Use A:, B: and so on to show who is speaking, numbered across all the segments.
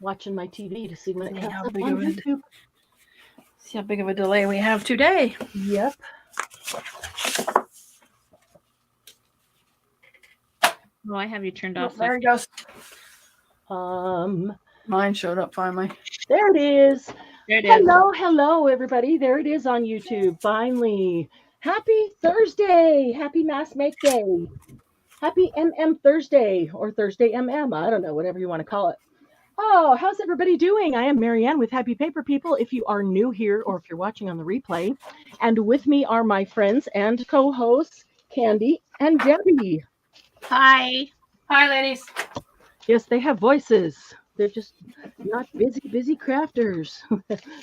A: watching my TV to see when it
B: See
A: comes
B: how
A: up
B: big
A: on
B: of a-
A: YouTube.
B: See how big of a delay we have today.
A: Yep.
C: Oh, I have you turned
B: Oh,
C: off.
B: there it goes.
A: Um,
B: Mine showed up finally.
A: there it is.
C: There it is.
A: Hello, everybody. There it is on YouTube. Finally. Happy Thursday. Happy Mass Make Day. Happy MM Thursday or Thursday MM. I don't know, whatever you want to call it. Oh, how's everybody doing? I am Marianne with Happy Paper People. If you are new here or if you're watching on the replay, and with me are my friends and co-hosts, Candy and Debbie.
C: Hi.
B: Hi, ladies.
A: Yes, they have voices. They're just not busy crafters.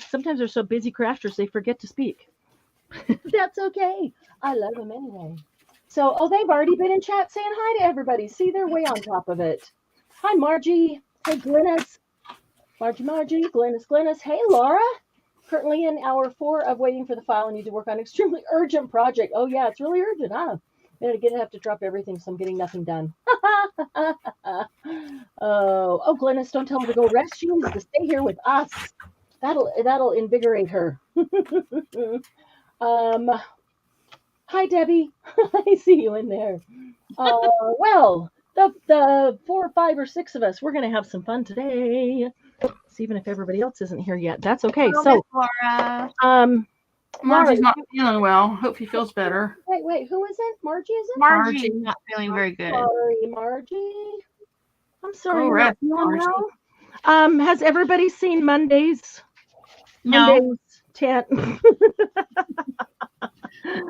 A: Sometimes they're so busy crafters they forget to speak. That's okay. I love them anyway. So, they've already been in chat saying hi to everybody. See, they're way on top of it. Hi, Margie. Hey, Glennis. Margie. Glennis. Hey, Laura. Currently in hour 4 of waiting for the file and need to work on extremely urgent project. Oh, yeah, it's really urgent, huh? I'm going to have to drop everything, so I'm getting nothing done. Oh, Glennis, don't tell her to go rest. She needs to stay here with us. That'll invigorate her. Hi, Debbie. I see you in there. Well, the 4 or 5 or 6 of us, we're going to have some fun today. See, even if everybody else isn't here yet, that's okay.
C: Hello,
A: So,
C: Miss Laura.
B: Margie's not feeling well. Hope he feels better.
A: Wait, who is it? Margie, is it?
C: Margie's not feeling very good.
A: Sorry, Margie. I'm sorry.
B: Oh,
A: you're not
B: Margie.
A: feeling well. Has everybody seen Mondays?
C: No.
A: Mondays 10.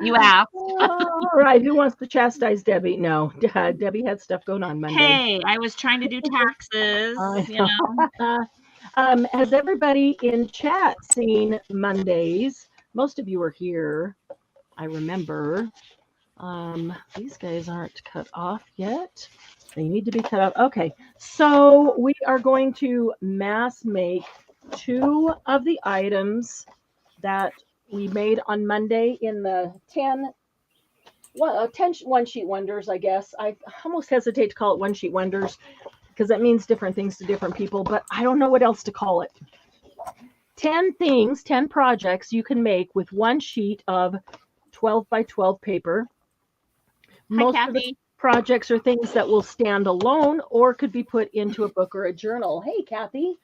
C: You asked.
A: All right. Who wants to chastise Debbie? No. Debbie had stuff going on Monday.
C: Hey, I was trying to do taxes. You know.
A: Has everybody in chat seen Mondays? Most of you are here. I remember. These guys aren't cut off yet. They need to be cut off. Okay. So we are going to mass make 2 of the items that we made on Monday in the 10 one-sheet wonders, I guess. I almost hesitate to call it one-sheet wonders because that means different things to different people, but I don't know what else to call it. 10 things, 10 projects you can make with 1 sheet of 12 by 12 paper. Most of the projects are things that will stand alone or could be put into a book or a journal. Hey, Kathy.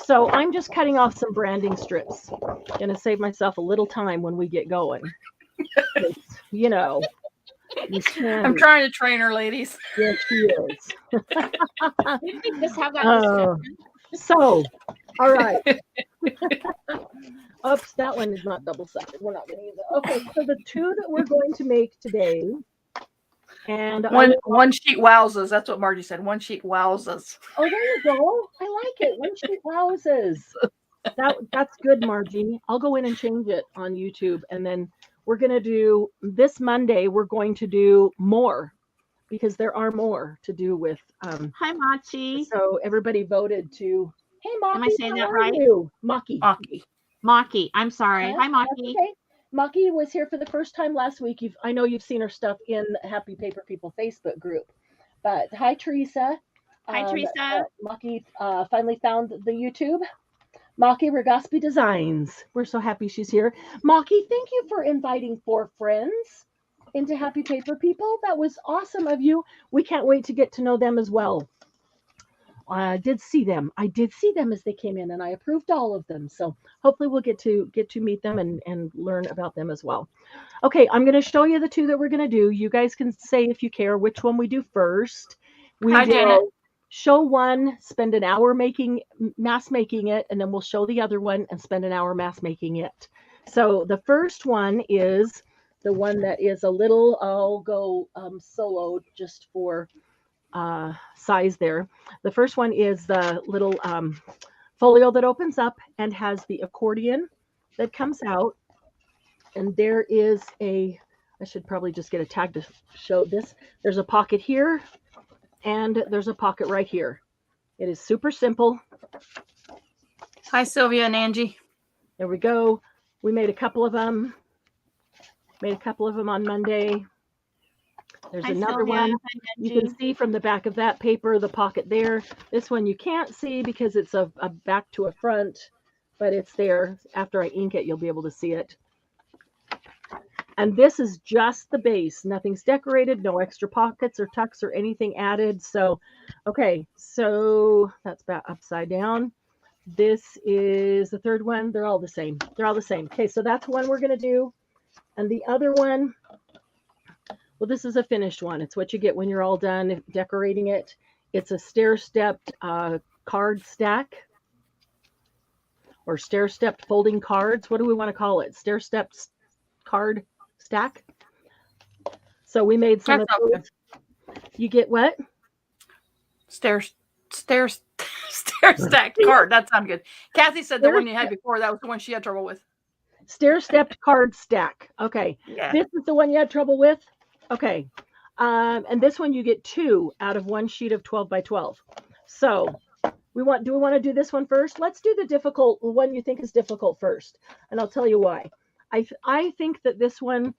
A: So I'm just cutting off some branding strips. Going to save myself a little time when we get going. You know.
B: I'm trying to train her, ladies.
A: Yes, she is.
C: Just have that
A: so, all right. Oops, that one is not double-sided. We're not going to use it. Okay, so the 2 that we're going to make today, and
B: one sheet wowzers. That's what Margie said. 1 sheet wowzers.
A: Oh, there you go. I like it. 1 sheet wowzers. That's good, Margie. I'll go in and change it on YouTube, and then we're going to do this Monday. We're going to do more because there are more to do with.
C: Hi, Machi.
A: So everybody voted to. Hey, Maki.
C: Am I saying that right?
A: Maki.
C: I'm sorry. Hi, Maki.
A: Okay. Maki was here for the first time last week. I know you've seen her stuff in the Happy Paper People Facebook group. But hi, Teresa.
C: Hi, Teresa.
A: Maki finally found the YouTube. Maki Ragaspi Designs. We're so happy she's here. Maki, thank you for inviting 4 friends into Happy Paper People. That was awesome of you. We can't wait to get to know them as well. I did see them as they came in, and I approved all of them. So hopefully we'll get to meet them and learn about them as well. Okay, I'm going to show you the 2 that we're going to do. You guys can say if you care which one we do first. We will show one, spend an hour mass making it, and then we'll show the other one and spend an hour mass making it. So the first one is the one that is a little, I'll go solo just for size there. The first one is the little folio that opens up and has the accordion that comes out. And there is I should probably just get a tag to show this. There's a pocket here and there's a pocket right here. It is super simple.
B: Hi, Sylvia and Angie.
A: There we go. We made a couple of them. On Monday. There's
C: Hi,
A: another
C: Sylvia.
A: one.
C: Hi,
A: You
C: Benji.
A: can see from the back of that paper, the pocket there. This one you can't see because it's a back to a front, but it's there. After I ink it, you'll be able to see it. And this is just the base. Nothing's decorated, no extra pockets or tucks or anything added. So, okay, so that's back upside down. This is the third one. They're all the same. They're all the same. Okay, so that's one we're going to do. And the other one, well, this is a finished one. It's what you get when you're all done decorating it. It's a stair-stepped card stack or stair-stepped folding cards. What do we want to call it? Stair-stepped card stack. So we made some of those. You get what?
B: Stairs stack card. That sounds good. Kathy said the one you had before, that was the one she had trouble with.
A: Stair-stepped card stack. Okay.
B: Yeah.
A: This is the one you had trouble with? Okay. And this one you get 2 out of one sheet of 12 by 12. So do we want to do this one first? Let's do the difficult one you think is difficult first. And I'll tell you why. I think that this one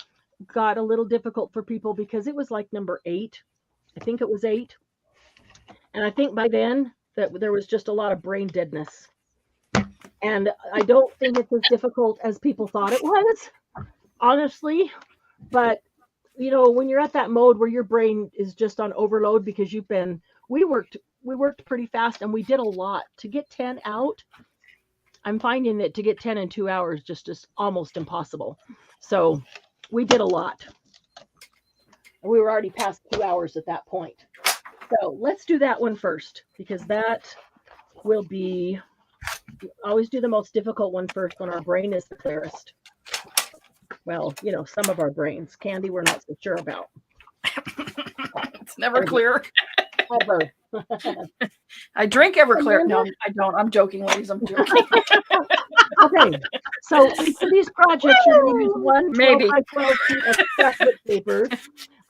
A: got a little difficult for people because it was like number 8. I think it was 8. And I think by then that there was just a lot of brain deadness. And I don't think it's as difficult as people thought it was, honestly. But, you know, when you're at that mode where your brain is just on overload because we worked pretty fast and we did a lot. To get 10 out, I'm finding that to get 10 in 2 hours just is almost impossible. So we did a lot. We were already past 2 hours at that point. So let's do that one first because that will be, always do the most difficult one first when our brain is the clearest. Well, you know, some of our brains. Candy, we're not so sure about.
B: It's never clear.
A: Ever.
B: I drink Everclear. No, I don't. I'm joking, ladies. I'm joking.
A: Okay, so for these projects, you're going to use one 12
B: Maybe.
A: by 12 sheet of scrapbook paper.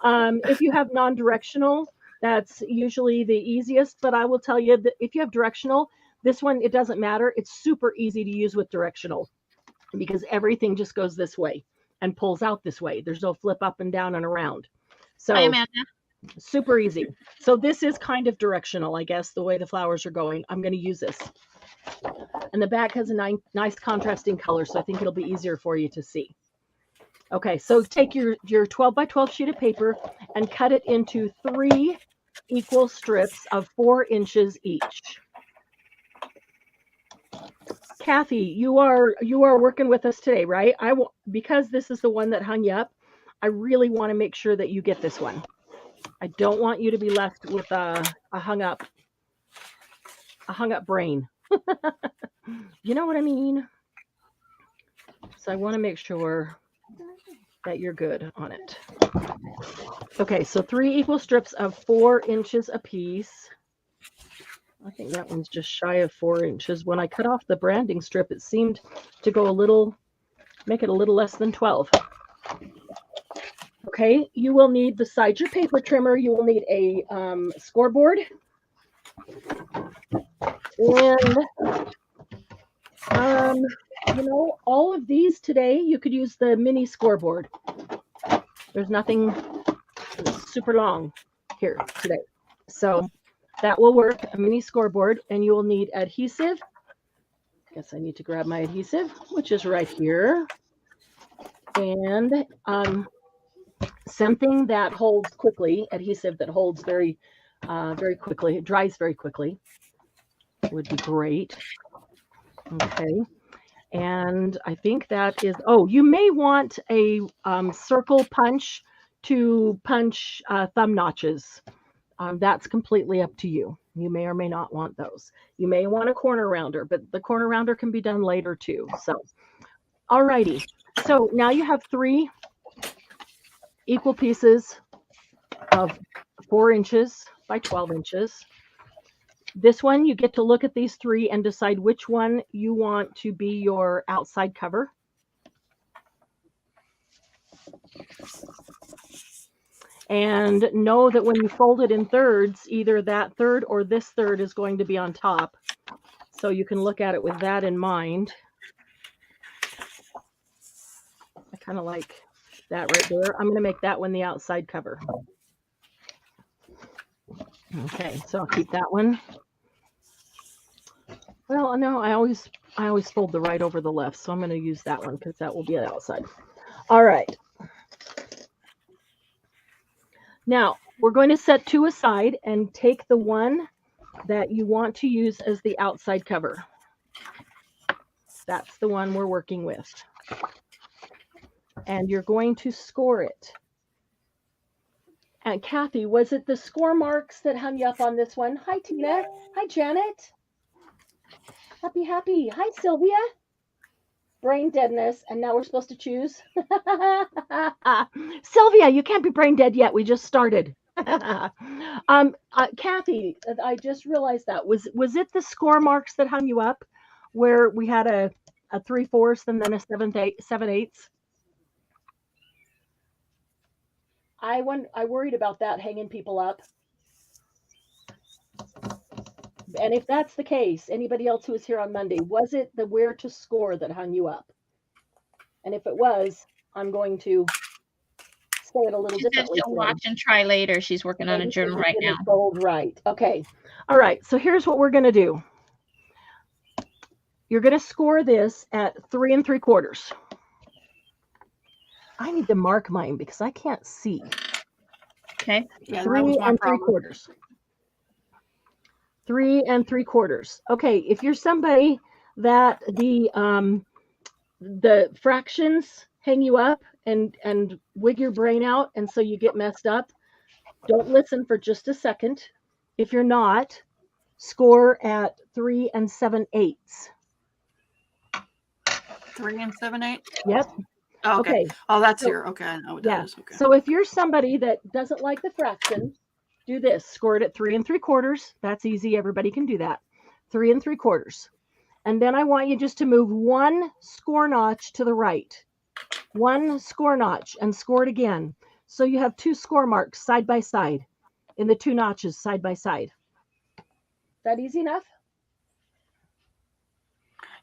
A: If you have non-directional, that's usually the easiest, but I will tell you that if you have directional, this one, it doesn't matter. It's super easy to use with directional because everything just goes this way and pulls out this way. There's no flip up and down and around. So
C: Hi, Amanda.
A: super easy. So this is kind of directional, I guess, the way the flowers are going. I'm going to use this. And the back has a nice contrasting color, so I think it'll be easier for you to see. Okay, so take your 12 by 12 sheet of paper and cut it into 3 equal strips of 4 inches each. Kathy, you are working with us today, right? Because this is the one that hung you up, I really want to make sure that you get this one. I don't want you to be left with a hung up brain. You know what I mean? So I want to make sure that you're good on it. Okay, so 3 equal strips of 4 inches apiece. I think that one's just shy of 4 inches. When I cut off the branding strip, it seemed to go make it a little less than 12. Okay, you will need, besides your paper trimmer, you will need a scoreboard. And, you know, all of these today, you could use the mini scoreboard. There's nothing super long here today. So that will work, a mini scoreboard, and you will need adhesive. I guess I need to grab my adhesive, which is right here. And something that holds quickly, adhesive that holds very quickly, it dries very quickly, would be great. Okay. And I think that is, you may want a circle punch to punch thumb notches. That's completely up to you. You may or may not want those. You may want a corner rounder, but the corner rounder can be done later too. So, alrighty. So now you have 3 equal pieces of 4 inches by 12 inches. This one, you get to look at these 3 and decide which one you want to be your outside cover. And know that when you fold it in thirds, either that third or this third is going to be on top. So you can look at it with that in mind. I kind of like that right there. I'm going to make that one the outside cover. Okay, so I'll keep that one. Well, no, I always fold the right over the left, so I'm going to use that one because that will be outside. All right. Now, we're going to set 2 aside and take the one that you want to use as the outside cover. That's the one we're working with. And you're going to score it. And Kathy, was it the score marks that hung you up on this one? Hi, Tina. Hi, Janet. Happy. Hi, Sylvia. Brain deadness, and now we're supposed to choose. Sylvia, you can't be brain dead yet. We just started. Kathy, I just realized that. Was it the score marks that hung you up where we had a 3/4 and then a 7/8? I worried about that hanging people up. And if that's the case, anybody else who was here on Monday, was it the where to score that hung you up? And if it was, I'm going to say it a little differently.
C: She'll watch and try later. She's working on a journal right now.
A: Gold, right. Okay. All right. So here's what we're going to do. You're going to score this at 3 3/4. I need to mark mine because I can't see.
C: Okay.
B: Yeah,
A: 3 3/4. 3 3/4. Okay, if you're somebody that the fractions hang you up and wig your brain out, and so you get messed up, don't listen for just a second. If you're not, score at 3 7/8.
B: 3 7/8.
A: Yep.
B: Oh, okay. Oh, that's
A: so,
B: here. Okay, I know what that is. Okay.
A: So if you're somebody that doesn't like the fraction, do this. Score it at 3 3/4. That's easy. Everybody can do that. 3 3/4. And then I want you just to move 1 score notch to the right. 1 score notch and score it again. So you have 2 score marks side by side in the 2 notches side by side. Is that easy enough?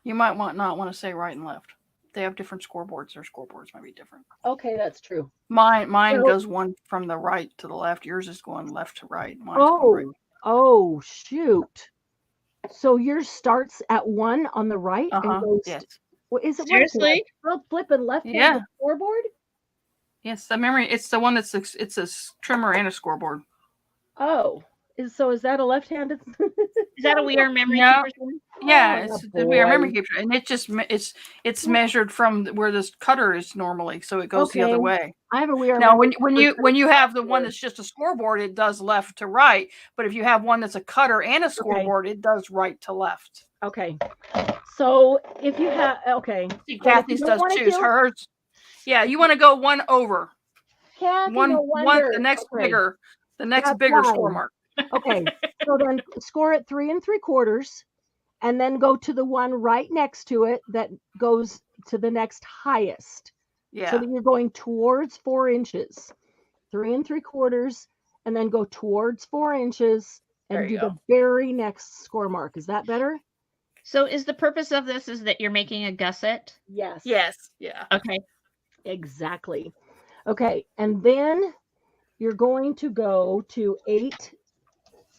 B: You might not want to say right and left. They have different scoreboards. Their scoreboards might be different.
A: Okay, that's true.
B: Mine goes one from the right to the left. Yours is going left to right. Mine's going right.
A: Oh, shoot. So yours starts at 1 on the right and goes.
B: Yes.
A: Well, is it
C: Seriously?
A: Flipping left-handed scoreboard?
B: Yes, the memory. It's the one it's a trimmer and a scoreboard.
A: Oh, is that a left-handed?
C: Is that a We Are Memory Keepers one?
B: Yeah, it's the We Are Memory Keeper, and it's measured from where this cutter is normally, so it goes the other way.
A: I have a We Are
B: now when you have the one that's just a scoreboard, it does left to right. But if you have one that's a cutter and a scoreboard, it does right to left.
A: Okay. So if you have
B: See, Kathy's does choose hers. Yeah, you want to go 1 over.
A: Kathy,
B: one the next bigger. The next bigger score mark.
A: Okay, so then score at 3 3/4, and then go to the one right next to it that goes to the next highest.
B: Yeah.
A: So that you're going towards 4 inches. 3 3/4, and then go towards 4 inches and do the very next score mark. Is that better?
C: So is the purpose of this is that you're making a gusset?
A: Yes.
B: Yes. Yeah.
C: Okay.
A: Exactly. Okay, and then you're going to go to 8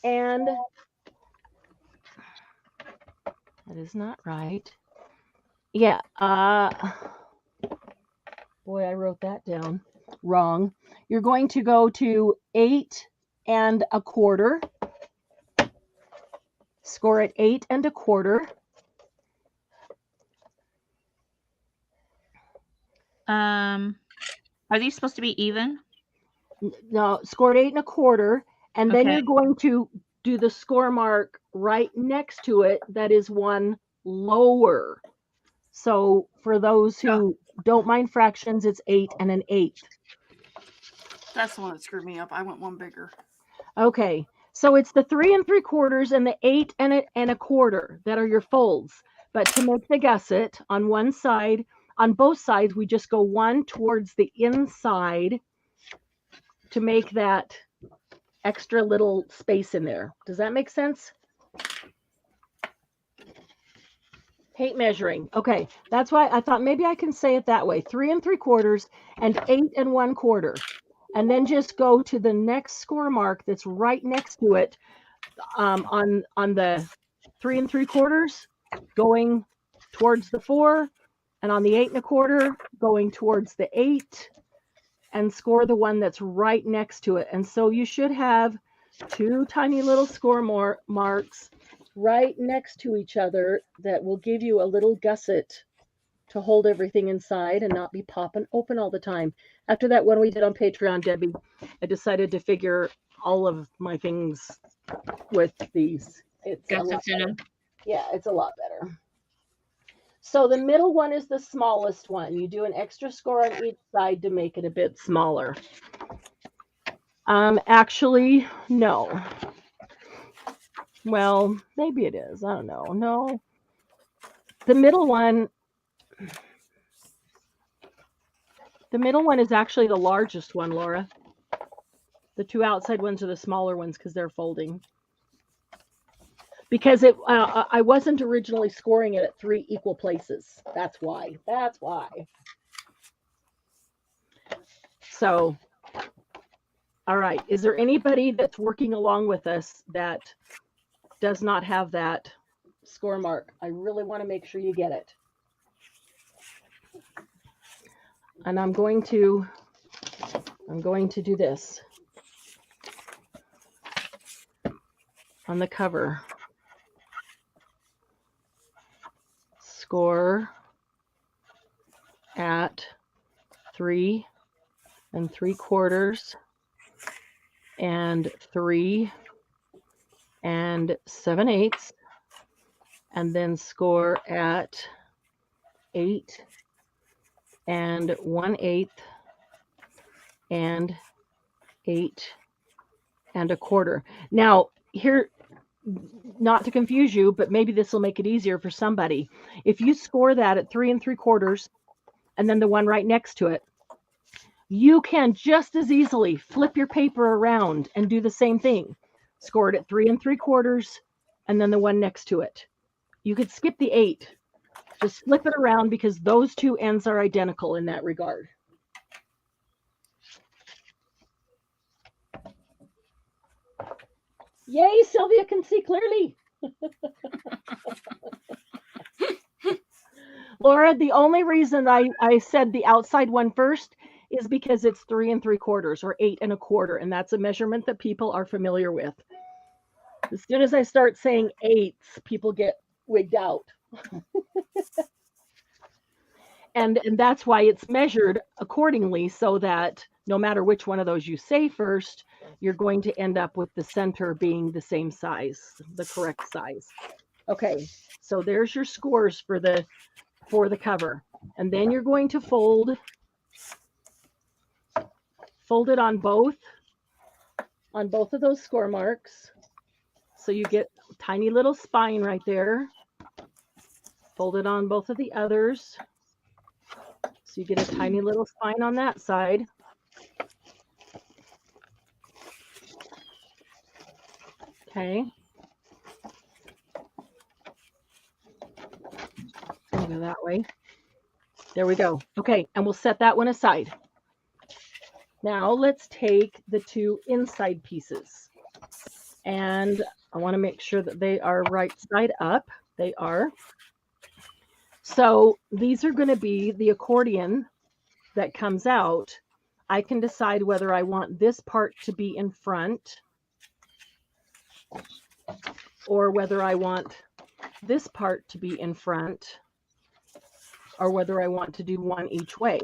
A: and that is not right. Yeah. Boy, I wrote that down wrong. You're going to go to 8 1/4. Score at 8 1/4.
C: Are these supposed to be even?
A: No, score at 8 1/4, and then you're going to do the score mark right next to it that is 1 lower. So for those who don't mind fractions, it's 8 1/8.
B: That's the one that screwed me up. I went 1 bigger.
A: Okay, so it's the 3 3/4 and the 8 1/4 that are your folds. But to make the gusset on one side, on both sides, we just go 1 towards the inside to make that extra little space in there. Does that make sense? Tape measuring. Okay, that's why I thought maybe I can say it that way. 3 3/4 and 8 1/4. and then just go to the next score mark that's right next to it, on the 3 3/4 going towards the 4, and on the 8 1/4 going towards the 8, and score the one that's right next to it. And so you should have two tiny little score marks right next to each other that will give you a little gusset to hold everything inside and not be popping open all the time. After that one we did on Patreon, Debbie, I decided to figure all of my things with these. It's a lot better. Yeah, it's a lot better. So the middle one is the smallest one. You do an extra score on each side to make it a bit smaller. Actually, no. Well, maybe it is. I don't know. No. The middle one is actually the largest one, Laura. The two outside ones are the smaller ones because they're folding. Because I wasn't originally scoring it at 3 equal places. That's why. So, all right. Is there anybody that's working along with us that does not have that score mark? I really want to make sure you get it. And I'm going to do this on the cover. Score at 3 3/4 and 3 7/8, and then score at 8 1/8 and 8 1/4. Now, here, not to confuse you, but maybe this will make it easier for somebody. If you score that at 3 3/4 and then the one right next to it, you can just as easily flip your paper around and do the same thing. Score it at 3 3/4 and then the one next to it. You could skip the 8. Just flip it around because those two ends are identical in that regard. Yay, Sylvia can see clearly. Laura, the only reason I said the outside one first is because it's 3 3/4 or 8 1/4, and that's a measurement that people are familiar with. As soon as I start saying 8s, people get wigged out. and that's why it's measured accordingly, so that no matter which one of those you say first, you're going to end up with the center being the same size, the correct size. Okay, so there's your scores for the cover. And then you're going to fold it on both of those score marks. So you get a tiny little spine right there. Fold it on both of the others. So you get a tiny little spine on that side. Okay. I'll go that way. There we go. Okay, and we'll set that one aside. Now let's take the two inside pieces. And I want to make sure that they are right side up. They are. So these are going to be the accordion that comes out. I can decide whether I want this part to be in front or whether I want this part to be in front, or whether I want to do one each way.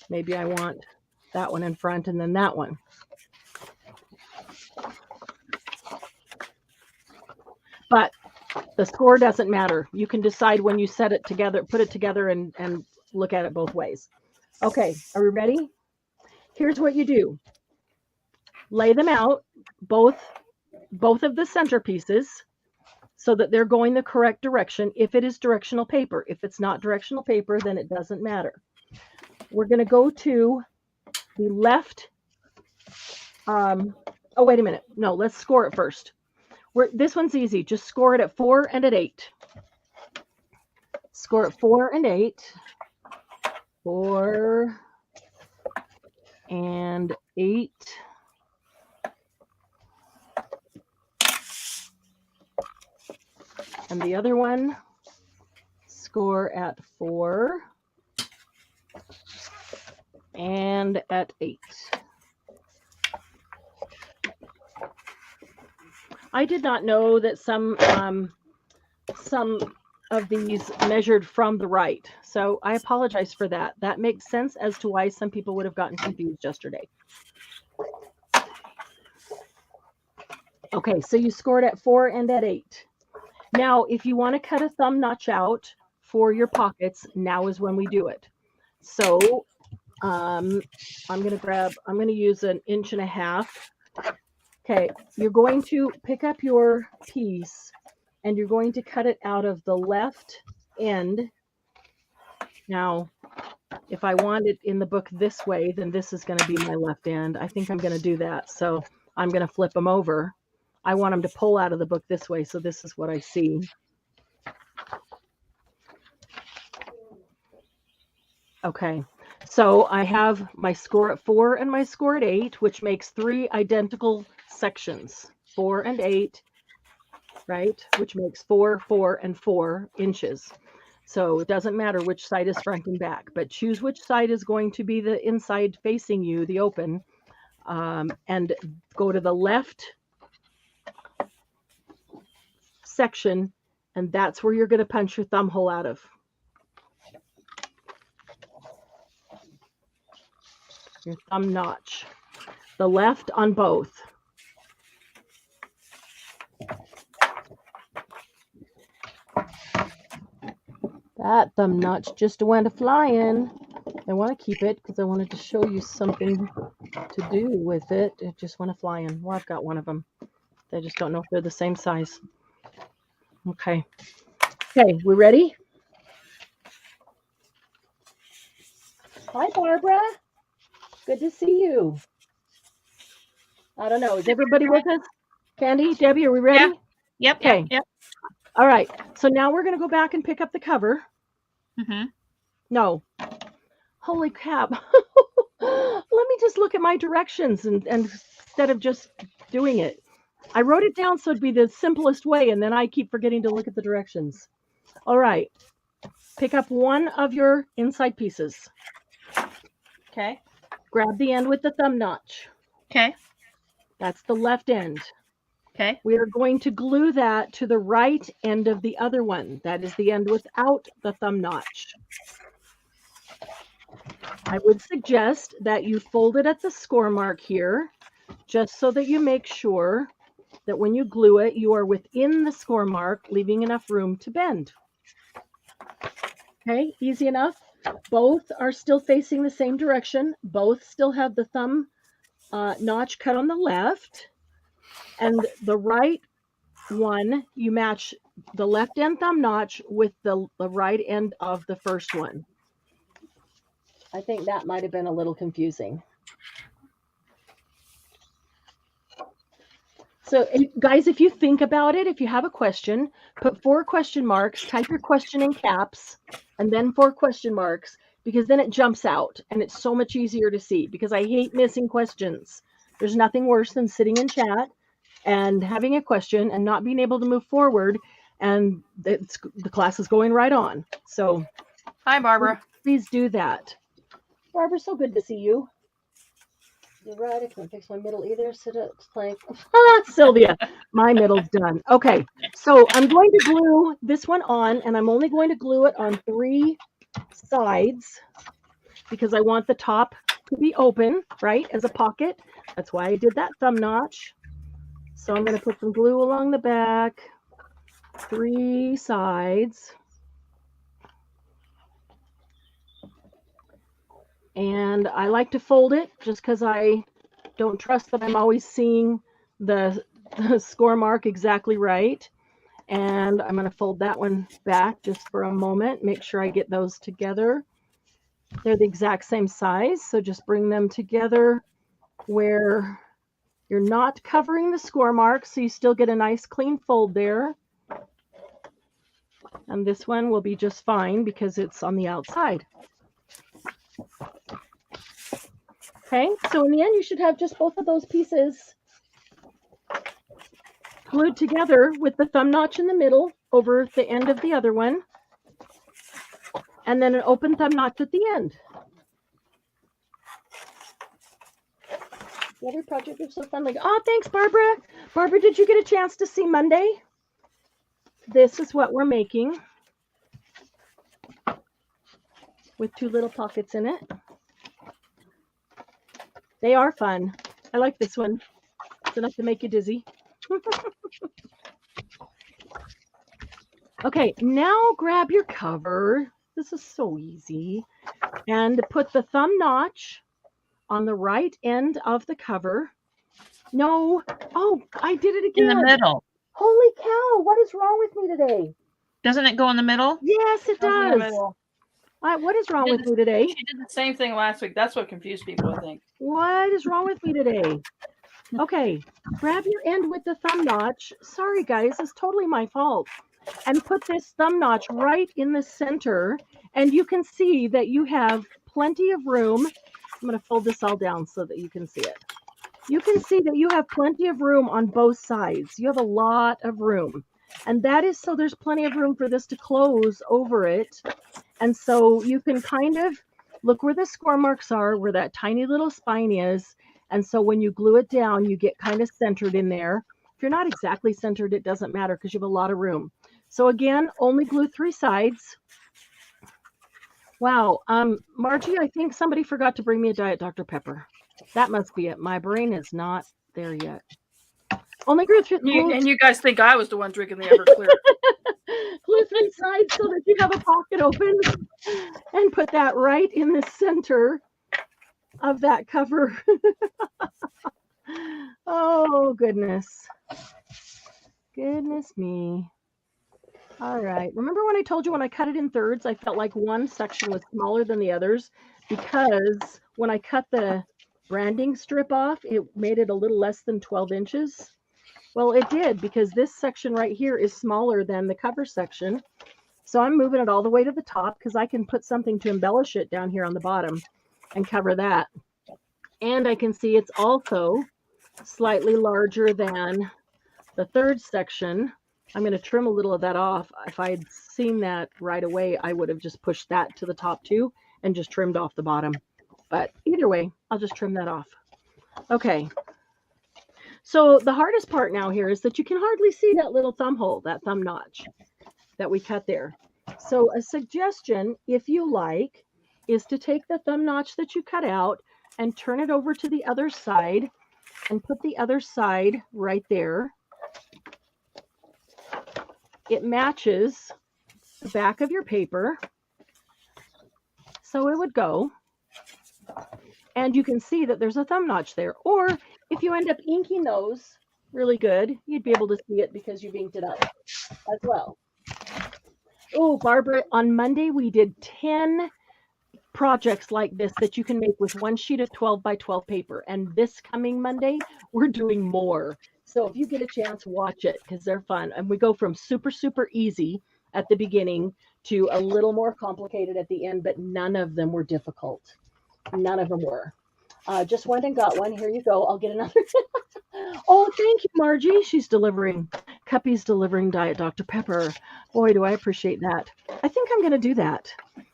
A: Maybe I want that one in front and then that one. But the score doesn't matter. You can decide when you set it together, put it together and look at it both ways. Okay, are we ready? Here's what you do. Lay them out, both of the centerpieces, so that they're going the correct direction if it is directional paper. If it's not directional paper, then it doesn't matter. We're going to go to the left. Oh, wait a minute. No, let's score it first. This one's easy. Just score it at 4 and at 8. Score at 4 and 8. 4 and 8. And the other one, score at 4 and at 8. I did not know that some of these measured from the right, so I apologize for that. That makes sense as to why some people would have gotten confused yesterday. Okay, so you scored at 4 and at 8. Now, if you want to cut a thumb notch out for your pockets, now is when we do it. So I'm going to use 1.5 inches. Okay, you're going to pick up your piece and you're going to cut it out of the left end. Now, if I want it in the book this way, then this is going to be my left end. I think I'm going to do that. So I'm going to flip them over. I want them to pull out of the book this way, so this is what I see. Okay, so I have my score at 4 and my score at 8, which makes 3 identical sections, 4 and 8, right? Which makes 4, 4, and 4 inches. So it doesn't matter which side is front and back, but choose which side is going to be the inside facing you, the open, and go to the left section, and that's where you're going to punch your thumb hole out of. Your thumb notch. The left on both. That thumb notch just went flying. I want to keep it because I wanted to show you something to do with it. It just went flying. Well, I've got one of them. I just don't know if they're the same size. Okay. Okay, we ready? Hi, Barbara. Good to see you. I don't know. Is everybody with us? Candy, Debbie, are we ready?
C: Yeah. Yep.
A: Okay.
C: Yep.
A: All right. So now we're going to go back and pick up the cover.
C: Mm-hmm.
A: No. Holy crap. Let me just look at my directions and instead of just doing it. I wrote it down so it'd be the simplest way, and then I keep forgetting to look at the directions. All right. Pick up one of your inside pieces. Okay. Grab the end with the thumb notch.
C: Okay.
A: That's the left end.
C: Okay.
A: We are going to glue that to the right end of the other one. That is the end without the thumb notch. I would suggest that you fold it at the score mark here, just so that you make sure that when you glue it, you are within the score mark, leaving enough room to bend. Okay, easy enough. Both are still facing the same direction. Both still have the thumb notch cut on the left. And the right one, you match the left end thumb notch with the right end of the first one. I think that might have been a little confusing. So, guys, if you think about it, if you have a question, put 4 question marks, type your question in caps, and then 4 question marks, because then it jumps out, and it's so much easier to see, because I hate missing questions. There's nothing worse than sitting in chat and having a question and not being able to move forward, and the class is going right on. So,
B: hi, Barbara.
A: Please do that. Barbara, so good to see you. You're right, I can't fix my middle either. Sit up, plank. Sylvia, my middle's done. Okay, so I'm going to glue this one on, and I'm only going to glue it on 3 sides because I want the top to be open, right, as a pocket. That's why I did that thumb notch. So I'm going to put some glue along the back, 3 sides. And I like to fold it just because I don't trust that I'm always seeing the score mark exactly right. And I'm going to fold that one back just for a moment, make sure I get those together. They're the exact same size, so just bring them together where you're not covering the score mark, so you still get a nice clean fold there. And this one will be just fine because it's on the outside. Okay, so in the end, you should have just both of those pieces glued together with the thumb notch in the middle over the end of the other one, and then an open thumb notch at the end. Every project is so fun. Like, oh, thanks, Barbara. Barbara, did you get a chance to see Monday? This is what we're making with 2 little pockets in it. They are fun. I like this one. It's enough to make you dizzy. Okay, now grab your cover. This is so easy. And put the thumb notch on the right end of the cover. No. Oh, I did it again.
C: In the middle.
A: Holy cow. What is wrong with me today?
C: Doesn't it go in the middle?
A: Yes, it
B: In the
A: does.
B: middle.
A: What is wrong with me today?
B: She did the same thing last week. That's what confused people, I think.
A: What is wrong with me today? Okay, grab your end with the thumb notch. Sorry, guys, it's totally my fault. And put this thumb notch right in the center, and you can see that you have plenty of room. I'm going to fold this all down so that you can see it. You can see that you have plenty of room on both sides. You have a lot of room. And that is so there's plenty of room for this to close over it. And so you can kind of look where the score marks are, where that tiny little spine is. And so when you glue it down, you get kind of centered in there. If you're not exactly centered, it doesn't matter because you have a lot of room. So again, only glue 3 sides. Wow. Margie, I think somebody forgot to bring me a Diet Dr. Pepper. That must be it. My brain is not there yet. Only glue 3
B: And you guys think I was the one drinking the Everclear.
A: glue 3 sides so that you have a pocket open, and put that right in the center of that cover. Oh, goodness. Goodness me. All right. Remember when I told you when I cut it in thirds, I felt like one section was smaller than the others because when I cut the branding strip off, it made it a little less than 12 inches. Well, it did because this section right here is smaller than the cover section. So I'm moving it all the way to the top because I can put something to embellish it down here on the bottom and cover that. And I can see it's also slightly larger than the third section. I'm going to trim a little of that off. If I had seen that right away, I would have just pushed that to the top too and just trimmed off the bottom. But either way, I'll just trim that off. Okay. So the hardest part now here is that you can hardly see that little thumb hole, that thumb notch that we cut there. So a suggestion, if you like, is to take the thumb notch that you cut out and turn it over to the other side and put the other side right there. It matches the back of your paper. So it would go. And you can see that there's a thumb notch there. Or if you end up inking those really good, you'd be able to see it because you've inked it up as well. Oh, Barbara, on Monday we did 10 projects like this that you can make with one sheet of 12 by 12 paper. And this coming Monday, we're doing more. So if you get a chance, watch it because they're fun. And we go from super, super easy at the beginning to a little more complicated at the end, but none of them were difficult. None of them were. Just went and got one. Here you go. I'll get another. Oh, thank you, Margie. She's delivering. Cuppy's delivering Diet Dr. Pepper. Boy, do I appreciate that. I think I'm going to do that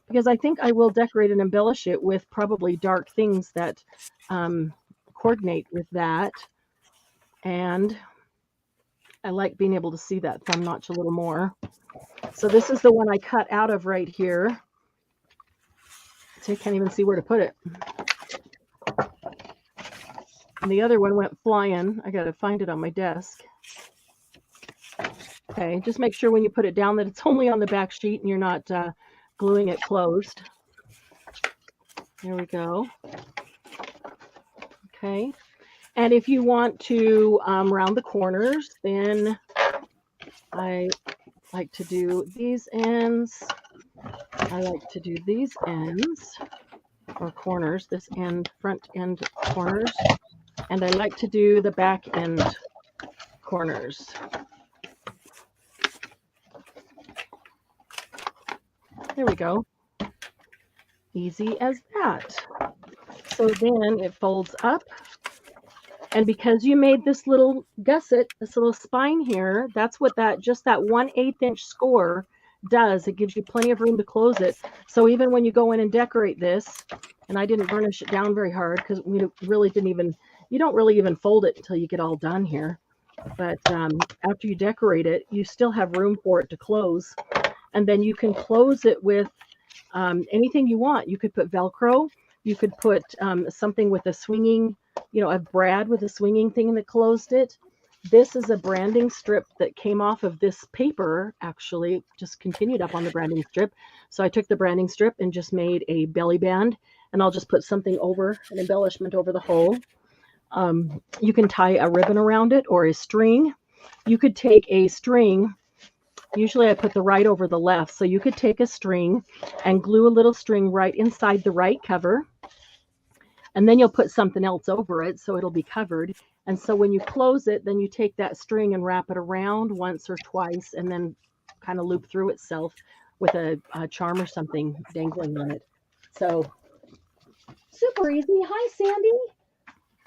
A: because I think I will decorate and embellish it with probably dark things that coordinate with that. And I like being able to see that thumb notch a little more. So this is the one I cut out of right here. So I can't even see where to put it. And the other one went flying. I got to find it on my desk. Okay, just make sure when you put it down that it's only on the back sheet and you're not gluing it closed. There we go. Okay. And if you want to round the corners, then I like to do these ends. I like to do these ends or corners, this end, front end corners. And I like to do the back end corners. There we go. Easy as that. So then it folds up. And because you made this little gusset, this little spine here, that's what just that 1/8 inch score does. It gives you plenty of room to close it. So even when you go in and decorate this, and I didn't burnish it down very hard because we really didn't even, you don't really even fold it until you get all done here. But after you decorate it, you still have room for it to close. And then you can close it with anything you want. You could put Velcro. You could put something with a swinging, a brad with a swinging thing that closed it. This is a branding strip that came off of this paper, actually, just continued up on the branding strip. So I took the branding strip and just made a belly band, and I'll just put something over, an embellishment over the hole. You can tie a ribbon around it or a string. You could take a string. Usually I put the right over the left. So you could take a string and glue a little string right inside the right cover. And then you'll put something else over it so it'll be covered. And so when you close it, then you take that string and wrap it around once or twice and then kind of loop through itself with a charm or something dangling on it. So super easy. Hi, Sandy.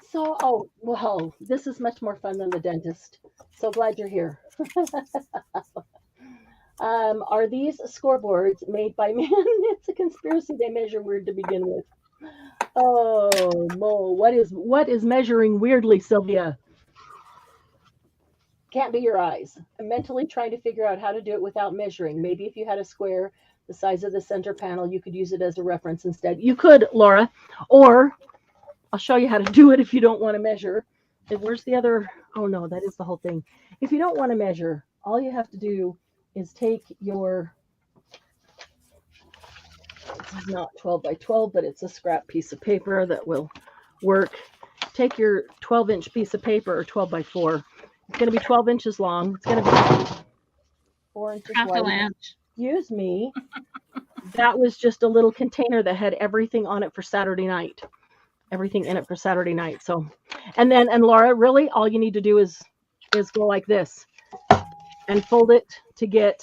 A: So, oh, well, this is much more fun than the dentist. So glad you're here. Are these scoreboards made by men? It's a conspiracy. They measure weird to begin with. Oh, Mo, what is measuring weirdly, Sylvia? Can't be your eyes. I'm mentally trying to figure out how to do it without measuring. Maybe if you had a square the size of the center panel, you could use it as a reference instead. You could, Laura, or I'll show you how to do it if you don't want to measure. Where's the other? Oh, no, that is the whole thing. If you don't want to measure, all you have to do is take your, this is not 12 by 12, but it's a scrap piece of paper that will work. Take your 12-inch piece of paper, or 12 by 4. It's going to be 12 inches long. It's going to be 4 inches wide. Excuse me. That was just a little container that had everything on it for Saturday night. Everything in it for Saturday night. So, and Laura, really all you need to do is go like this and fold it to get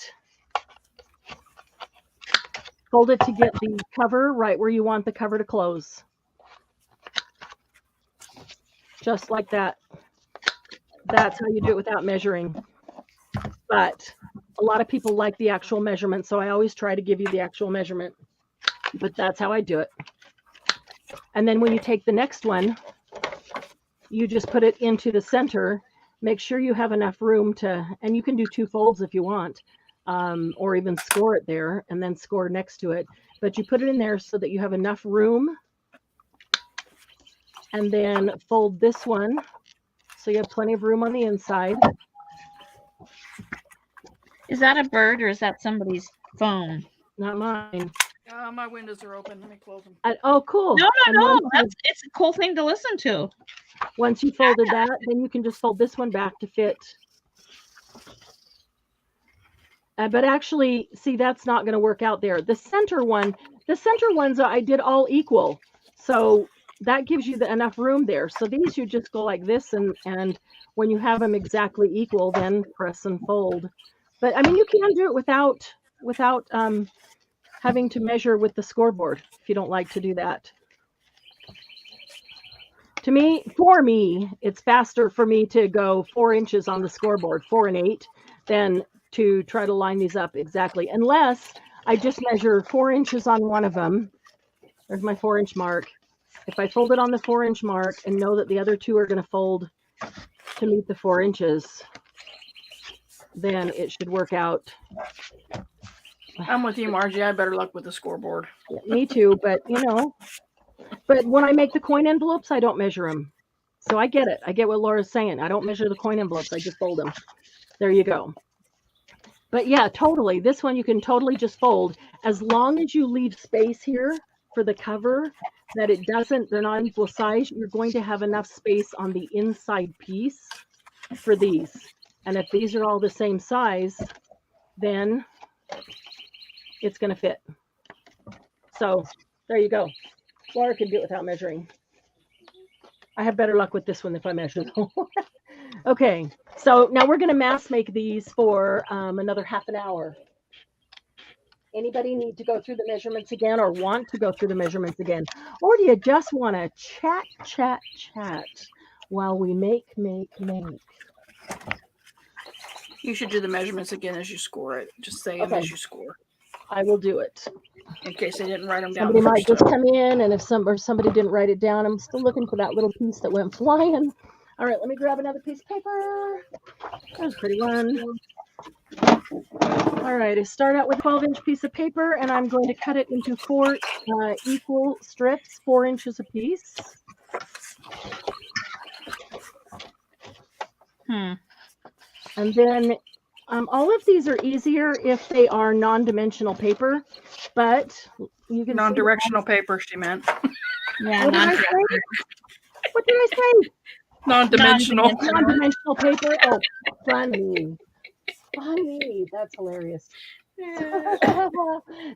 A: the cover right where you want the cover to close. Just like that. That's how you do it without measuring. But a lot of people like the actual measurement, so I always try to give you the actual measurement. But that's how I do it. And then when you take the next one, you just put it into the center. Make sure you have enough room to, and you can do 2 folds if you want, or even score it there and then score next to it. But you put it in there so that you have enough room. And then fold this one so you have plenty of room on the inside.
C: Is that a bird or is that somebody's phone?
A: Not mine.
B: My windows are open. Let me close them.
A: Oh, cool.
C: No. It's a cool thing to listen to.
A: Once you folded that, then you can just fold this one back to fit. But actually, see, that's not going to work out there. The center ones I did all equal. So that gives you enough room there. So these you just go like this, and when you have them exactly equal, then press and fold. But I mean, you can do it without having to measure with the scoreboard if you don't like to do that. For me, it's faster for me to go 4 inches on the scoreboard, 4 and 8, than to try to line these up exactly, unless I just measure 4 inches on one of them. There's my 4-inch mark. If I fold it on the 4-inch mark and know that the other 2 are going to fold to meet the 4 inches, then it should work out.
B: I'm with you, Margie. I had better luck with the scoreboard.
A: Yeah, me too, but but when I make the coin envelopes, I don't measure them. So I get it. I get what Laura's saying. I don't measure the coin envelopes. I just fold them. There you go. But yeah, totally. This one you can totally just fold as long as you leave space here for the cover that they're not equal size. You're going to have enough space on the inside piece for these. And if these are all the same size, then it's going to fit. So there you go. Laura can do it without measuring. I have better luck with this one if I measure. Okay, so now we're going to mass make these for another half an hour. Anybody need to go through the measurements again or want to go through the measurements again? Or do you just want to chat while we make?
B: You should do the measurements again as you score it. Just say them as you score.
A: I will do it.
B: In case they didn't write them down.
A: Somebody might just come in, and if somebody didn't write it down, I'm still looking for that little piece that went flying. All right, let me grab another piece of paper. That was a pretty one. All right, I start out with a 12-inch piece of paper, and I'm going to cut it into 4 equal strips, 4 inches apiece. And then all of these are easier if they are non-dimensional paper, but you can
B: non-directional paper, she meant.
C: Yeah,
A: what did I say?
B: Non-dimensional.
A: Non-dimensional paper. Oh, funny. That's hilarious.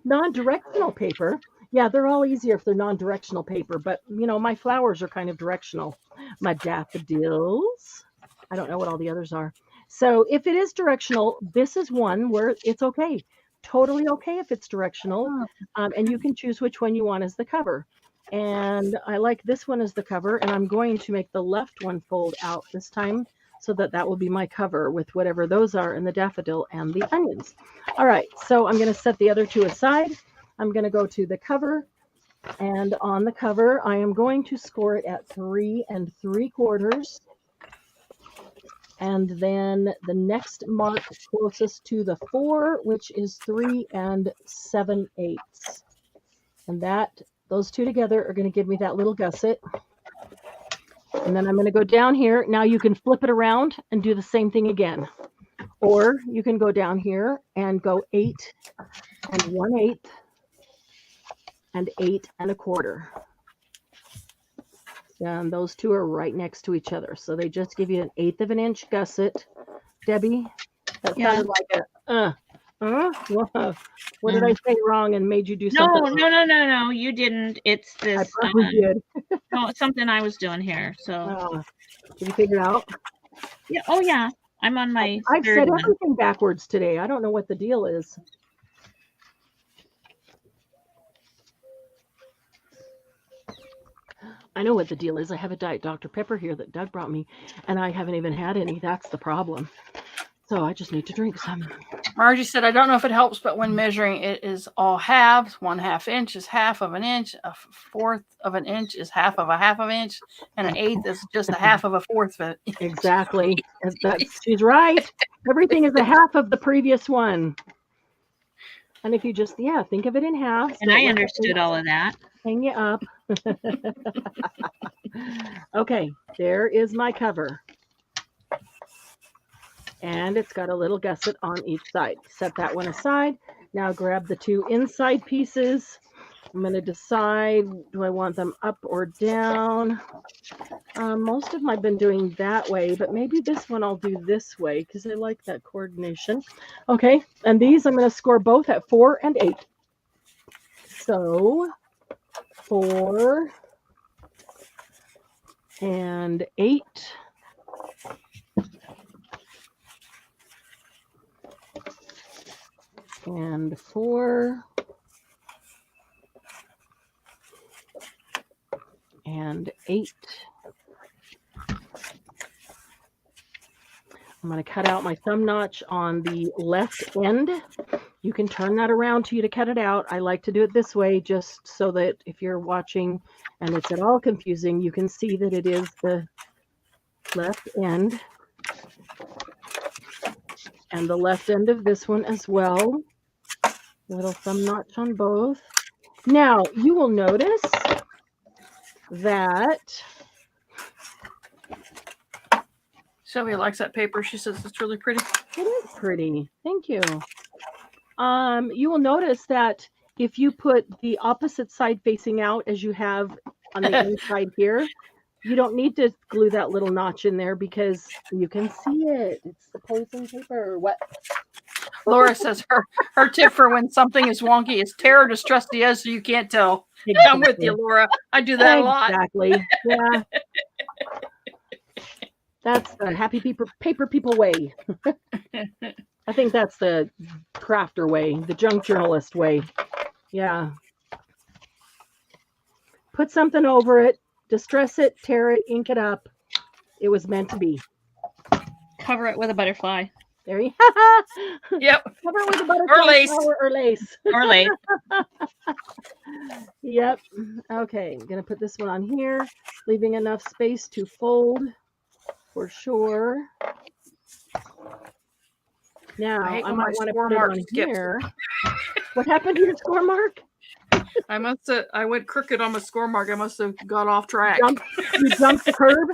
A: Non-directional paper. Yeah, they're all easier if they're non-directional paper, but my flowers are kind of directional. My daffodils. I don't know what all the others are. So if it is directional, this is one where it's okay. Totally okay if it's directional. And you can choose which one you want as the cover. And I like this one as the cover, and I'm going to make the left one fold out this time so that will be my cover with whatever those are, and the daffodil and the onions. All right, so I'm going to set the other 2 aside. I'm going to go to the cover, and on the cover, I am going to score it at 3 3/4. And then the next mark closest to the 4, which is 3 7/8. And those 2 together are going to give me that little gusset. And then I'm going to go down here. Now you can flip it around and do the same thing again. Or you can go down here and go 8 1/8 and 8 1/4. And those 2 are right next to each other. So they just give you an 1/8 of an inch gusset. Debbie, that sounded like what did I say wrong and made you do something?
C: No, you didn't. It's this.
A: I probably did.
C: No, it's something I was doing here. So
A: did you figure it out?
C: Yeah. Oh yeah. I'm on my
A: I've
C: third
A: said
C: one.
A: everything backwards today. I don't know what the deal is. I know what the deal is. I have a Diet Dr. Pepper here that Doug brought me, and I haven't even had any. That's the problem. So I just need to drink some.
B: Margie said, I don't know if it helps, but when measuring, it is all halves. 1/2 inch is 1/2 of an inch. 1/4 of an inch is 1/2 of a 1/2 inch. And an 1/8 is just 1/2 of a 1/4 of it.
A: Exactly. She's right. Everything is 1/2 of the previous one. And if you just, think of it in half.
C: And I understood all of that.
A: Hang you up. Okay, there is my cover. And it's got a little gusset on each side. Set that one aside. Now grab the 2 inside pieces. I'm going to decide, do I want them up or down? Most of them I've been doing that way, but maybe this one I'll do this way because I like that coordination. Okay, and these I'm going to score both at 4 and 8. So 4 and 8. And 4 and 8. I'm going to cut out my thumb notch on the left end. You can turn that around to you to cut it out. I like to do it this way just so that if you're watching and it's at all confusing, you can see that it is the left end. And the left end of this one as well. Little thumb notch on both. Now, you will notice that
B: Sylvia likes that paper. She says it's really pretty.
A: it is pretty. Thank you. You will notice that if you put the opposite side facing out as you have on the inside here, you don't need to glue that little notch in there because you can see it. It's the posing paper. What?
B: Laura says her tip for when something is wonky is tear or distress the edge so you can't tell.
A: Exactly.
B: I'm with you, Laura. I do that a lot.
A: Exactly. Yeah. That's the happy paper people way. I think that's the crafter way, the junk journalist way. Yeah. Put something over it, distress it, tear it, ink it up. It was meant to be.
C: Cover it with a butterfly.
A: There you
B: Yep.
A: Cover it with a butterfly
B: Or lace.
A: flower or lace.
C: Or lace.
A: Yep. Okay, I'm going to put this one on here, leaving enough space to fold for sure. Now,
B: I hate
A: I
B: when
A: might
B: my
A: want to
B: score
A: put it
B: mark
A: on
B: skips.
A: here. What happened to your score mark?
B: I went crooked on my score mark. I must have got off track.
A: You jumped the curb?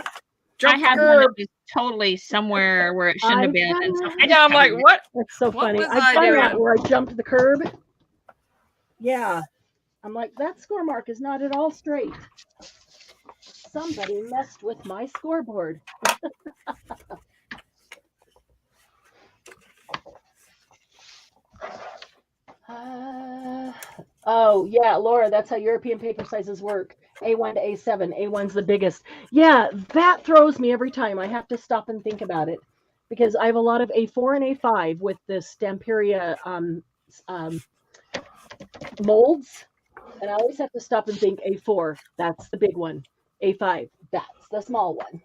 B: Jumped
C: I
B: the
C: had one
B: curb.
C: that was totally somewhere where it shouldn't have been. And so I
B: Yeah, I'm like, what?
A: That's so
B: What
A: funny.
B: was
A: I've
B: I
A: done that
B: doing?
A: where I jumped the curb. Yeah. I'm like, that score mark is not at all straight. Somebody messed with my scoreboard. Oh, yeah, Laura, that's how European paper sizes work. A1 to A7. A1's the biggest. Yeah, that throws me every time. I have to stop and think about it because I have a lot of A4 and A5 with the Stamperia molds, and I always have to stop and think A4, that's the big one. A5, that's the small one.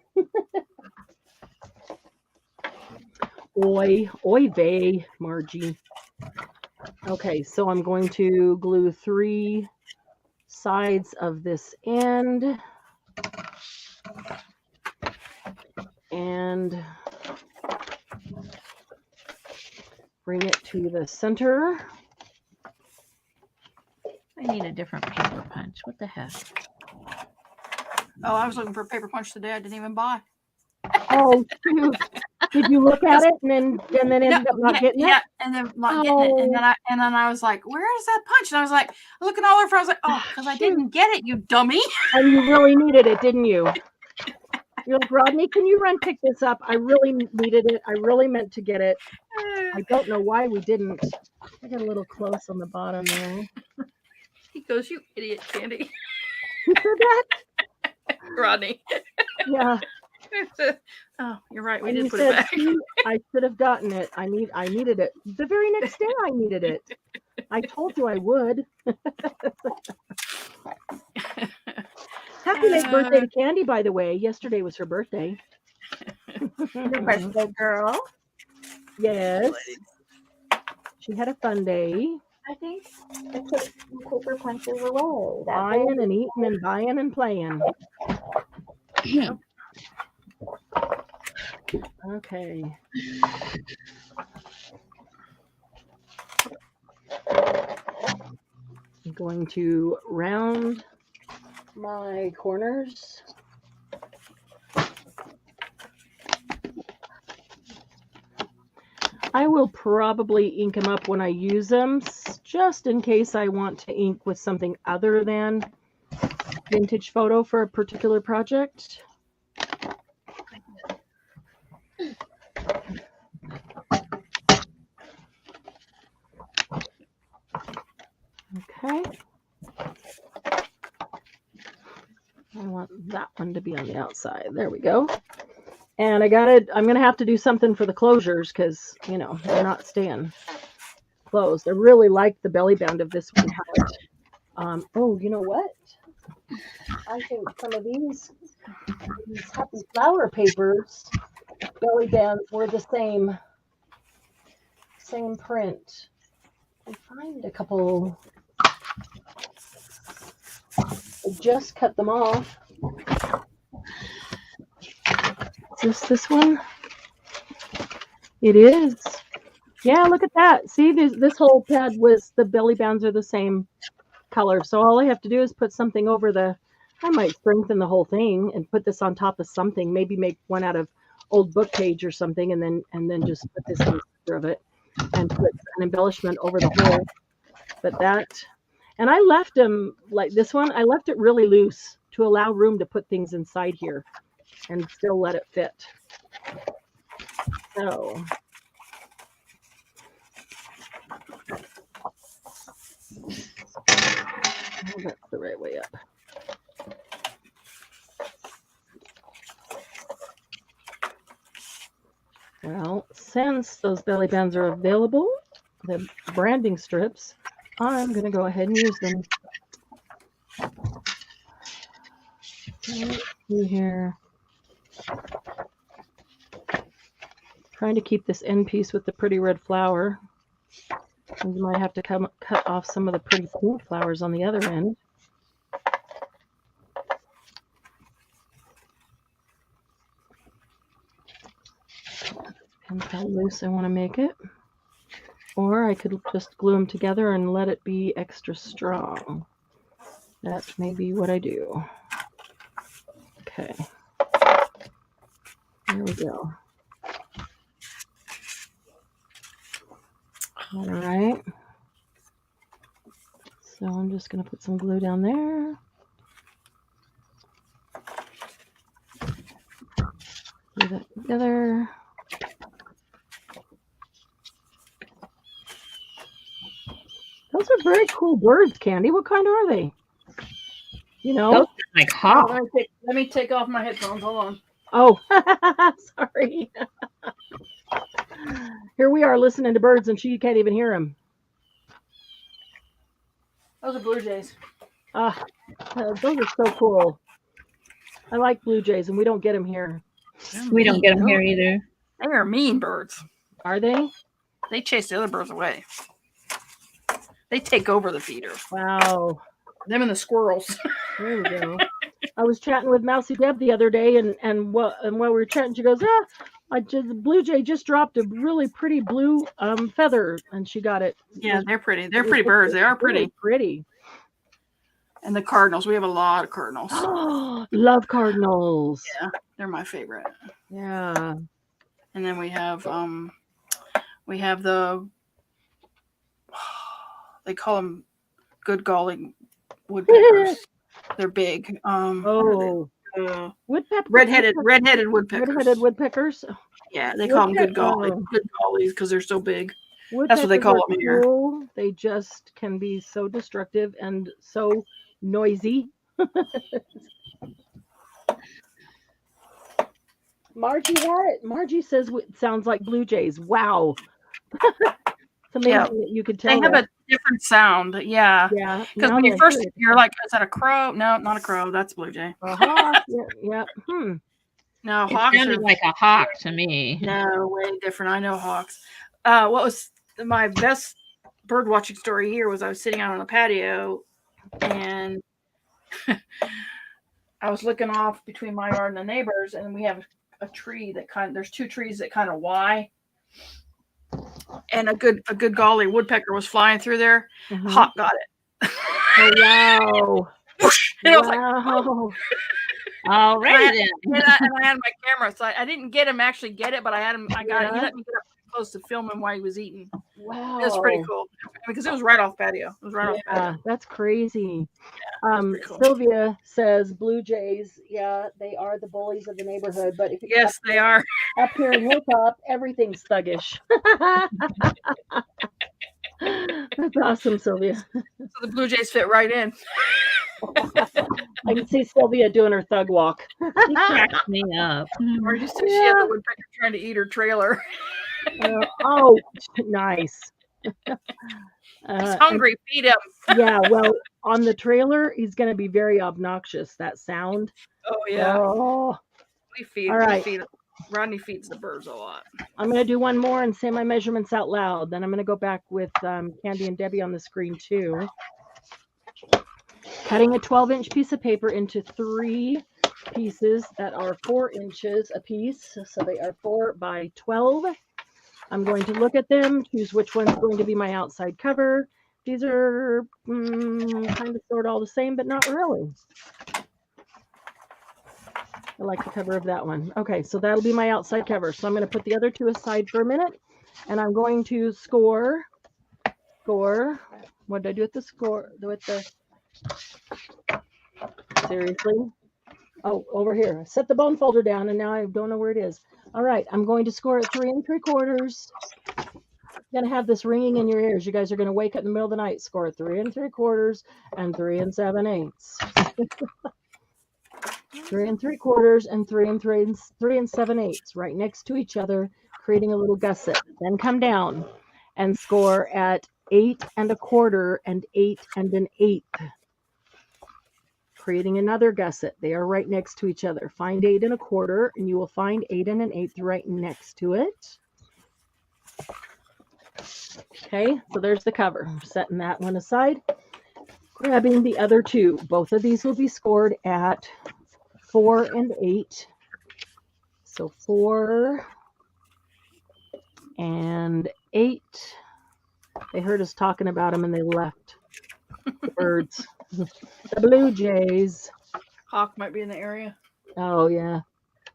A: Oy vey, Margie. Okay, so I'm going to glue 3 sides of this end and bring it to the center.
C: I need a different paper punch. What the heck?
B: Oh, I was looking for a paper punch today. I didn't even buy.
A: Oh, shoot. Did you look at it and then ended up not getting it?
B: Yeah, and then not getting it, and then I was like, "Where is that punch?" And I was like, looking all over. I was like, "Oh, because I didn't get it, you dummy."
A: And you really needed it, didn't you? You're like, Rodney, can you run pick this up? I really needed it. I really meant to get it. I don't know why we didn't. I got a little close on the bottom there.
B: He goes, "You idiot, Candy."
A: Who said that?
B: Rodney.
A: Yeah.
B: Oh, you're right. We
A: And
B: did
A: you
B: put
A: said,
B: it back.
A: "See, I should have gotten it. I needed it. The very next day I needed it. I told you I would." Happy late birthday to Candy, by the way. Yesterday was her birthday.
D: Your birthday girl.
A: Yes. She had a fun day.
D: I think I put some paper punches away.
A: Buying and eating and buying and playing. Okay. I'm going to round my corners. I will probably ink them up when I use them, just in case I want to ink with something other than vintage photo for a particular project. Okay. I want that one to be on the outside. There we go. And I'm going to have to do something for the closures because, you know, they're not staying closed. I really like the belly band of this one. Oh, you know what? I think some of these happy flower papers belly bands were the same print. I find a couple. I just cut them off. Is this one? It is. Yeah, look at that. See, this whole pad was, the belly bands are the same color. So all I have to do is put something over I might strengthen the whole thing and put this on top of something, maybe make one out of old book page or something, and then just put this in the center of it and put an embellishment over the whole. But and I left them like this one, I left it really loose to allow room to put things inside here and still let it fit. So that's the right way up. Well, since those belly bands are available, the branding strips, I'm going to go ahead and use them. Let's see here. Trying to keep this end piece with the pretty red flower. And you might have to cut off some of the pretty pink flowers on the other end. Depends how loose I want to make it. Or I could just glue them together and let it be extra strong. That may be what I do. Okay. There we go. All right. So I'm just going to put some glue down there. Glue that together. Those are very cool birds, Candy. What kind are they? You know?
C: Those are like hot.
B: Let me take off my headphones. Hold on.
A: Oh, sorry. Here we are listening to birds, and she can't even hear them.
B: Those are blue jays.
A: Those are so cool. I like blue jays, and we don't get them here.
C: We don't get them here either.
B: They are mean birds.
A: Are they?
B: They chase the other birds away. They take over the feeder.
A: Wow.
B: Them and the squirrels.
A: There we go. I was chatting with Mousy Deb the other day, and while we were chatting, she goes, the blue jay just dropped a really pretty blue feather, and she got it.
B: Yeah, they're pretty. They're pretty birds. They are pretty.
A: Really pretty.
B: And the cardinals. We have a lot of cardinals.
A: Love cardinals.
B: Yeah, they're my favorite.
A: Yeah.
B: And then we have the, they call them good golly woodpeckers. They're big.
A: Woodpecker.
B: Redheaded woodpeckers.
A: Redheaded woodpeckers.
B: Yeah, they call them good gollies because they're so big.
A: Woodpeckers,
B: that's what they call them here.
A: Cool. They just can be so destructive and so noisy. Margie, what? Margie says it sounds like blue jays. Wow. It's amazing that you could tell.
B: They have a different sound. Yeah.
A: Yeah.
B: Because when you first, you're like, is that a crow? No, not a crow. That's a blue jay.
A: Yeah. Yeah.
B: No,
C: It
B: hawks
C: sounded like a hawk to me.
B: No, way different. I know hawks. What was my best bird watching story here was I was sitting out on a patio and I was looking off between my yard and the neighbors, and we have a tree that there's two trees that kind of Y, and a good golly woodpecker was flying through there.
A: Mm-hmm.
B: Hawk got it.
A: Oh, wow.
B: And I was like, oh.
C: All right,
B: and I had my camera, so I didn't actually get it, but I had him. He let me get up close to film him while he was eating.
A: Wow,
B: it was pretty cool because it was right off patio. It was right off patio.
A: That's crazy.
B: Yeah, cool.
A: Sylvia says blue jays. Yeah, they are the bullies of the neighborhood. But if
B: they are
A: up here in Hilltop, everything's thuggish. That's awesome, Sylvia.
B: So the blue jays fit right in.
A: I can see Sylvia doing her thug walk.
C: She cracks me up.
B: Or you said she had the woodpecker trying to eat her trailer.
A: Oh, nice.
B: He's hungry. Feed him.
A: Yeah, well, on the trailer, he's going to be very obnoxious, that sound.
B: Oh, yeah.
A: Oh.
B: We feed,
A: all right.
B: We feed him. Rodney feeds the birds a lot.
A: I'm going to do one more and say my measurements out loud. Then I'm going to go back with Candy and Debbie on the screen, too. Cutting a 12-inch piece of paper into 3 pieces that are 4 inches a piece. So they are 4 by 12. I'm going to look at them, choose which one's going to be my outside cover. These are kind of sort of all the same, but not really. I like the cover of that one. Okay, so that'll be my outside cover. So I'm going to put the other 2 aside for a minute, and I'm going to score. What did I do with the score? With the seriously? Oh, over here. I set the bone folder down, and now I don't know where it is. All right, I'm going to score at 3 3/4. You're gonna have this ringing in your ears. You guys are gonna wake up in the middle of the night. Score at 3 3/4 and 3 7/8. 3 3/4 and 3 7/8, right next to each other, creating a little gusset. Then come down and score at 8 1/4 and 8 1/8. Creating another gusset. They are right next to each other. Find 8 1/4 and you will find 8 1/8 right next to it. Okay, so there's the cover. I'm setting that one aside. Grabbing the other two. Both of these will be scored at 4 and 8. So 4 and 8. They heard us talking about them and they left. The birds. The blue jays.
B: Hawk might be in the area.
A: Oh, yeah.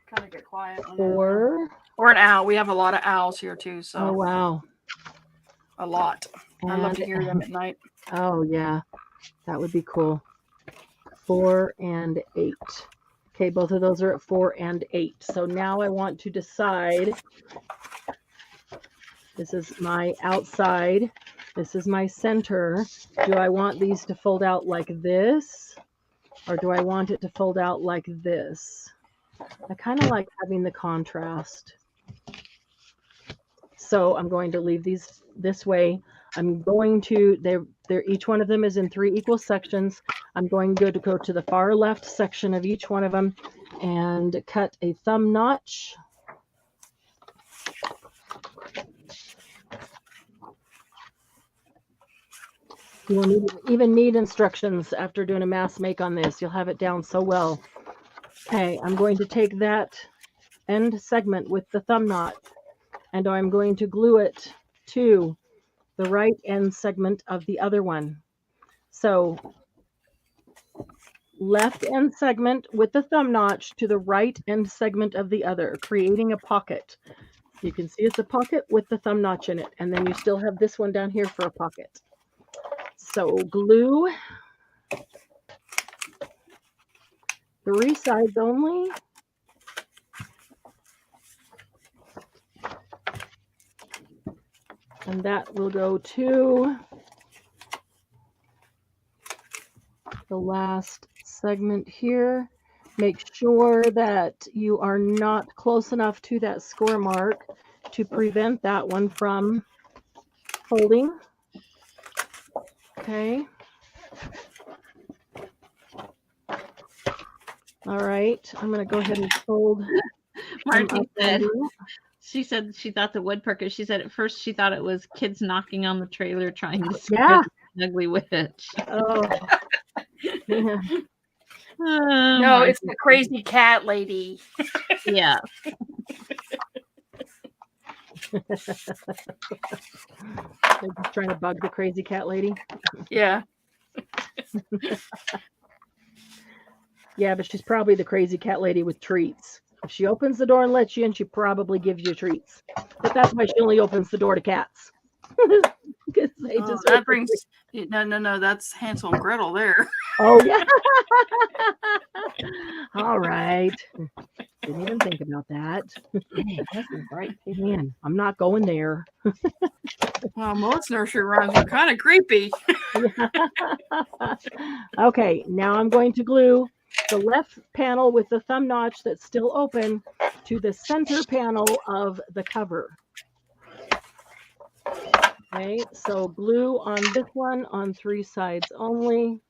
B: Kind of get quiet.
A: 4.
B: Or an owl. We have a lot of owls here too. So
A: Oh, wow.
B: a lot. I love to
A: And-
B: hear them at night.
A: Oh, yeah. That would be cool. 4 and 8. Okay, both of those are at 4 and 8. So now I want to decide. This is my outside. This is my center. Do I want these to fold out like this? Or do I want it to fold out like this? I kind of like having the contrast. So I'm going to leave these this way. I'm going to, they're each one of them is in 3 equal sections. I'm going to go to the far left section of each one of them and cut a thumb notch. You will even need instructions after doing a mass make on this. You'll have it down so well. Okay, I'm going to take that end segment with the thumb knot and I'm going to glue it to the right end segment of the other one. So left end segment with the thumb notch to the right end segment of the other, creating a pocket. You can see it's a pocket with the thumb notch in it. And then you still have this one down here for a pocket. So glue 3 sides only. And that will go to the last segment here. Make sure that you are not close enough to that score mark to prevent that one from folding. Okay. All right. I'm going to go ahead and fold.
C: Marty said, she thought the woodpecker, she said at first she thought it was kids knocking on the trailer trying to
A: Yeah.
C: scare the ugly witch.
A: Oh. Yeah.
B: No, it's the crazy cat lady.
C: Yeah.
A: They're just trying to bug the crazy cat lady.
B: Yeah.
A: Yeah, but she's probably the crazy cat lady with treats. If she opens the door and lets you in, she probably gives you treats. But that's why she only opens the door to cats. Because they
B: Oh,
A: just
B: that brings no, that's Hansel and Gretel there.
A: Oh yeah. All right. Didn't even think about that. Man, I'm not going there.
B: Well, most nursery rhymes are kind of creepy.
A: Okay, now I'm going to glue the left panel with the thumb notch that's still open to the center panel of the cover. Okay, so glue on this one on 3 sides only.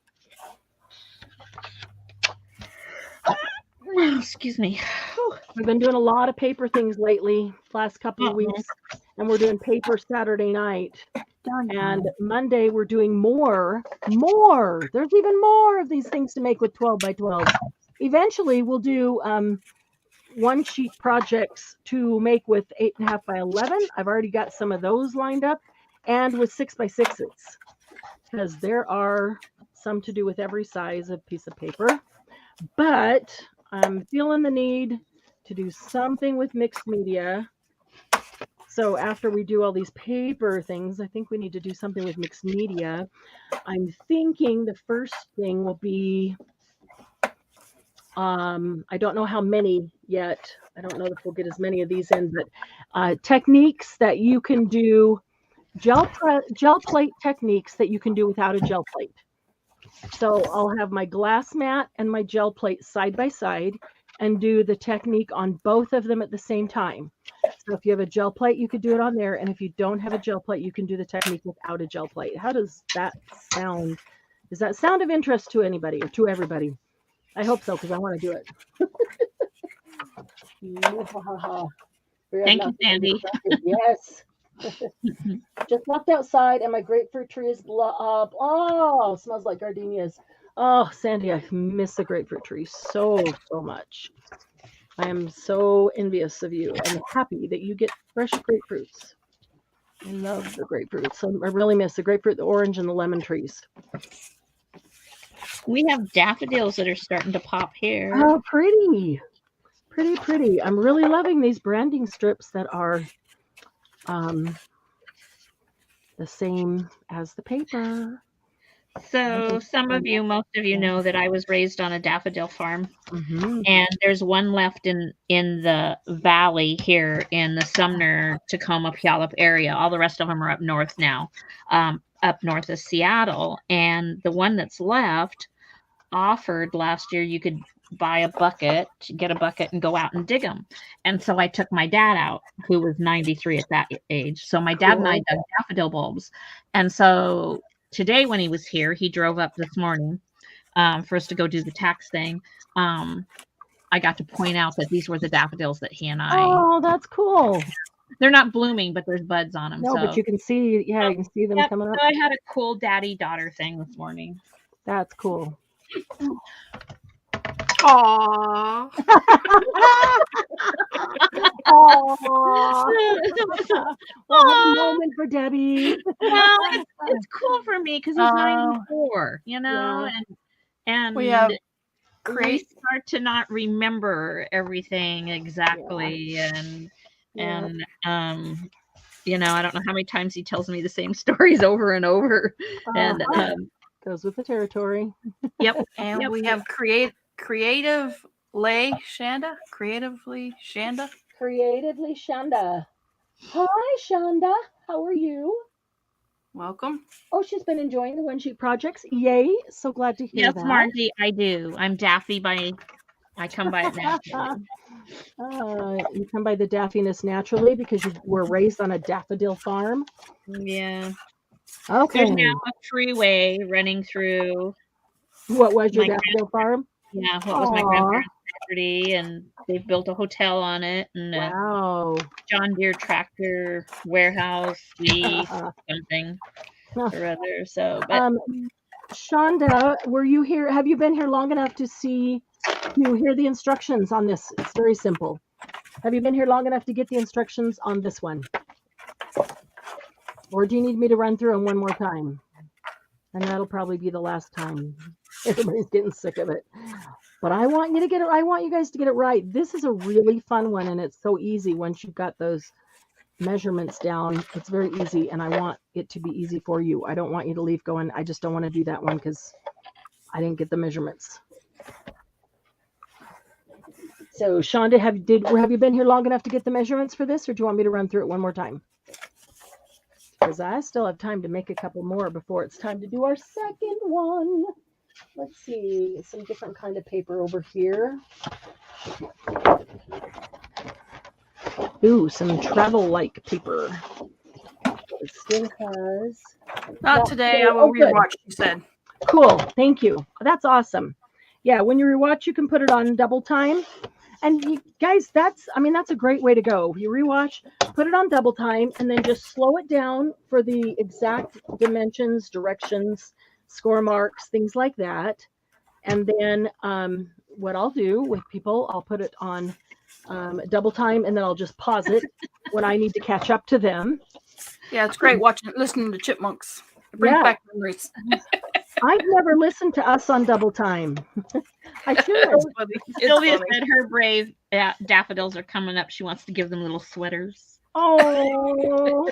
C: Excuse me.
A: We've been doing a lot of paper things lately, last couple of weeks, and we're doing paper Saturday night. And Monday we're doing more. There's even more of these things to make with 12 by 12. Eventually we'll do 1-sheet projects to make with 8.5 by 11. I've already got some of those lined up, and with 6 by 6s, because there are some to do with every size of piece of paper. But I'm feeling the need to do something with mixed media. So after we do all these paper things, I think we need to do something with mixed media. I'm thinking the first thing will be, I don't know how many yet. I don't know if we'll get as many of these in, but techniques that you can do, gel plate techniques that you can do without a gel plate. So I'll have my glass mat and my gel plate side by side. and do the technique on both of them at the same time. So if you have a gel plate, you could do it on there. And if you don't have a gel plate, you can do the technique without a gel plate. How does that sound? Does that sound of interest to anybody or to everybody? I hope so, because I want to do it.
C: Thank you, Sandy.
A: Yes. Just left outside, and my grapefruit tree is up. Oh, smells like gardenias. Oh, Sandy, I miss the grapefruit tree so much. I am so envious of you. I'm happy that you get fresh grapefruits. I love the grapefruits. I really miss the grapefruit, the orange, and the lemon trees.
C: We have daffodils that are starting to pop here.
A: Oh, pretty. Pretty. I'm really loving these branding strips that are the same as the paper.
C: So some of you, most of you know that I was raised on a daffodil farm.
A: Mm-hmm.
C: And there's one left in the valley here in the Sumner, Tacoma, Puyallup area. All the rest of them are up north now, up north of Seattle. And the one that's left offered last year, you could buy a bucket, get a bucket and go out and dig them. And so I took my dad out, who was 93 at that age. So my dad and I dug daffodil bulbs. And so today when he was here, he drove up this morning for us to go do the tax thing. I got to point out that these were the daffodils that he and I.
A: Oh, that's cool.
C: They're not blooming, but there's buds on them.
A: No, but you can see, you can see them coming up.
C: So I had a cool daddy-daughter thing this morning.
A: That's cool.
B: Aww.
A: Well, a moment for Debbie.
C: Well, it's cool for me because he's 94, you know, and
B: we have
C: we start to not remember everything exactly, and you know, I don't know how many times he tells me the same stories over and over, and
A: goes with the territory.
C: Yep,
B: and we have creatively Shanda. Creatively Shanda.
A: Hi, Shanda. How are you?
B: Welcome.
A: Oh, she's been enjoying the one sheet projects. Yay! So glad to hear that.
C: Yes, Margie, I do. I'm daffy I come by it naturally.
A: You come by the daffiness naturally because you were raised on a daffodil farm.
C: Yeah.
A: Okay.
C: There's now a freeway running through.
A: What was your daffodil farm?
C: Yeah, what was my grandparents' property, and they've built a hotel on it, and
A: wow.
C: John Deere tractor warehouse, something or other. So, but
A: Shanda, were you here? Have you been here long enough to hear the instructions on this? It's very simple. Have you been here long enough to get the instructions on this one? Or do you need me to run through them one more time? And that'll probably be the last time. Everybody's getting sick of it. But I want you to get it. I want you guys to get it right. This is a really fun one, and it's so easy once you've got those measurements down. It's very easy, and I want it to be easy for you. I don't want you to leave going, I just don't want to do that one because I didn't get the measurements. So, Shonda, have you been here long enough to get the measurements for this, or do you want me to run through it one more time? Because I still have time to make a couple more before it's time to do our second one. Let's see, some different kind of paper over here. Ooh, some travel-like paper. It still has...
B: Not today, I will rewatch, you said.
A: Cool, thank you. That's awesome. Yeah, when you rewatch, you can put it on double time. And you guys, that's a great way to go. You rewatch, put it on double time, and then just slow it down for the exact dimensions, directions, score marks, things like that. And then what I'll do with people, I'll put it on double time, and then I'll just pause it when I need to catch up to them.
B: Yeah, it's great listening to chipmunks. It brings back memories.
A: I've never listened to us on double time. I should.
C: Sylvia said her brave daffodils are coming up. She wants to give them little sweaters.
A: Oh.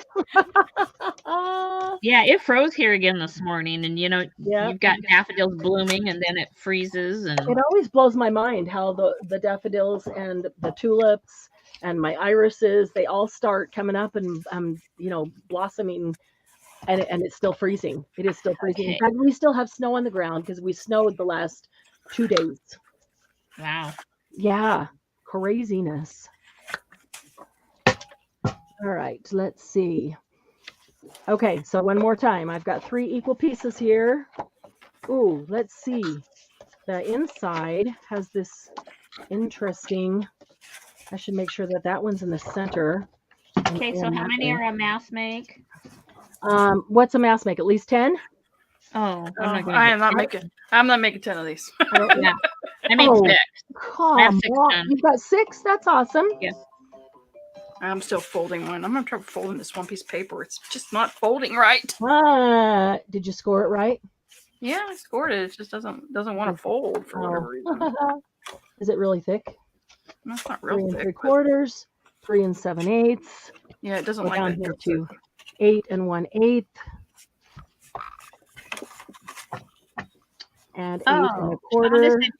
C: Yeah, it froze here again this morning, and you've got daffodils blooming, and then it freezes. And
A: it always blows my mind how the daffodils and the tulips and my irises, they all start coming up and blossoming. And it's still freezing. It is still freezing.
C: Okay.
A: In fact, we still have snow on the ground because we snowed the last 2 days.
C: Wow.
A: Yeah, craziness. All right, let's see. Okay, so one more time. I've got 3 equal pieces here. Ooh, let's see. The inside has this interesting, I should make sure that that one's in the center.
C: Okay, so how many are a mass make?
A: What's a mass make? At least 10?
C: Oh,
B: I'm not making 10 of these.
C: Yeah. I made 6.
A: Come
C: I have 6
A: on.
C: done.
A: You've got 6? That's awesome.
C: Yeah.
B: I'm still folding one. I'm gonna try folding this one piece of paper. It's just not folding right.
A: Did you score it right?
B: Yeah, I scored it. It just doesn't want to fold for whatever reason.
A: Is it really thick?
B: No, it's not
A: 3
B: real thick.
A: 3/4, 3 7/8.
B: Yeah, it doesn't
A: Go
B: like
A: down
B: that.
A: here to 8 1/8. And 8 1/4.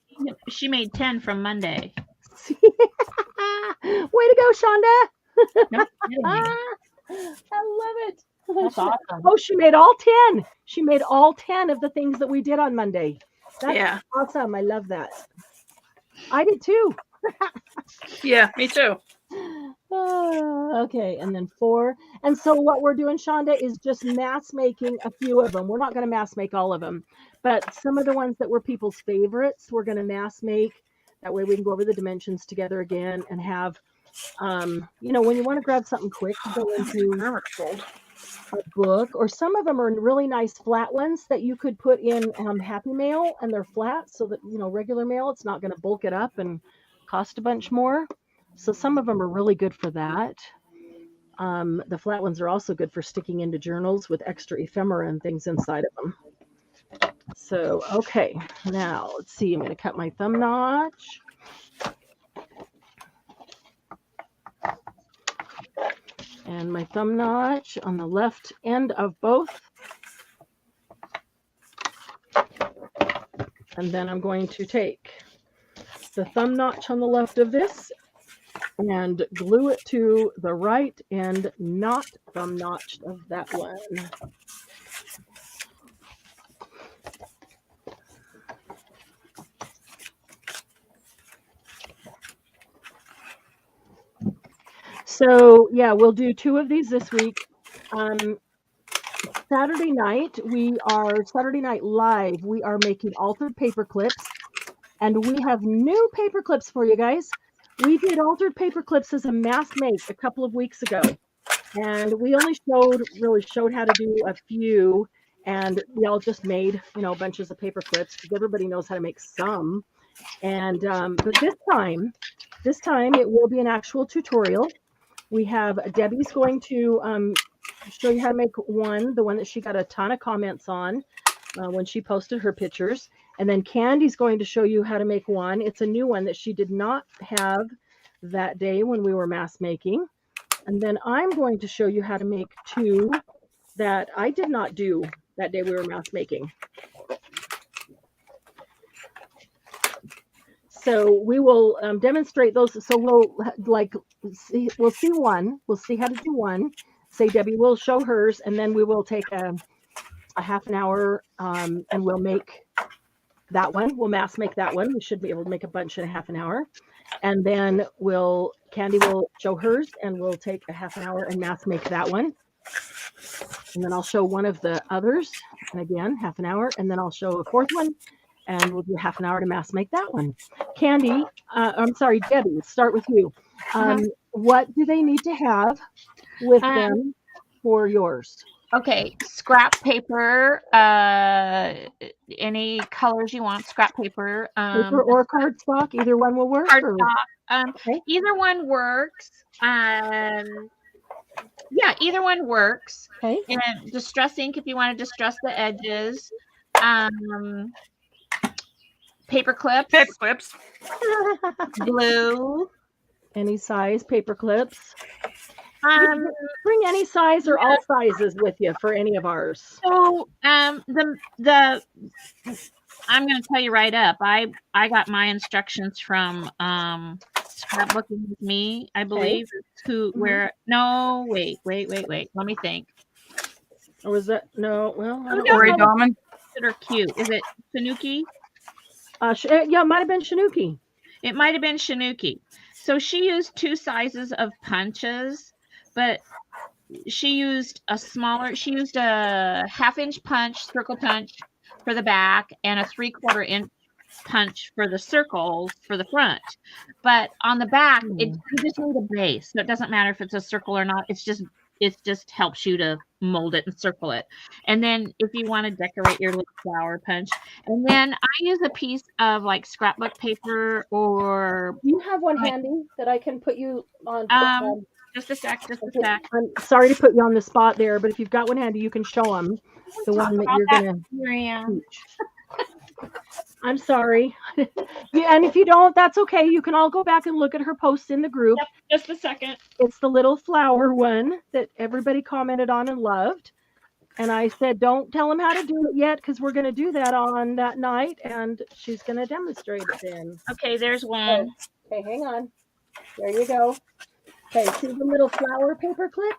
C: She made 10 from Monday.
A: Way to go, Shonda.
C: No kidding.
A: I love it.
C: That's awesome.
A: Oh, she made all 10. She made all 10 of the things that we did on Monday. That's awesome. I love that. I did too.
B: Yeah, me too.
A: Okay, and then 4. And so what we're doing, Shonda, is just mass making a few of them. We're not going to mass make all of them, but some of the ones that were people's favorites, we're going to mass make. That way we can go over the dimensions together again and have, when you want to grab something quick, go into a book, or some of them are really nice flat ones that you could put in Happy Mail, and they're flat so that, regular mail, it's not going to bulk it up and cost a bunch more. So some of them are really good for that. The flat ones are also good for sticking into journals with extra ephemera and things inside of them. So, okay, now let's see. I'm going to cut my thumb notch. And my thumb notch on the left end of both. And then I'm going to take the thumb notch on the left of this and glue it to the right and not thumb notch of that one. So yeah, we'll do 2 of these this week. Saturday night live. We are making altered paper clips, and we have new paper clips for you guys. We did altered paper clips as a mass make a couple of weeks ago, and we only showed how to do a few, and we all just made bunches of paper clips because everybody knows how to make some. And but this time it will be an actual tutorial. We have Debbie's going to show you how to make one, the one that she got a ton of comments on when she posted her pictures. And then Candy's going to show you how to make one. It's a new one that she did not have that day when we were mass making. And then I'm going to show you how to make 2 that I did not do that day we were mass making. So we will demonstrate those. So we'll see one. We'll see how to do one. Say Debbie will show hers, and then we will take a half an hour and we'll make that one. We'll mass make that one. We should be able to make a bunch in a half an hour. And then Candy will show hers, and we'll take a half an hour and mass make that one. And then I'll show one of the others, and again, half an hour. And then I'll show a 4th one, and we'll do half an hour to mass make that one. Candy, Debbie, let's start with you. What do they need to have with them for yours?
C: Okay, scrap paper, any colors you want, scrap paper.
A: Paper or cardstock, either one will work?
C: Cardstock,
A: okay.
C: Either one works. Yeah, either one works.
A: Okay.
C: And distress ink if you want to distress the edges. Paper clips. Glue.
A: Any size paper clips. Bring any size or all sizes with you for any of ours.
C: So I'm going to tell you right up. I got my instructions from Scrapbooking with Me, I believe. Wait. Let me think.
A: Or was that no? Well, I don't
B: Origami.
C: Or cute. Is it Tanuki?
A: Yeah, it might have been Shinuki.
C: It might have been Shinuki. So she used 2 sizes of punches, but she used a 1/2-inch punch, circle punch for the back, and a 3/4-inch punch for the circles for the front. But on the back, you just need a base. So it doesn't matter if it's a circle or not. It just helps you to mold it and circle it. And then if you want to decorate your little flower punch, and then I use a piece of like scrapbook paper or.
A: Do you have one handy that I can put you on?
C: Just a sec.
A: I'm sorry to put you on the spot there, but if you've got one handy, you can show them the one that you're gonna teach. I'm sorry. Yeah, and if you don't, that's okay. You can all go back and look at her posts in the group.
C: Yep, just a second.
A: It's the little flower one that everybody commented on and loved. And I said, don't tell them how to do it yet, because we're going to do that on that night, and she's going to demonstrate it then.
C: Okay, there's one.
A: Okay, hang on. There you go. Okay, see the little flower paper clip?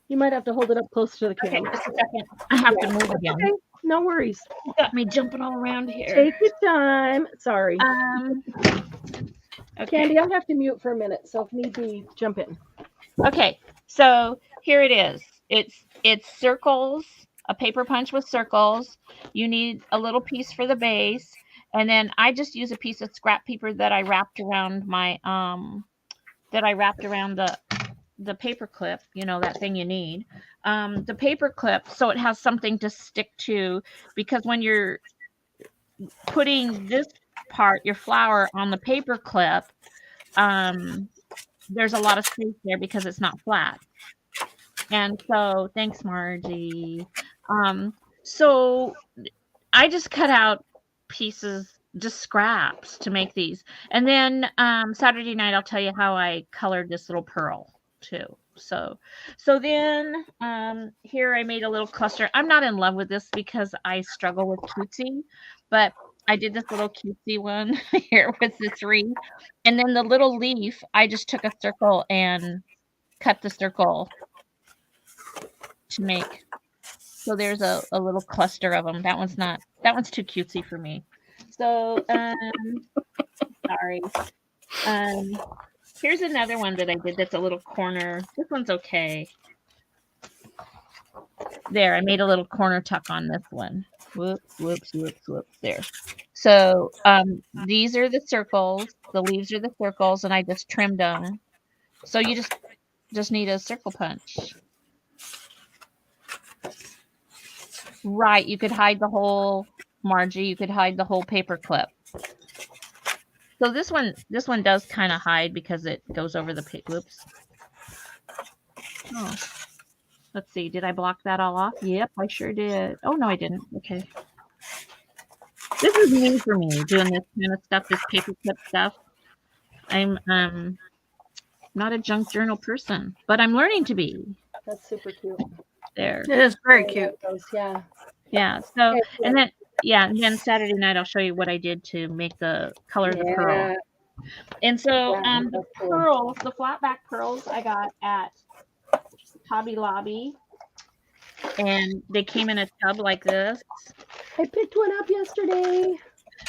A: You might have to hold it up close to the camera.
C: Okay, just a second. I have to move again.
A: Okay, no worries.
C: You got me jumping all around here.
A: Take your time. Sorry.
C: Okay.
A: Candy, I'll have to mute for a minute, so if need be, jump in.
C: Okay, so here it is. It's circles, a paper punch with circles. You need a little piece for the base, and then I just use a piece of scrap paper that I wrapped around my the paper clip, you know, that thing you need. The paper clip, so it has something to stick to, because when you're putting this part, your flower, on the paper clip, there's a lot of space there because it's not flat. And so, thanks, Margie. So I just cut out pieces, just scraps, to make these. And then Saturday night, I'll tell you how I colored this little pearl too. So then here I made a little cluster. I'm not in love with this because I struggle with cutesy, but I did this little cutesy one here with the 3. And then the little leaf, I just took a circle and cut the circle to make. So there's a little cluster of them. That one's too cutesy for me. So sorry. Here's another one that I did that's a little corner. This one's okay. There, I made a little corner tuck on this one. Whoops, there. So these are the circles. The leaves are the circles, and I just trimmed them. So you just need a circle punch. Right, you could hide the whole, Margie, you could hide the whole paper clip. So this one does kind of hide because it goes over the whoops. Oh, let's see. Did I block that all off? Yep, I sure did. Oh, no, I didn't. Okay. This is new for me, doing this kind of stuff, this paper clip stuff. I'm not a junk journal person, but I'm learning to be.
A: That's super cute.
C: There.
B: It is very cute.
A: Yeah.
C: Yeah. So, and then Saturday night I'll show you what I did to make the color of the pearl. And so the pearls, the flat back pearls, I got at Hobby Lobby, and they came in a tub like this.
A: I picked one up yesterday.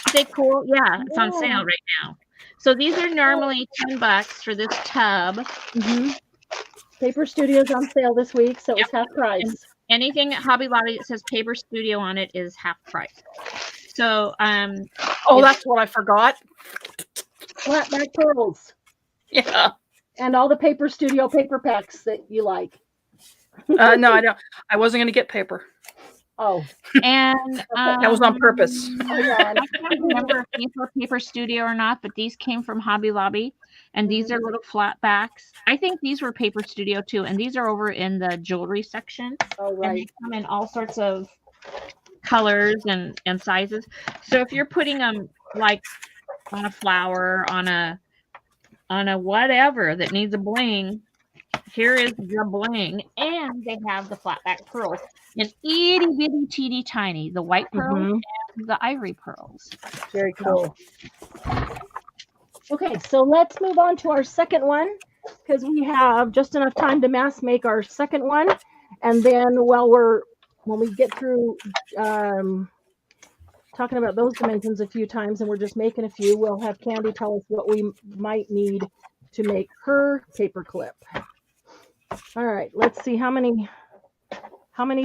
C: Are they cool? Yeah, it's on sale right now. So these are normally $10 for this tub.
A: Mm-hmm. Paper Studio's on sale this week, so it's half price.
C: And anything at Hobby Lobby that says Paper Studio on it is half price. So
B: that's what I forgot.
A: Flat back pearls.
B: Yeah.
A: And all the Paper Studio paper packs that you like.
B: No, I don't. I wasn't going to get paper.
A: Oh.
C: And
B: that was on purpose.
C: I can't remember if these were Paper Studio or not, but these came from Hobby Lobby, and these are little flat backs. I think these were Paper Studio too, and these are over in the jewelry section.
A: Oh, right.
C: And they come in all sorts of colors and sizes. So if you're putting them like on a flower, on a whatever that needs a bling, here is the bling, and they have the flat back pearls. And itty bitty teeny tiny, the white pearls and the ivory pearls.
A: Very cool. Okay, so let's move on to our second one, because we have just enough time to mass make our second one, and then when we get through talking talking about those dimensions a few times, and we're just making a few. We'll have Candy tell us what we might need to make her paper clip. All right, let's see how many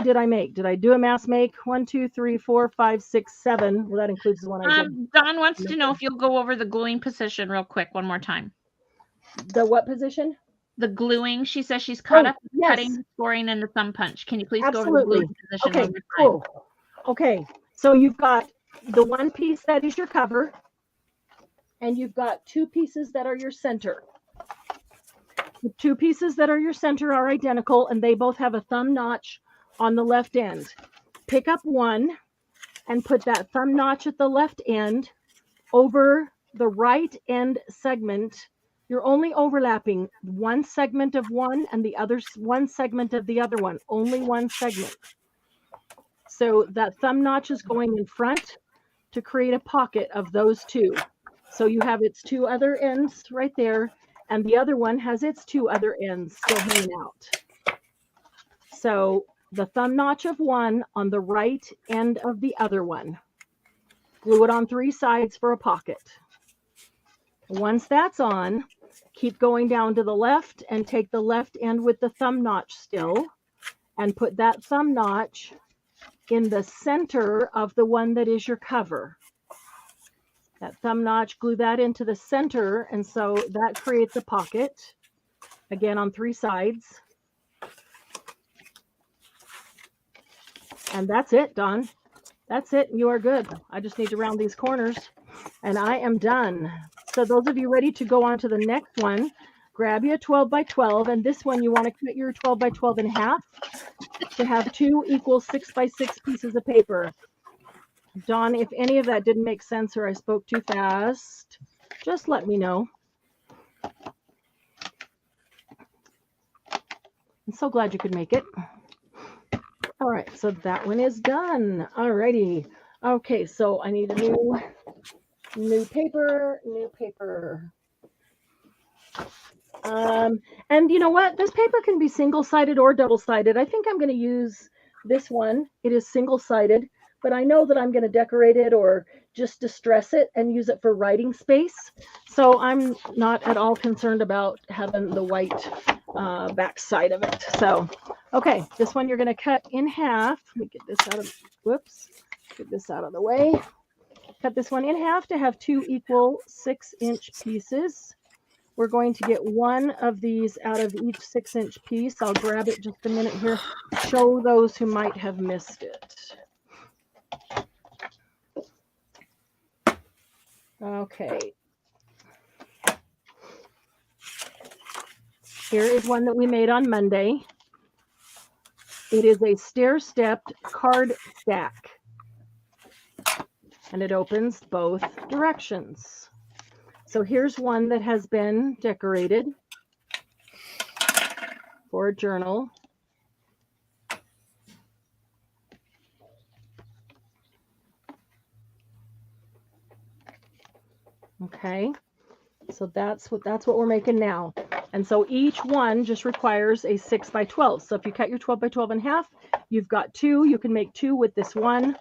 A: did I make? Did I do a mass make? 1, 2, 3, 4, 5, 6, 7. Well, that includes the one I did.
C: Dawn wants to know if you'll go over the gluing position real quick one more time.
A: The what position?
C: The gluing. She says she's caught up with
A: yes.
C: cutting, scoring, and the thumb punch. Can you please go over the
A: Absolutely.
C: gluing position
A: Okay,
C: one more time?
A: cool. Okay, so you've got the one piece that is your cover, and you've got two pieces that are your center. The two pieces that are your center are identical, and they both have a thumb notch on the left end. Pick up one and put that thumb notch at the left end over the right end segment. You're only overlapping one segment of one and the other one segment of the other one, only one segment. So that thumb notch is going in front to create a pocket of those two. So you have its two other ends right there, and the other one has its two other ends still hanging out. So the thumb notch of one on the right end of the other one. Glue it on three sides for a pocket. Once that's on, keep going down to the left and take the left end with the thumb notch still and put that thumb notch in the center of the one that is your cover. That thumb notch, glue that into the center, and so that creates a pocket, again on three sides. And that's it, Dawn. That's it. You are good. I just need to round these corners, and I am done. So those of you ready to go on to the next one, grab you a 12 by 12, and this one you want to cut your 12 by 12 in half to have 2 equal 6 by 6 pieces of paper. Dawn, if any of that didn't make sense or I spoke too fast, just let me know. I'm so glad you could make it. All right, so that one is done. All righty. Okay, so I need a new paper. And you know what? This paper can be single-sided or double-sided. I think I'm going to use this one. It is single-sided, but I know that I'm going to decorate it or just distress it and use it for writing space. So I'm not at all concerned about having the white back side of it. So, okay, this one you're going to cut in half. Let me get this out of, whoops, get this out of the way. Cut this one in half to have 2 equal 6-inch pieces. We're going to get one of these out of each 6-inch piece. I'll grab it just a minute here. Show those who might have missed it. Okay. Here is one that we made on Monday. It is a stair-stepped card stack. And it opens both directions. So here's one that has been decorated for a journal. Okay, so that's what we're making now. And so each one just requires a 6 by 12. So if you cut your 12 by 12 in half, you've got 2. You can make 2 with this one,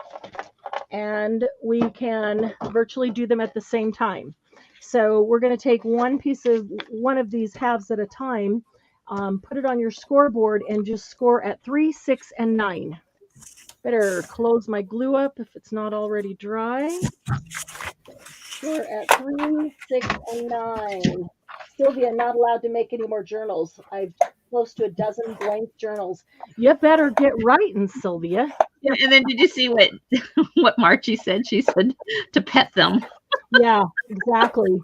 A: and we can virtually do them at the same time. So we're going to take one of these halves at a time, put it on your scoreboard, and just score at 3, 6, and 9. Better close my glue up if it's not already dry. Score at 3, 6, and 9. Sylvia, not allowed to make any more journals. I've close to a dozen blank journals. You better get writing, Sylvia.
C: And then did you see what Margie said? She said to pet them.
A: Yeah, exactly.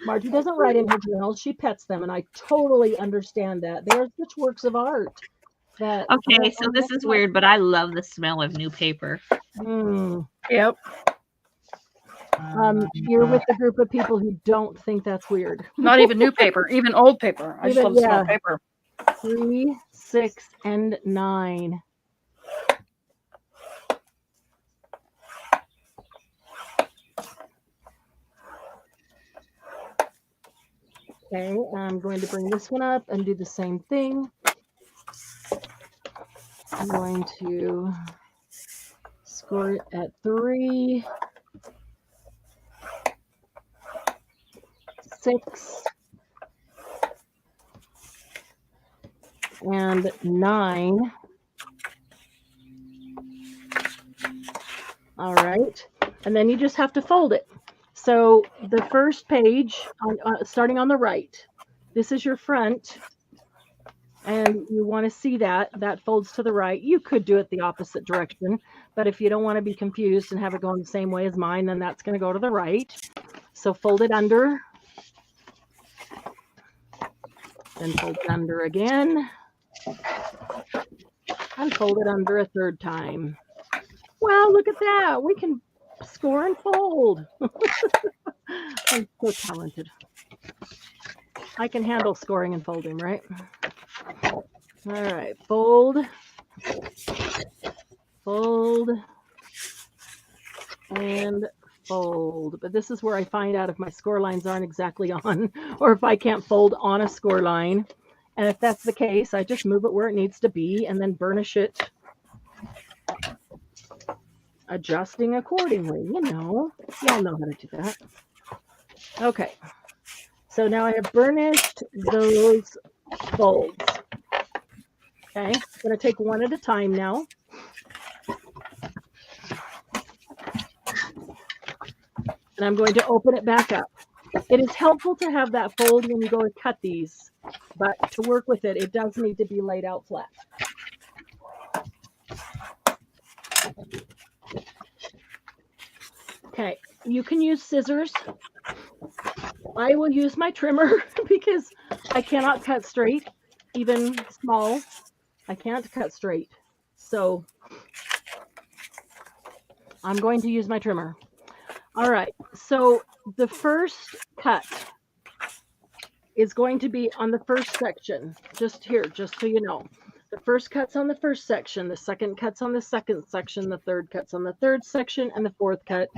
A: Margie doesn't write in her journals. She pets them, and I totally understand that. They are such works of art.
C: Okay, so this is weird, but I love the smell of new paper.
B: Yep.
A: You're with a group of people who don't think that's weird.
B: Not even new paper, even old paper. I just love the smell of paper.
A: 3, 6, and 9. Okay, I'm going to bring this one up and do the same thing. I'm going to score it at 3, 6, and 9. All right. And then you just have to fold it. So the first page, starting on the right, this is your front. And you want to see that folds to the right. You could do it the opposite direction, but if you don't want to be confused and have it going the same way as mine, then that's going to go to the right. So fold it under, then fold it under again, and fold it under a third time. Wow, look at that. We can score and fold. I'm so talented. I can handle scoring and folding, right? All right, fold, fold, and fold. But this is where I find out if my score lines aren't exactly on, or if I can't fold on a score line. And if that's the case, I just move it where it needs to be and then burnish it, adjusting accordingly. You know how to do that. Okay, so now I have burnished those folds. Okay, I'm going to take one at a time now. And I'm going to open it back up. It is helpful to have that fold when you go to cut these, but to work with it, it does need to be laid out flat. Okay, you can use scissors. I will use my trimmer because I cannot cut straight, even small. I can't cut straight. So I'm going to use my trimmer. All right, so the first cut is going to be on the first section, just here, just so you know. The first cut's on the first section, the second cut's on the second section, the third cut's on the third section, and the fourth cut,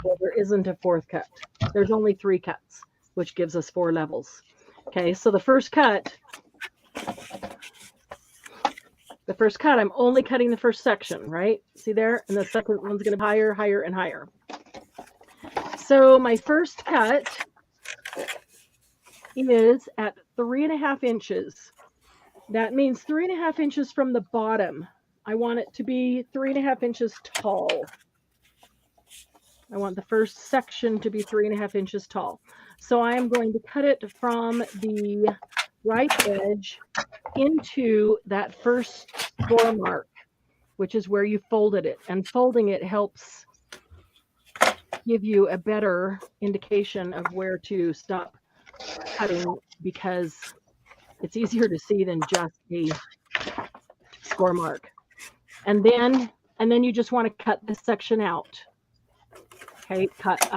A: well, there isn't a fourth cut. There's only 3 cuts, which gives us 4 levels. Okay, so the first cut, I'm only cutting the first section, right? See there? And the second one's going to be higher, higher, and higher. So my first cut is at 3.5 inches. That means 3.5 inches from the bottom. I want it to be 3.5 inches tall. I want the first section to be 3.5 inches tall. So I am going to cut it from the right edge into that first score mark, which is where you folded it. And folding it helps give you a better indication of where to stop cutting, because it's easier to see than just a score mark. And then you just want to cut this section out. Okay, cut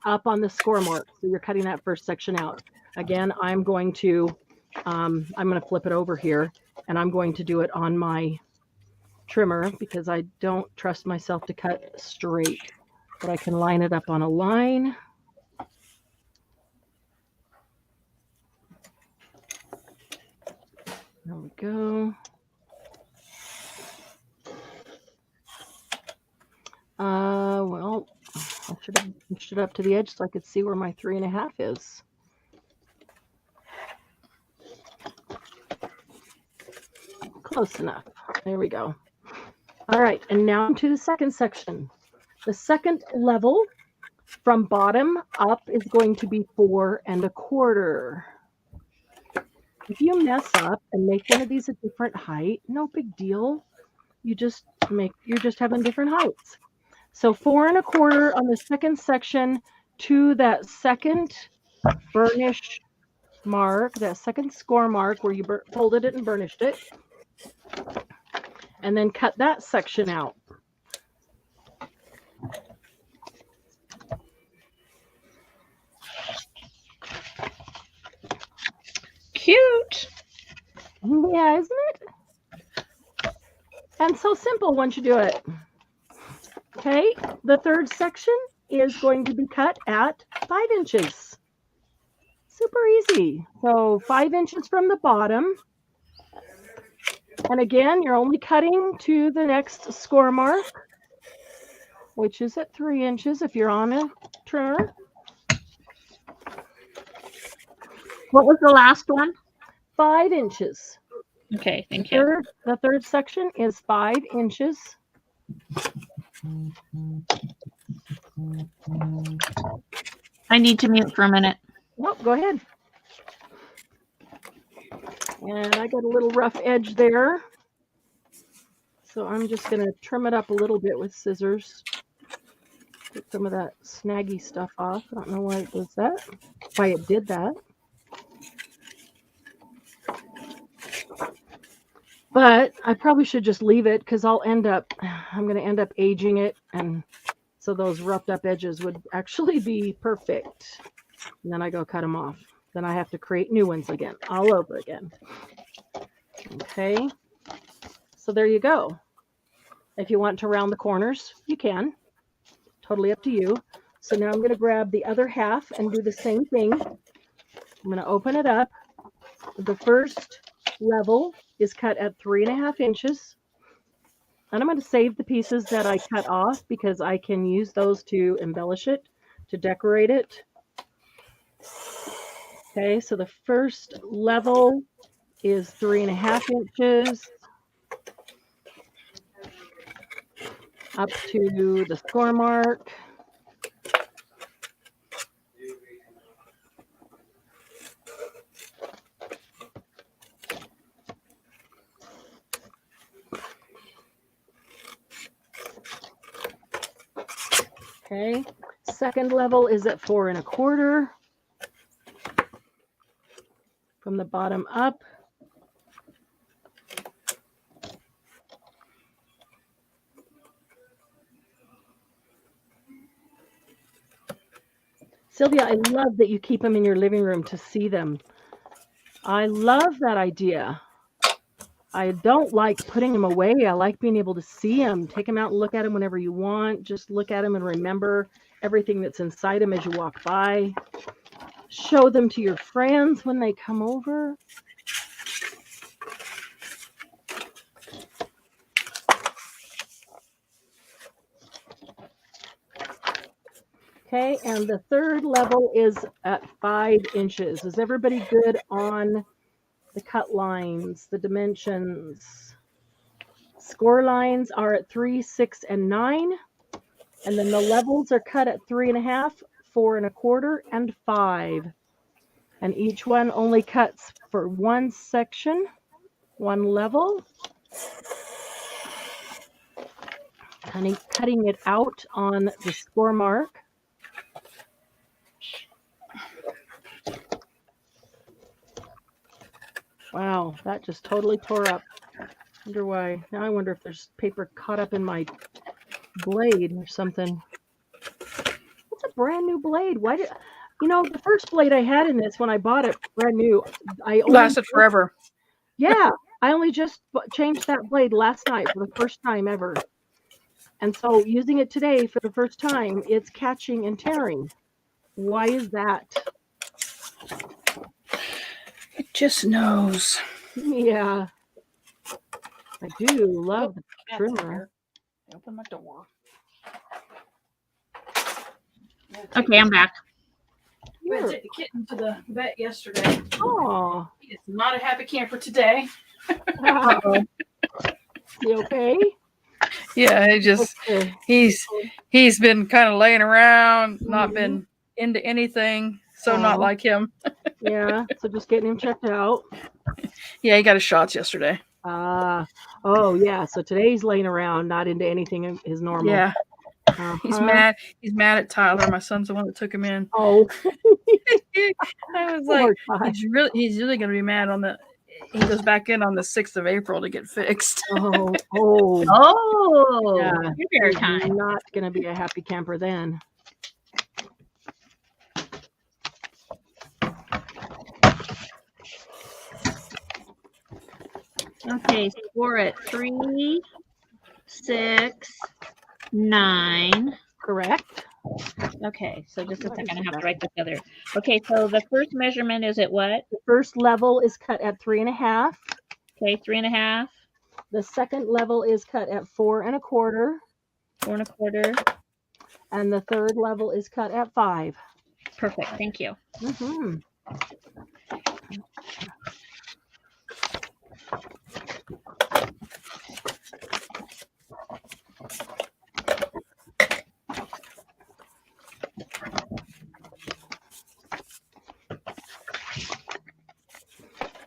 A: up on the score mark. So you're cutting that first section out. Again, I'm going to flip it over here, and I'm going to do it on my trimmer because I don't trust myself to cut straight, but I can line it up on a line. There we go. Well, I should have pushed it up to the edge so I could see where my 3.5 is. Close enough. There we go. All right, and now to the second section. The second level from bottom up is going to be 4 1/4. If you mess up and make one of these a different height, no big deal. You're just having different heights. So 4 1/4 on the second section to that second burnish mark, that second score mark where you folded it and burnished it. And then cut that section out.
C: Cute.
A: Yeah, isn't it? And so simple once you do it. Okay, the third section is going to be cut at 5 inches. Super easy. So 5 inches from the bottom. And again, you're only cutting to the next score mark, which is at 3 inches if you're on a trimmer.
C: What was the last one?
A: 5 inches.
C: Okay, thank you.
A: The third section is 5 inches.
C: I need to mute for a minute.
A: Oh, go ahead. And I got a little rough edge there. So I'm just going to trim it up a little bit with scissors. Get some of that snaggy stuff off. I don't know why it does that. Why it did that. But I probably should just leave it because I'm going to end up aging it. And so those roughed up edges would actually be perfect. And then I go cut them off. Then I have to create new ones again, all over again. Okay. So there you go. If you want to round the corners, you can. Totally up to you. So now I'm going to grab the other half and do the same thing. I'm going to open it up. The first level is cut at 3.5 inches. And I'm going to save the pieces that I cut off because I can use those to embellish it, to decorate it. Okay, so the first level is 3.5 inches up to the score mark. Okay, second level is at 4 1/4 from the bottom up. Sylvia, I love that you keep them in your living room to see them. I love that idea. I don't like putting them away. I like being able to see them. Take them out and look at them whenever you want. Just look at them and remember everything that's inside them as you walk by. Show them to your friends when they come over. Okay, and the third level is at 5 inches. Is everybody good on the cut lines, the dimensions? Score lines are at 3, 6, and 9. And then the levels are cut at 3.5, 4 1/4, and 5. And each one only cuts for one section, one level. Cutting it out on the score mark. Wow, that just totally tore up. Wonder why. Now I wonder if there's paper caught up in my blade or something. It's a brand new blade. Why did the first blade I had in this when I bought it brand new,
B: Lasted forever.
A: Yeah, I only just changed that blade last night for the first time ever. And so using it today for the first time, it's catching and tearing. Why is that?
B: It just knows.
A: Yeah. I do love the trimmer.
B: Open my door.
C: Okay, I'm back.
B: We had to take the kitten to the vet yesterday.
A: Oh.
B: It's not a happy camper today.
A: You okay?
B: Yeah, he's been kind of laying around, not been into anything, so not like him.
A: Yeah, so just getting him checked out.
B: Yeah, he got his shots yesterday.
A: Oh yeah, so today he's laying around, not into anything is normal.
B: Yeah. He's mad. He's mad at Tyler. My son's the one that took him in.
A: Oh.
B: I was like, he's really gonna be mad on the. He goes back in on the 6th of April to get fixed.
C: Oh!
A: Yeah,
C: Fair time.
A: he's not gonna be a happy camper then.
C: Okay, so we're at 3, 6, 9.
A: Correct.
C: Okay, so just a second, I have to write this other. Okay, so the first measurement is at what?
A: The first level is cut at 3.5.
C: Okay, 3.5.
A: The second level is cut at 4 1/4.
C: 4 1/4.
A: And the third level is cut at 5.
C: Perfect, thank you.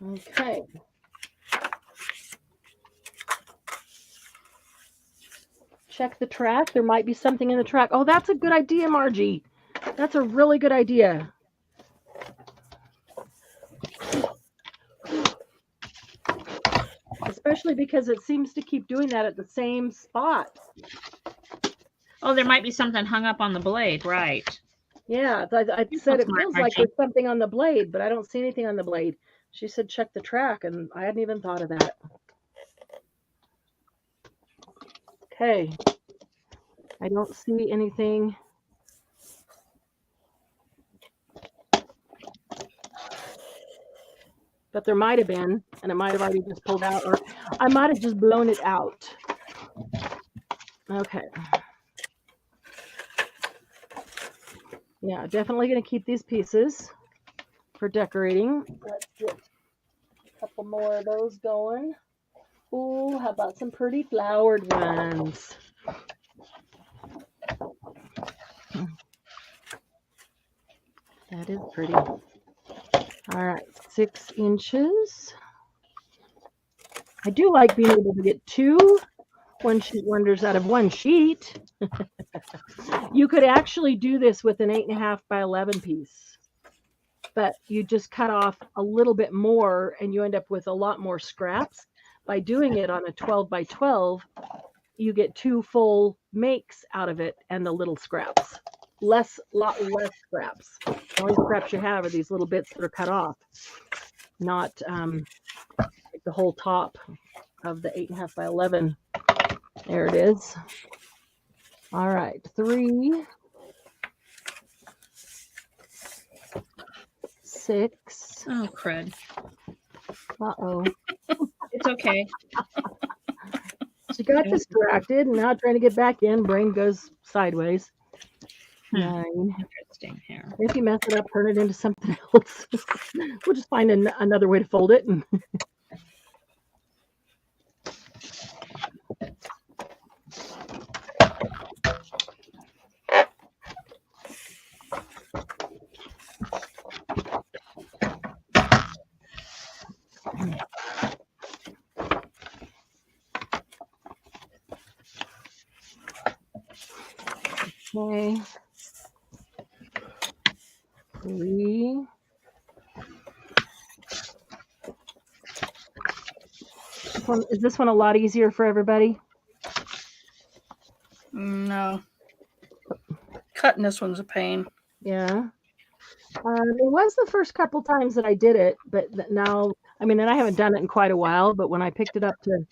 A: Okay. Check the track. There might be something in the track. Oh, that's a good idea, Margie. That's a really good idea. Especially because it seems to keep doing that at the same spot.
C: Oh, there might be something hung up on the blade, right?
A: Yeah, I said it feels like there's something on the blade, but I don't see anything on the blade. She said check the track, and I hadn't even thought of that. Okay. I don't see anything. But there might have been, and it might have already just pulled out, or I might have just blown it out. Okay. Yeah, definitely going to keep these pieces for decorating. Let's get a couple more of those going. Ooh, how about some pretty flowered ones? That is pretty. All right, 6 inches. I do like being able to get 2 one-sheet wonders out of one sheet. You could actually do this with an 8.5 by 11 piece, but you just cut off a little bit more and you end up with a lot more scraps. By doing it on a 12 by 12, you get 2 full makes out of it and the little scraps. Lot less scraps. The only scraps you have are these little bits that are cut off, not like the whole top of the 8.5 by 11. There it is. All right, 3, 6.
C: Oh, crud.
A: Uh-oh.
C: It's okay.
A: She got distracted and now trying to get back in. Brain goes sideways. 9.
C: Interesting here.
A: If you mess it up, turn it into something else. We'll just find another way to fold it. Okay. 3. Is this one a lot easier for everybody?
B: No. Cutting this one's a pain.
A: Yeah. It was the first couple times that I did it, but now, I mean, and I haven't done it in quite a while, but when I picked it up to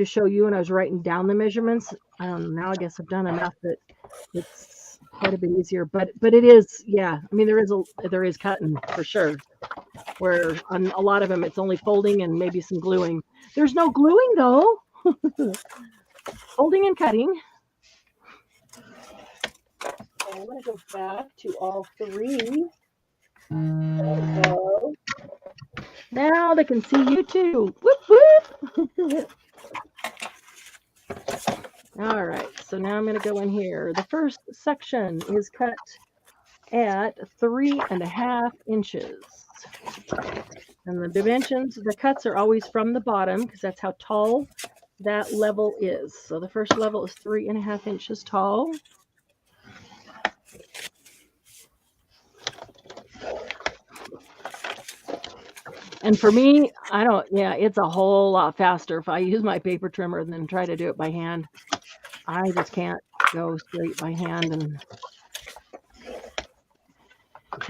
A: show you and I was writing down the measurements, now I guess I've done enough that it's quite a bit easier, but it is, yeah, I mean, there is cutting for sure, where on a lot of them, it's only folding and maybe some gluing. There's no gluing though. Folding and cutting. I'm going to go back to all 3. There we go. Now they can see you too. Whoop, whoop. All right, so now I'm going to go in here. The first section is cut at 3.5 inches. And the dimensions, the cuts are always from the bottom because that's how tall that level is. So the first level is 3.5 inches tall. And for me, it's a whole lot faster if I use my paper trimmer than try to do it by hand. I just can't go straight by hand, and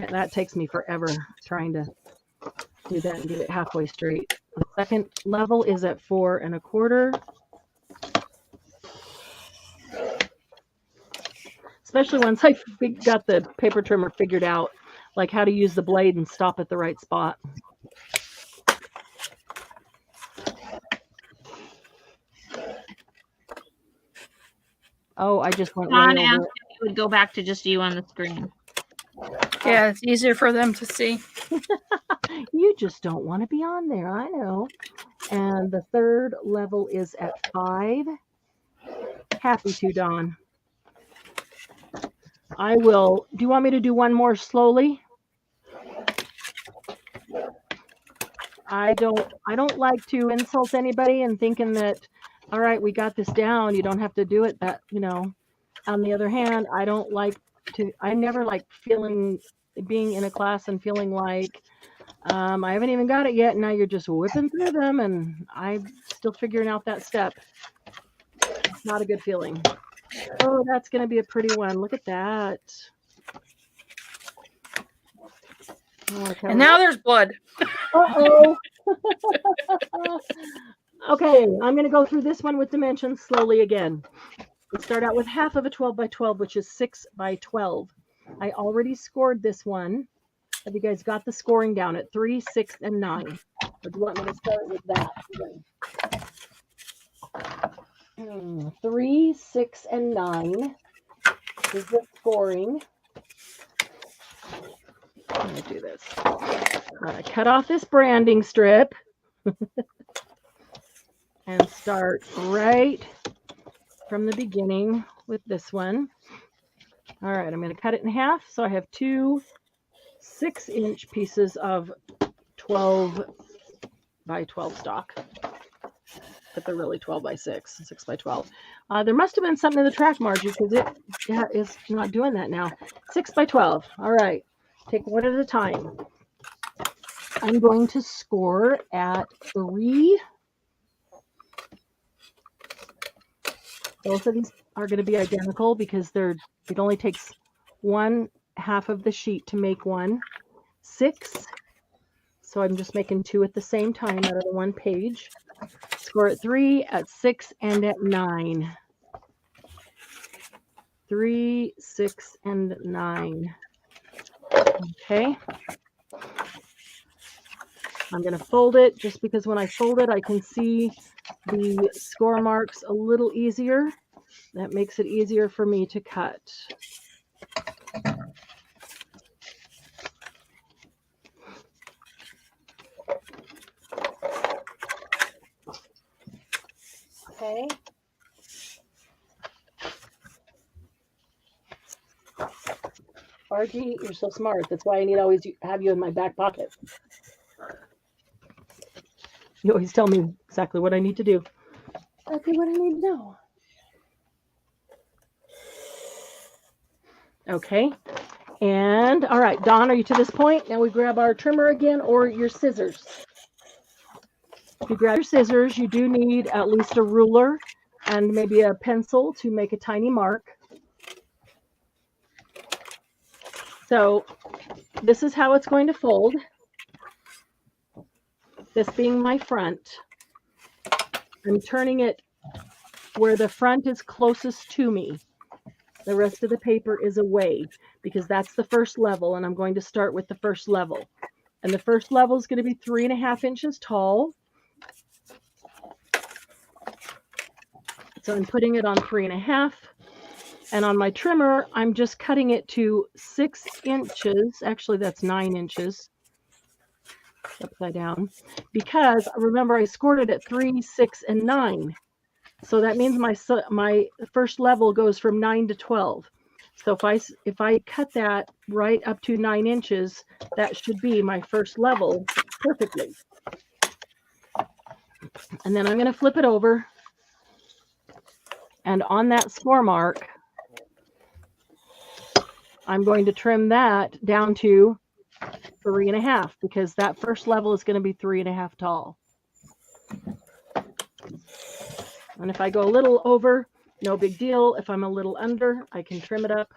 A: that takes me forever trying to do that and get it halfway straight. The second level is at 4 1/4. Especially once I got the paper trimmer figured out, like how to use the blade and stop at the right spot. Oh, I just went
C: Don
A: way
C: asked
A: over.
C: if it would go back to just you on the screen.
B: Yeah, it's easier for them to see.
A: You just don't want to be on there, I know. And the third level is at 5. Happy to, Dawn. I will. Do you want me to do one more slowly? I don't like to insult anybody and thinking that, all right, we got this down. You don't have to do it. That, on the other hand, I never like being in a class and feeling like, I haven't even got it yet. And now you're just whipping through them. And I'm still figuring out that step. It's not a good feeling. Oh, that's going to be a pretty one. Look at that. Oh,
B: And now there's blood.
A: Uh-oh. Okay, I'm going to go through this one with dimensions slowly again. We start out with half of a 12 by 12, which is 6 by 12. I already scored this one. Have you guys got the scoring down at 3, 6, and 9? Or do you want me to start with that? 3, 6, and 9 is the scoring. I'm going to do this. I'm going to cut off this branding strip and start right from the beginning with this one. All right, I'm going to cut it in half. So I have 2 6-inch pieces of 12 by 12 stock. But they're really 12 by 6, 6 by 12. There must have been something in the track margin because it is not doing that now. 6 by 12. All right, take one at a time. I'm going to score at 3. Both of these are going to be identical because it only takes 1/2 of the sheet to make one. 6. So I'm just making 2 at the same time out of the one page. Score at 3, at 6, and at 9. 3, 6, and 9. Okay. I'm going to fold it just because when I fold it, I can see the score marks a little easier. That makes it easier for me to cut. Okay. RG, you're so smart. That's why I need to always have you in my back pocket. You always tell me exactly what I need to do. Exactly what I need to know. Okay. And all right, Dawn, are you to this point? Now we grab our trimmer again or your scissors. If you grab your scissors, you do need at least a ruler and maybe a pencil to make a tiny mark. So this is how it's going to fold. This being my front. I'm turning it where the front is closest to me. The rest of the paper is away because that's the first level, and I'm going to start with the first level. And the first level is going to be 3.5 inches tall. So I'm putting it on 3.5. And on my trimmer, I'm just cutting it to 6 inches. Actually, that's 9 inches. Upside down. Because remember, I scored it at 3, 6, and 9. So that means my first level goes from 9 to 12. So if I cut that right up to 9 inches, that should be my first level perfectly. And then I'm going to flip it over. And on that score mark, I'm going to trim that down to 3.5 because that first level is going to be 3.5 tall. And if I go a little over, no big deal. If I'm a little under, I can trim it up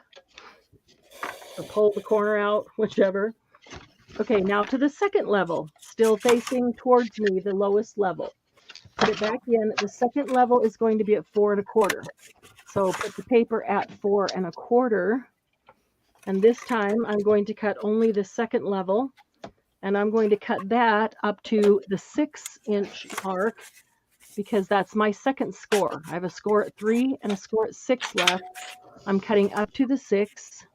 A: or pull the corner out, whichever. Okay, now to the second level, still facing towards me, the lowest level. Put it back in. The second level is going to be at 4 1/4. So put the paper at 4 1/4. And this time I'm going to cut only the second level. And I'm going to cut that up to the 6-inch mark because that's my second score. I have a score at 3 and a score at 6 left. I'm cutting up to the 6.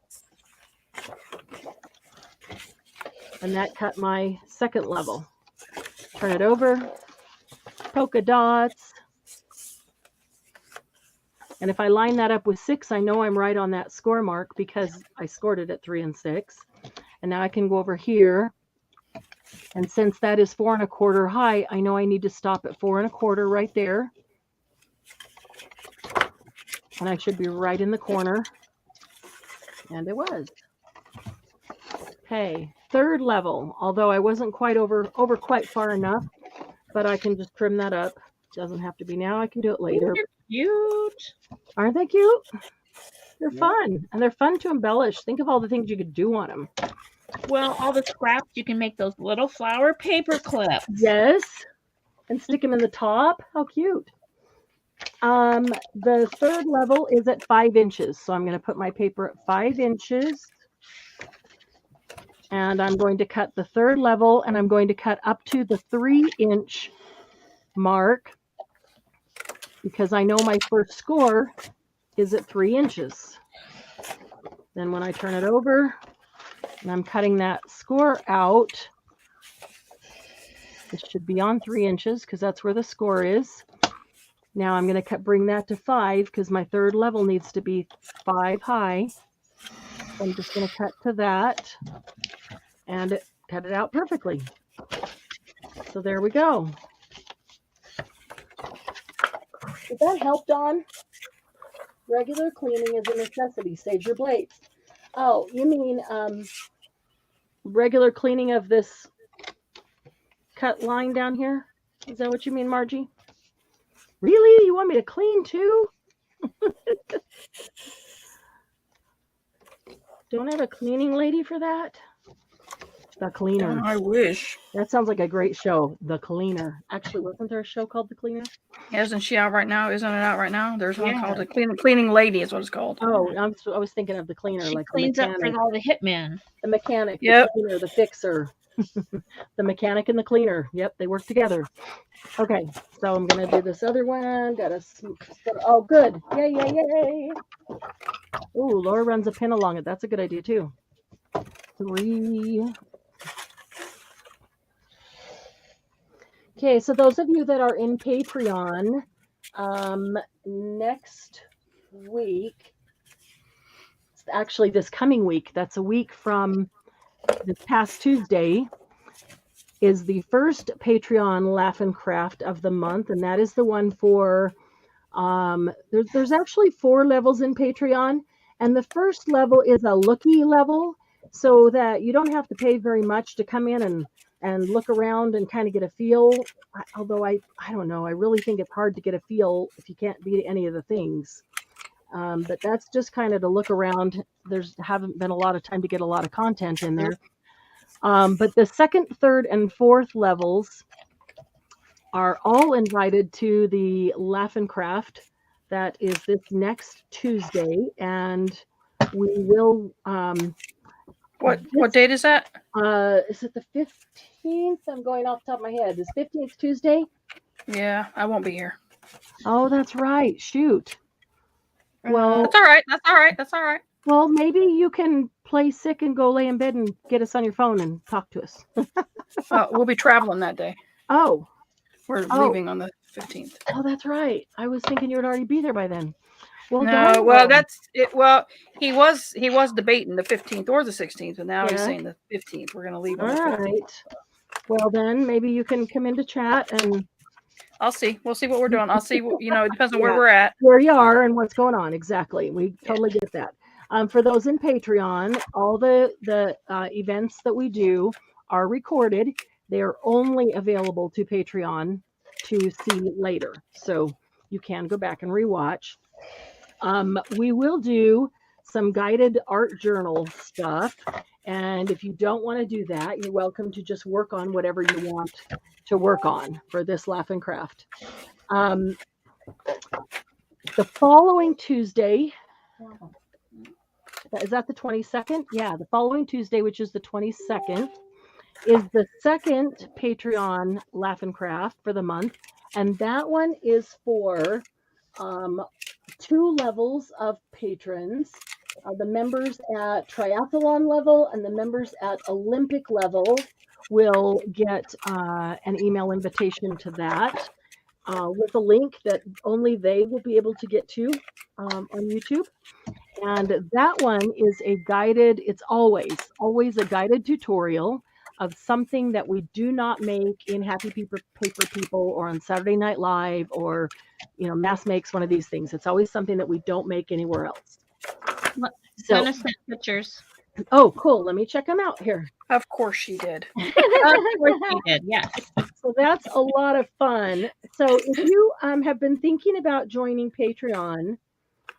A: And that cut my second level. Turn it over. Polka dots. And if I line that up with 6, I know I'm right on that score mark because I scored it at 3 and 6. And now I can go over here And since that is 4 1/4 high, I know I need to stop at 4 1/4 right there. And I should be right in the corner. And it was. Okay, 3rd level, although I wasn't quite over quite far enough, but I can just trim that up. Doesn't have to be now. I can do it later.
C: They're cute.
A: Aren't they cute? They're
C: Yeah.
A: fun, and they're fun to embellish. Think of all the things you could do on them.
C: Well, all the scraps, you can make those little flower paper clips.
A: Yes, and stick them in the top. How cute. The 3rd level is at 5 inches, so I'm going to put my paper at 5 inches. And I'm going to cut the 3rd level, and I'm going to cut up to the 3-inch mark because I know my first score is at 3 inches. Then when I turn it over and I'm cutting that score out, it should be on 3 inches because that's where the score is. Now I'm going to bring that to 5 because my 3rd level needs to be 5 high. So I'm just going to cut to that and cut it out perfectly. So there we go. Did that help, Dawn? Regular cleaning is a necessity. Save your blades. Oh, you mean regular cleaning of this cut line down here? Is that what you mean, Margie? Really? You want me to clean too? Don't have a cleaning lady for that? The Cleaner.
B: I wish.
A: That sounds like a great show. The Cleaner. Actually, wasn't there a show called The Cleaner?
B: Isn't she out right now? Isn't it out right now? There's one
C: Yeah.
B: called the cleaning lady is what it's called.
A: Oh, I was thinking of The Cleaner.
C: She
A: like
C: cleans
A: the
C: up
A: mechanic.
C: for all the hitmen.
A: The mechanic,
B: Yep.
A: the cleaner, the fixer. The mechanic and the cleaner. Yep, they work together. Okay, so I'm going to do this other one. Oh, good. Yay, yay, yay. Ooh, Laura runs a pin along it. That's a good idea, too. 3. Okay, so those of you that are in Patreon, next week, actually this coming week, that's a week from this past Tuesday, is the first Patreon Laugh and Craft of the month, and that is the one for, there's actually 4 levels in Patreon, and the first level is a looky level, so that you don't have to pay very much to come in and look around and kind of get a feel. Although I don't know, I really think it's hard to get a feel if you can't beat any of the things. But that's just kind of to look around. There's haven't been a lot of time to get a lot of content in there. But the 2nd, 3rd, and 4th levels are all invited to the Laugh and Craft. That is this next Tuesday, and we will.
B: What date is that?
A: Is it the 15th? I'm going off the top of my head. Is 15th Tuesday?
B: Yeah, I won't be here.
A: Oh, that's right. Shoot. Well,
B: That's all right. That's all right. That's all right.
A: well, maybe you can play sick and go lay in bed and get us on your phone and talk to us.
B: We'll be traveling that day.
A: Oh,
B: We're leaving on the 15th.
A: oh, that's right. I was thinking you would already be there by then. Well,
B: No,
A: darn
B: well,
A: well.
B: that's it. Well, he was debating the 15th or the 16th, but now he's
A: Yeah.
B: saying the 15th. We're going to leave
A: All
B: on the 15th.
A: right. Well, then maybe you can come into chat and
B: I'll see. We'll see what we're doing. I'll see. It depends on where
A: Yeah.
B: we're at.
A: where you are and what's going on. Exactly. We totally get that. For those in Patreon, all the events that we do are recorded. They are only available to Patreon to see later. So you can go back and rewatch. We will do some guided art journal stuff. And if you don't want to do that, you're welcome to just work on whatever you want to work on for this Laugh and Craft. The following Tuesday, is that the 22nd? Yeah, the following Tuesday, which is the 22nd, is the 2nd Patreon Laugh and Craft for the month. And that one is for 2 levels of patrons. The members at triathlon level and the members at Olympic level will get an email invitation to that with a link that only they will be able to get to on YouTube. And that one is a guided, it's always a guided tutorial of something that we do not make in Happy Paper People or on Saturday Night Live or, Mass makes one of these things. It's always something that we don't make anywhere else. So,
C: Glenna sent pictures.
A: oh, cool. Let me check them out here.
B: Of course she did.
C: Of course she did, yes.
A: So that's a lot of fun. So if you have been thinking about joining Patreon,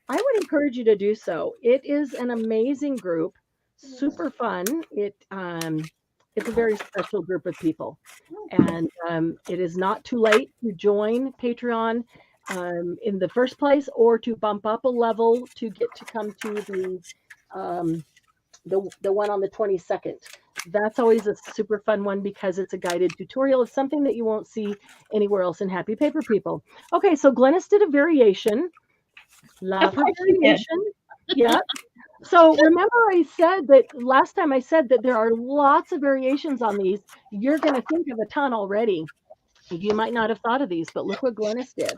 A: I would encourage you to do so. It is an amazing group, super fun. It's a very special group of people, and it is not too late to join Patreon in the first place, or to bump up a level to get to come to the one on the 22nd. That's always a super fun one because it's a guided tutorial of something that you won't see anywhere else in Happy Paper People. Okay, so Glennis did a variation. Love her variation. Yeah. So remember I said that last time I said that there are lots of variations on these. You're going to think of a ton already. You might not have thought of these, but look what Glennis did.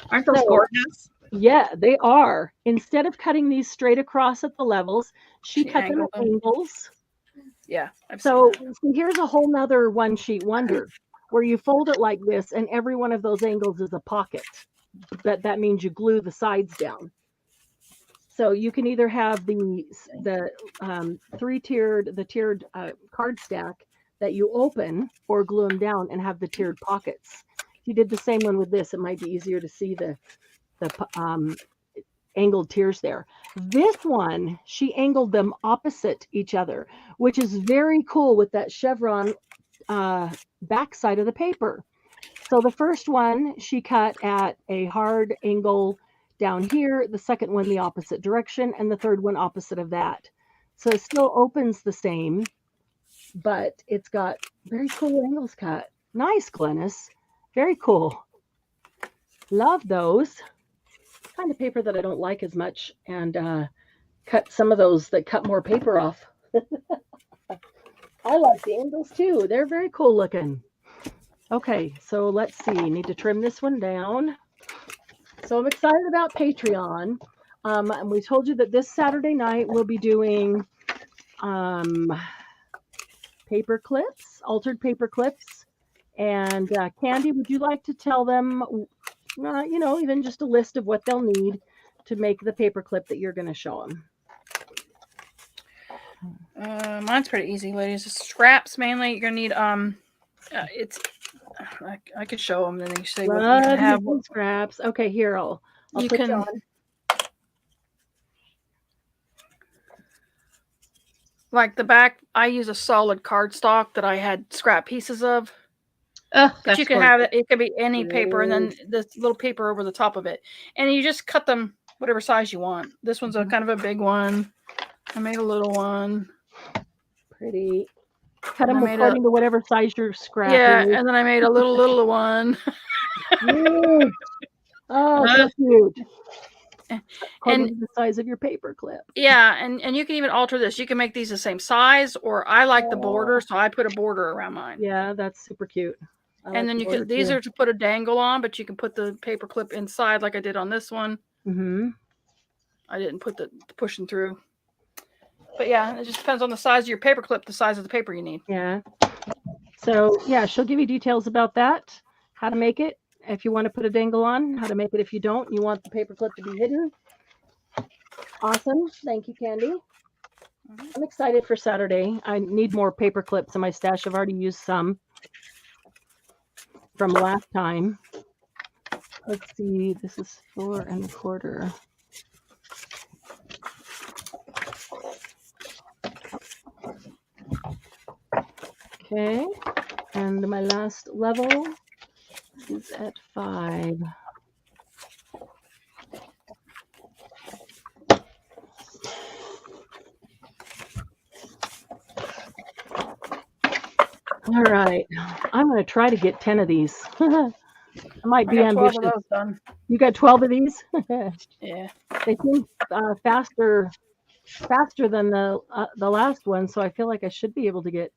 C: Aren't those gorgeous?
A: Yeah, they are. Instead of cutting these straight across at the levels, she cut them at angles.
B: Yeah.
A: So here's a whole nother one sheet wonder where you fold it like this and every one of those angles is a pocket. That means you glue the sides down. So you can either have the tiered card stack that you open or glue them down and have the tiered pockets. If you did the same one with this, it might be easier to see the angled tiers there. This one, she angled them opposite each other, which is very cool with that chevron back side of the paper. So the first one she cut at a hard angle down here, the second one the opposite direction, and the third one opposite of that. So it still opens the same, but it's got very cool angles cut. Nice, Glennis. Very cool. Love those. Kind of paper that I don't like as much, and cut some of those that cut more paper off. I like the angles too. They're very cool looking. Okay, so let's see. Need to trim this one down. So I'm excited about Patreon. And we told you that this Saturday night we'll be doing paper clips, altered paper clips. And Candy, would you like to tell them, even just a list of what they'll need to make the paper clip that you're going to show them?
B: Mine's pretty easy, ladies. It's scraps mainly. You're going to need I could show them, then you say what you can have.
A: Scraps. Okay, here I'll put you on.
B: Like the back, I use a solid cardstock that I had scrap pieces of. But you can have it. It could be any paper, and then this little paper over the top of it, and you just cut them whatever size you want. This one's a kind of a big one. I made a little one.
A: Pretty. Cut them according to whatever size your scrap is.
B: Yeah, and then I made a little one.
A: Oh, so cute. According to the size of your paper clip.
B: Yeah, and you can even alter this. You can make these the same size, or I like the border, so I put a border around mine.
A: Yeah, that's super cute.
B: And then you can, these are to put a dangle on, but you can put the paper clip inside like I did on this one.
A: Mm-hmm.
B: I didn't put the pushing through. But yeah, it just depends on the size of your paper clip, the size of the paper you need.
A: Yeah. So yeah, she'll give you details about that, how to make it, if you want to put a dangle on, how to make it if you don't, you want the paper clip to be hidden. Awesome. Thank you, Candy. I'm excited for Saturday. I need more paper clips in my stash. I've already used some from last time. Let's see. This is 4 1/4. Okay, and my last level is at 5. All right, I'm going to try to get 10 of these. I might be ambitious. You got 12 of these?
B: Yeah.
A: They seem faster than the last one, so I feel like I should be able to get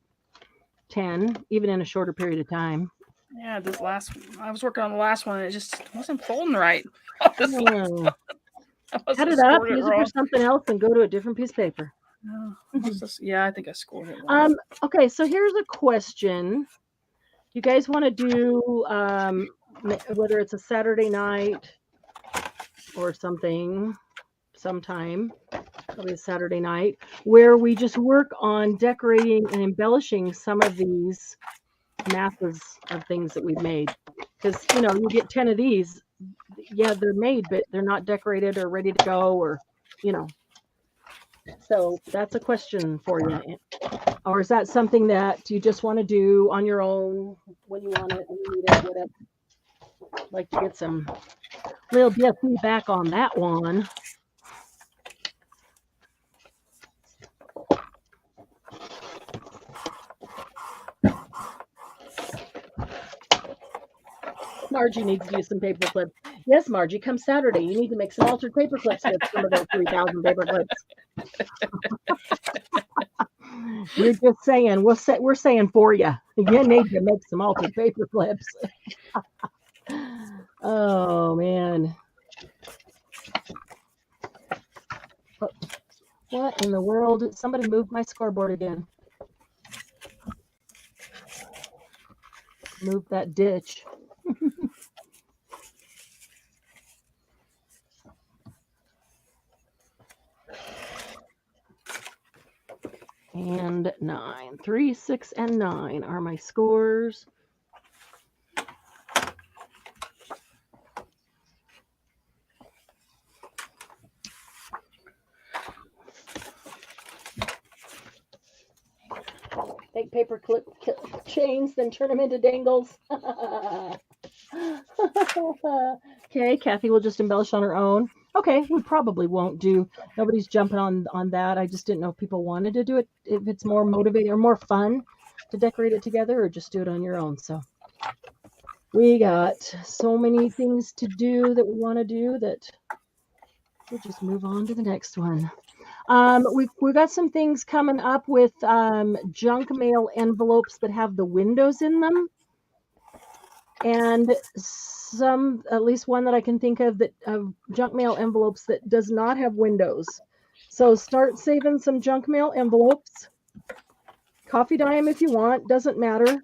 A: 10, even in a shorter period of time.
B: Yeah, I was working on the last one, and it just wasn't folding right.
A: Cut it up, use it for something else, and go to a different piece of paper.
B: What's this? Yeah, I think I scored it wrong.
A: Okay, so here's a question. You guys want to do whether it's a Saturday night or sometime, probably a Saturday night, where we just work on decorating and embellishing some of these masses of things that we've made. Because, you get 10 of these, yeah, they're made, but they're not decorated or ready to go, or, So that's a question for you. Or is that something that you just want to do on your own when you want it and you need it, whatever? I'd like to get some little bit of feedback on that one. Margie needs to use some paper clips. Yes, Margie, come Saturday. You need to make some altered paper clips with some of those 3,000 paper clips. You're just saying, we're saying for you. You need to make some altered paper clips. Oh, man. What in the world? Somebody moved my scoreboard again. Move that ditch. And 9. 3, 6, and 9 are my scores. Take paper clip chains, then turn them into dangles. Okay, Kathy will just embellish on her own. Okay, we probably won't do. Nobody's jumping on that. I just didn't know if people wanted to do it. If it's more motivating or more fun to decorate it together, or just do it on your own. So we got so many things to do that we want to do that we'll just move on to the next one. We've got some things coming up with junk mail envelopes that have the windows in them, and at least one that I can think of, that junk mail envelopes that does not have windows. So start saving some junk mail envelopes. Coffee dye them if you want, doesn't matter.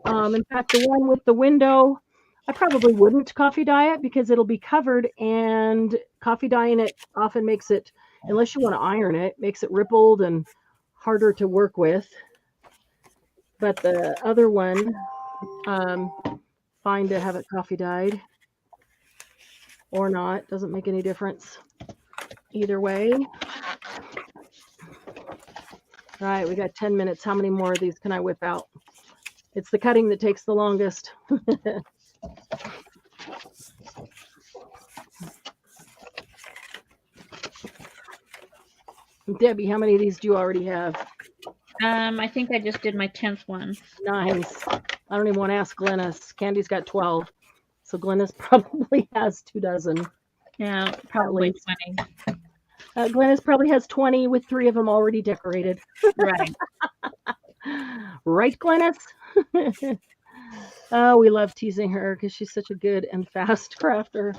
A: In fact, the one with the window, I probably wouldn't coffee dye it because it'll be covered, and coffee dyeing it often makes it, unless you want to iron it, makes it rippled and harder to work with. But the other one, fine to have it coffee dyed or not, doesn't make any difference either way. All right, we got 10 minutes. How many more of these can I whip out? It's the cutting that takes the longest. Debbie, how many of these do you already have?
C: I think I just did my 10th one.
A: Nice. I don't even want to ask Glennis. Candy's got 12. So Glennis probably has 24.
C: Yeah, probably 20.
A: Glennis probably has 20 with 3 of them already decorated.
C: Right.
A: Right, Glennis? Oh, we love teasing her because she's such a good and fast crafter.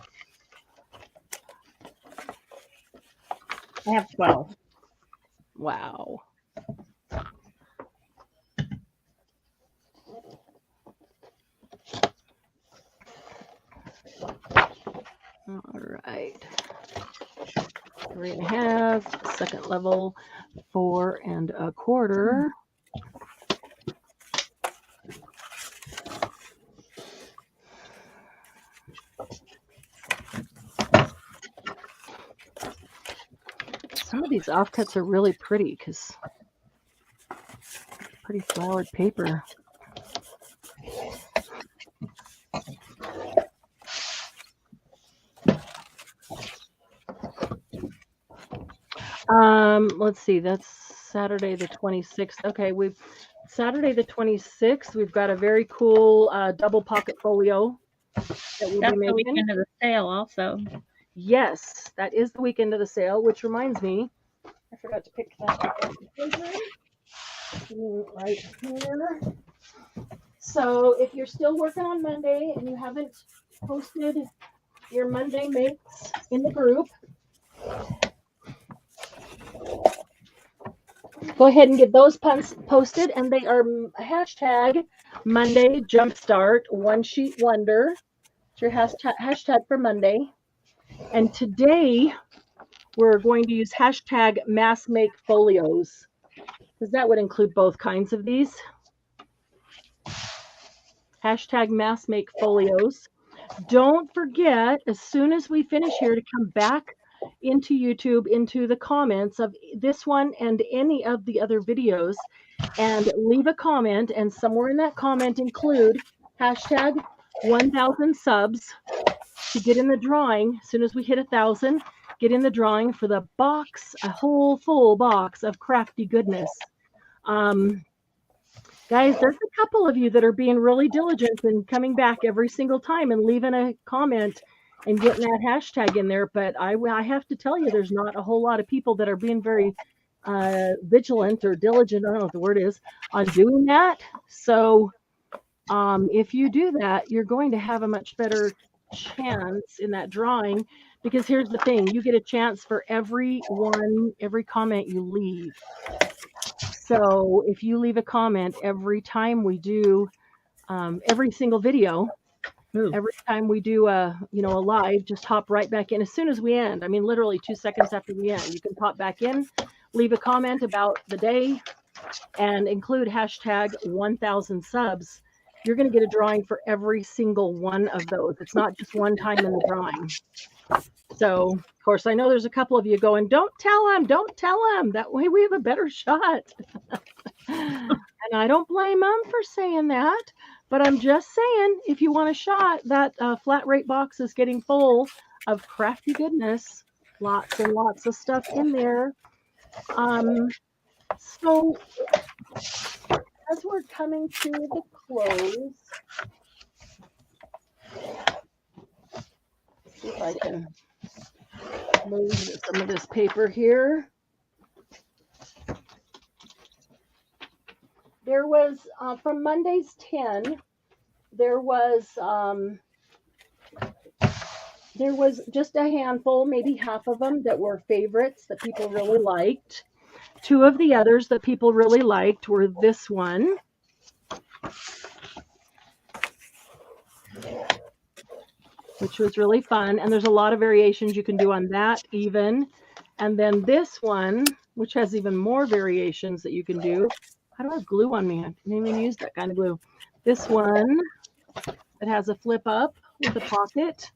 C: I have 12.
A: Wow. All right. 3.5, second level, 4 1/4. Some of these offcuts are really pretty because pretty flowered paper. Let's see, that's Saturday the 26th. Okay, Saturday the 26th, we've got a very cool double pocket folio that we'll
C: That's
A: be
C: the
A: making.
C: weekend of the sale also.
A: Yes, that is the weekend of the sale, which reminds me, I forgot to pick that up. Right here. So if you're still working on Monday and you haven't posted your Monday makes in the group, go ahead and get those puns posted, and they are hashtag Monday Jumpstart One Sheet Wonder. It's your hashtag for Monday. And today we're going to use hashtag Mass Make Folios, because that would include both kinds of these. Hashtag Mass Make Folios. Don't forget, as soon as we finish here, to come back into YouTube, into the comments of this one and any of the other videos, and leave a comment, and somewhere in that comment include hashtag 1,000 subs to get in the drawing. As soon as we hit 1,000, get in the drawing for the box, a whole full box of crafty goodness. Guys, there's a couple of you that are being really diligent and coming back every single time and leaving a comment and getting that hashtag in there. But I have to tell you, there's not a whole lot of people that are being very vigilant or diligent, I don't know what the word is, on doing that. So if you do that, you're going to have a much better chance in that drawing, because here's the thing, you get a chance for every comment you leave. So if you leave a comment every time we do every single video, every time we do a live, just hop right back in as soon as we end. I mean, literally 2 seconds after we end, you can pop back in, leave a comment about the day, and include hashtag 1,000 subs. You're going to get a drawing for every single one of those. It's not just one time in the drawing. So, of course, I know there's a couple of you going, don't tell them. That way we have a better shot. And I don't blame them for saying that. But I'm just saying, if you want a shot, that flat rate box is getting full of crafty goodness. Lots and lots of stuff in there. So, as we're coming to the close, see if I can move some of this paper here. There was, from Monday's 10, there was just a handful, maybe half of them, that were favorites that people really liked. 2 of the others that people really liked were this one, which was really fun. And there's a lot of variations you can do on that even. And then this one, which has even more variations that you can do. I don't have glue on me. I didn't even use that kind of glue. This one, it has a flip up with a pocket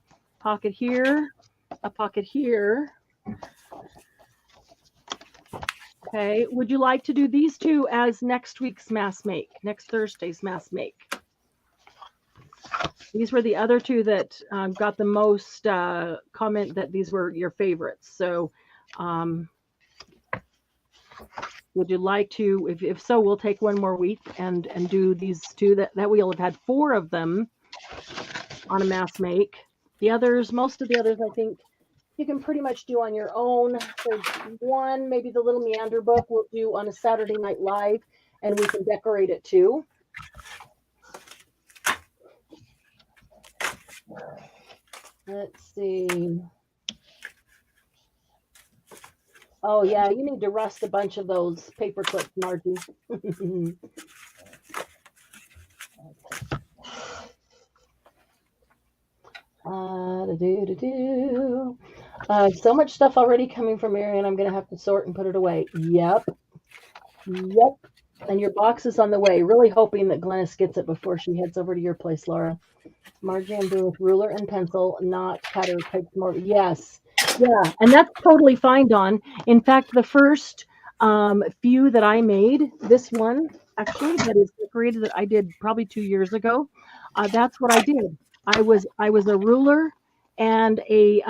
A: here, a pocket here. Okay, would you like to do these 2 as next week's mass make, next Thursday's mass make? These were the other 2 that got the most comment that these were your favorites. So would you like to, if so, we'll take one more week and do these 2 that we'll have had 4 of them on a mass make. The others, most of the others, I think you can pretty much do on your own. There's one, maybe the little meander book we'll do on a Saturday Night Live, and we can decorate it too. Let's see. Oh yeah, you need to rust a bunch of those paper clips, Margie. So much stuff already coming from Marion. I'm going to have to sort and put it away. Yep. And your box is on the way. Really hoping that Glennis gets it before she heads over to your place, Laura. Margie, I'm doing with ruler and pencil, not cutter. More. Yes. Yeah. And that's totally fine, Dawn. In fact, the first few that I made, this one actually that is decorated that I did probably 2 years ago. That's what I did. I was a ruler and a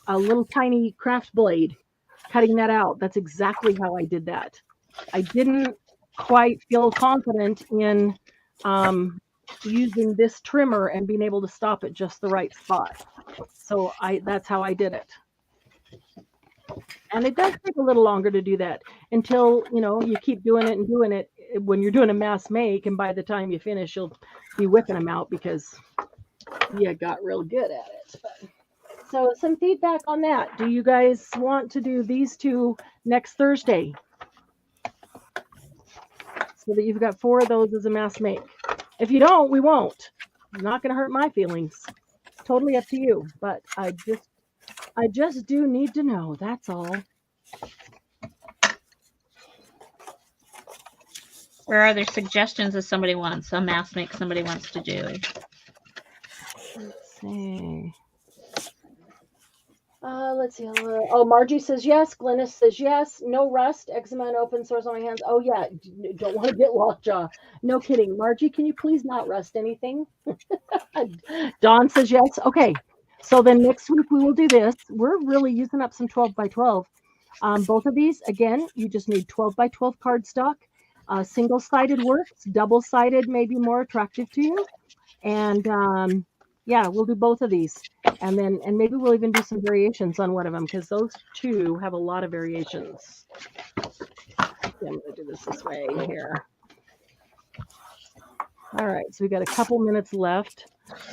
A: little tiny craft blade, cutting that out. That's exactly how I did that. I didn't quite feel confident in using this trimmer and being able to stop at just the right spot. So that's how I did it. And it does take a little longer to do that until, you keep doing it and doing it when you're doing a mass make. And by the time you finish, you'll be whipping them out because you got real good at it. So some feedback on that. Do you guys want to do these 2 next Thursday? so that you've got 4 of those as a mass make. If you don't, we won't. It's not going to hurt my feelings. Totally up to you. But I just do need to know. That's all.
C: Or are there suggestions if somebody wants a mass make somebody wants to do?
A: Let's see. Let's see. Oh, Margie says yes. Glennis says yes. No rust. Eczema and open sores on my hands. Oh, yeah. Don't want to get lockjaw. No kidding. Margie, can you please not rust anything? Dawn says yes. Okay. So then next week we will do this. We're really using up some 12 by 12. Both of these, again, you just need 12 by 12 cardstock. Single-sided works. Double-sided may be more attractive to you. And yeah, we'll do both of these. And maybe we'll even do some variations on one of them because those 2 have a lot of variations. Okay, I'm going to do this way here. All right, so we've got a couple minutes left.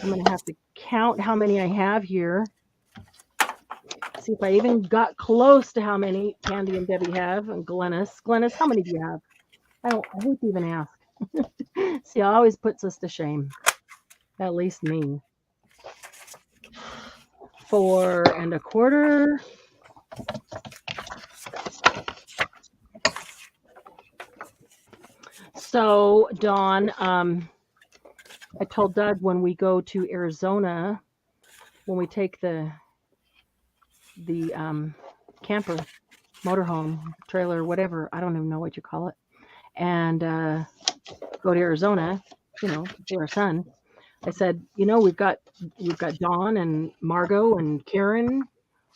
A: I'm going to have to count how many I have here. See if I even got close to how many Candy and Debbie have. And Glennis. Glennis, how many do you have? I hate to even ask. See, it always puts us to shame. At least me. 4 1/4. So, Dawn, I told Doug when we go to Arizona, when we take the camper, motorhome, trailer, whatever, I don't even know what you call it, and go to Arizona, to our son. I said, we've got Dawn and Margot and Karen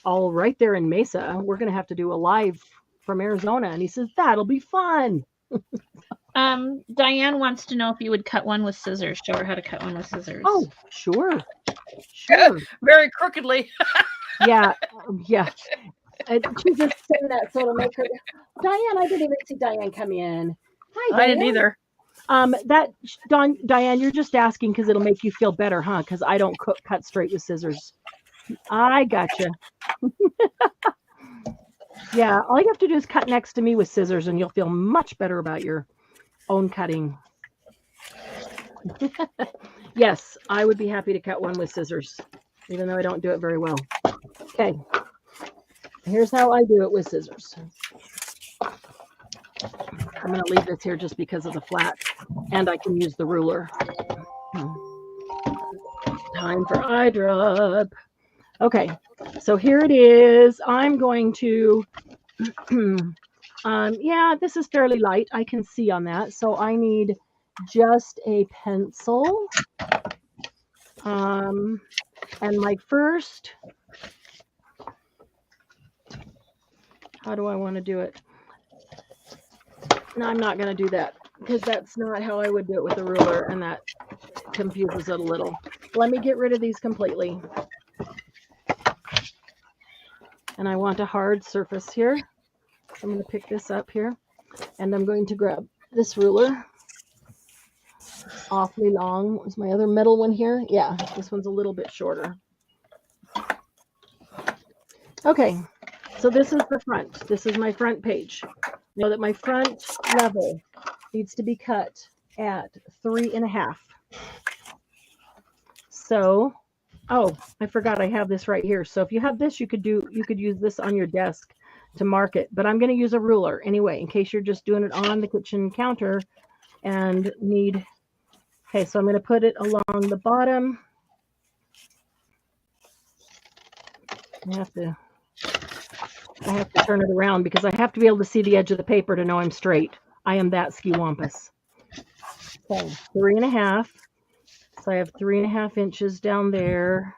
A: all right there in Mesa. We're going to have to do a live from Arizona. And he says, that'll be fun.
C: Diane wants to know if you would cut one with scissors. Show her how to cut one with scissors.
A: Oh, sure. Sure.
B: Very crookedly.
A: Yeah. She just saying that so it'll make her. Diane, I didn't even see Diane come in. Hi, Diane.
B: I didn't either.
A: Diane, you're just asking because it'll make you feel better, huh? Because I don't cut straight with scissors. I gotcha. Yeah, all you have to do is cut next to me with scissors, and you'll feel much better about your own cutting. Yes, I would be happy to cut one with scissors, even though I don't do it very well. Okay, here's how I do it with scissors. I'm going to leave this here just because of the flat, and I can use the ruler. Time for eye drop. Okay, so here it is. I'm going to, yeah, this is fairly light. I can see on that. So I need just a pencil. And my first, how do I want to do it? No, I'm not going to do that because that's not how I would do it with a ruler, and that confuses it a little. Let me get rid of these completely. And I want a hard surface here. So I'm going to pick this up here, and I'm going to grab this ruler. It's awfully long. Was my other metal one here? Yeah, this one's a little bit shorter. Okay, so this is the front. This is my front page. Know that my front level needs to be cut at 3 1/2. So, oh, I forgot I have this right here. So if you have this, you could use this on your desk to mark it. But I'm going to use a ruler anyway, in case you're just doing it on the kitchen counter and need. Okay, so I'm going to put it along the bottom. I have to turn it around because I have to be able to see the edge of the paper to know I'm straight. I am that ski-wampus. Okay, 3 1/2. So I have 3 1/2 inches down there.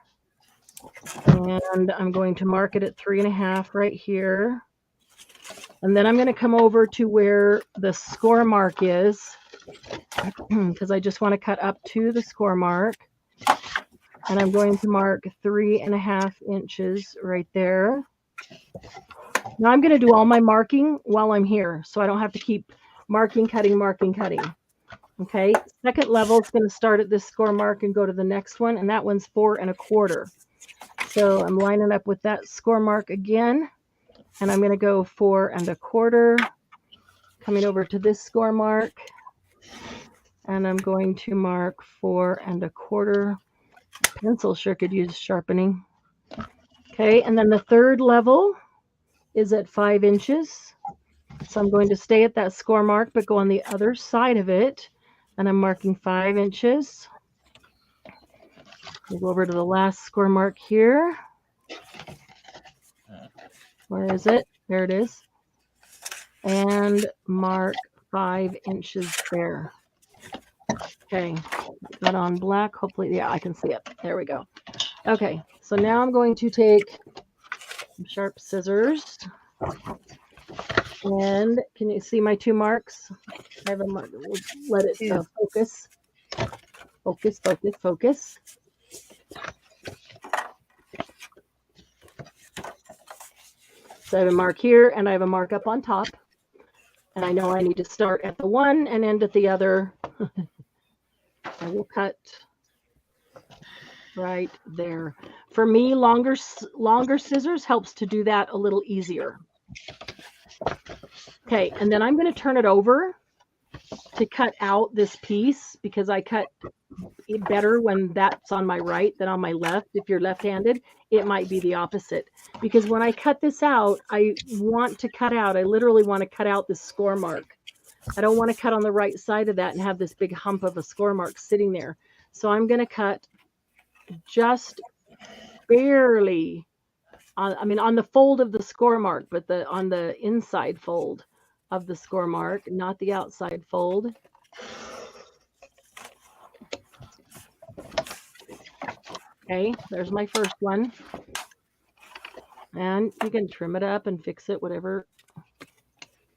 A: And I'm going to mark it at 3 1/2 right here. And then I'm going to come over to where the score mark is because I just want to cut up to the score mark. And I'm going to mark 3 1/2 inches right there. Now I'm going to do all my marking while I'm here, so I don't have to keep marking, cutting. Okay, second level is going to start at this score mark and go to the next one, and that one's 4 1/4. So I'm lining up with that score mark again, and I'm going to go 4 1/4, coming over to this score mark And I'm going to mark 4 1/4. Pencil sure could use sharpening. Okay, and then the third level is at 5 inches. So I'm going to stay at that score mark, but go on the other side of it. And I'm marking 5 inches. We'll go over to the last score mark here. Where is it? There it is. And mark 5 inches there. Okay, got on black. Hopefully, yeah, I can see it. There we go. Okay, so now I'm going to take some sharp scissors. And can you see my 2 marks? I have a mark. We'll let it focus. Focus, focus, focus. So I have a mark here and I have a mark up on top. And I know I need to start at the one and end at the other. I will cut right there. For me, longer scissors helps to do that a little easier. Okay, and then I'm going to turn it over to cut out this piece because I cut it better when that's on my right than on my left. If you're left-handed, it might be the opposite. Because when I cut this out, I literally want to cut out this score mark. I don't want to cut on the right side of that and have this big hump of a score mark sitting there. So I'm going to cut just barely on the fold of the score mark, but on the inside fold of the score mark, not the outside fold. Okay, there's my first one. And you can trim it up and fix it, whatever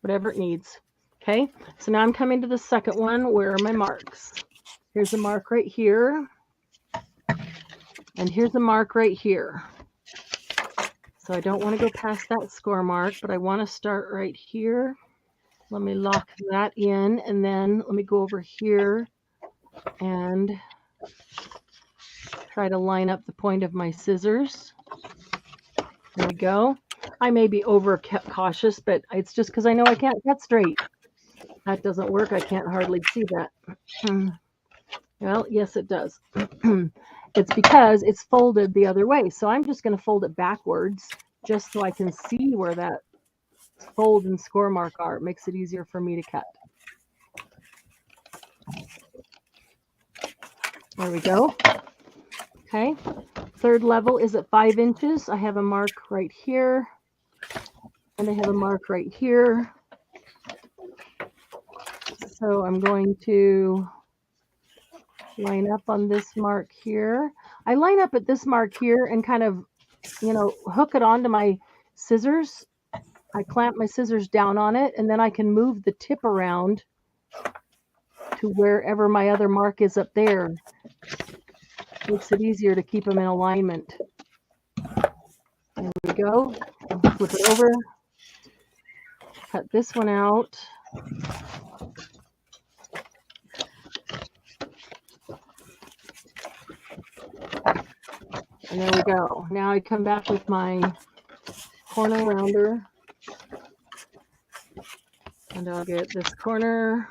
A: it needs. Okay, so now I'm coming to the second one. Where are my marks? Here's a mark right here. And here's a mark right here. So I don't want to go past that score mark, but I want to start right here. Let me lock that in, and then let me go over here and try to line up the point of my scissors. There we go. I may be over cautious, but it's just because I know I can't cut straight. That doesn't work. I can't hardly see that. Well, yes, it does. It's because it's folded the other way. So I'm just going to fold it backwards just so I can see where that fold and score mark are. It makes it easier for me to cut. There we go. Okay. Third level is at 5 inches. I have a mark right here. And I have a mark right here. So I'm going to line up on this mark here. I line up at this mark here and kind of, hook it onto my scissors. I clamp my scissors down on it, and then I can move the tip around to wherever my other mark is up there. Makes it easier to keep them in alignment. There we go. Flip it over. Cut this one out. And there we go. Now I come back with my corner rounder. And I'll get this corner.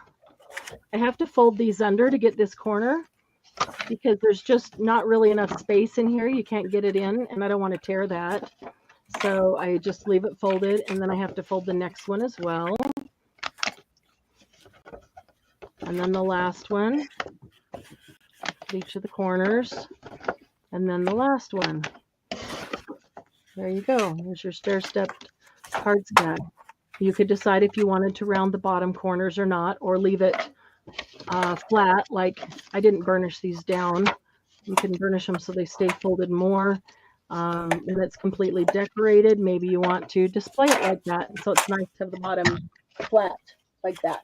A: I have to fold these under to get this corner because there's just not really enough space in here. You can't get it in, and I don't want to tear that. So I just leave it folded, and then I have to fold the next one as well. And then the last one, each of the corners, and then the last one. There you go. There's your stair-stepped card scan. You could decide if you wanted to round the bottom corners or not, or leave it flat. Like I didn't burnish these down. You can burnish them so they stay folded more. And it's completely decorated. Maybe you want to display it like that. So it's nice to have the bottom flat like that.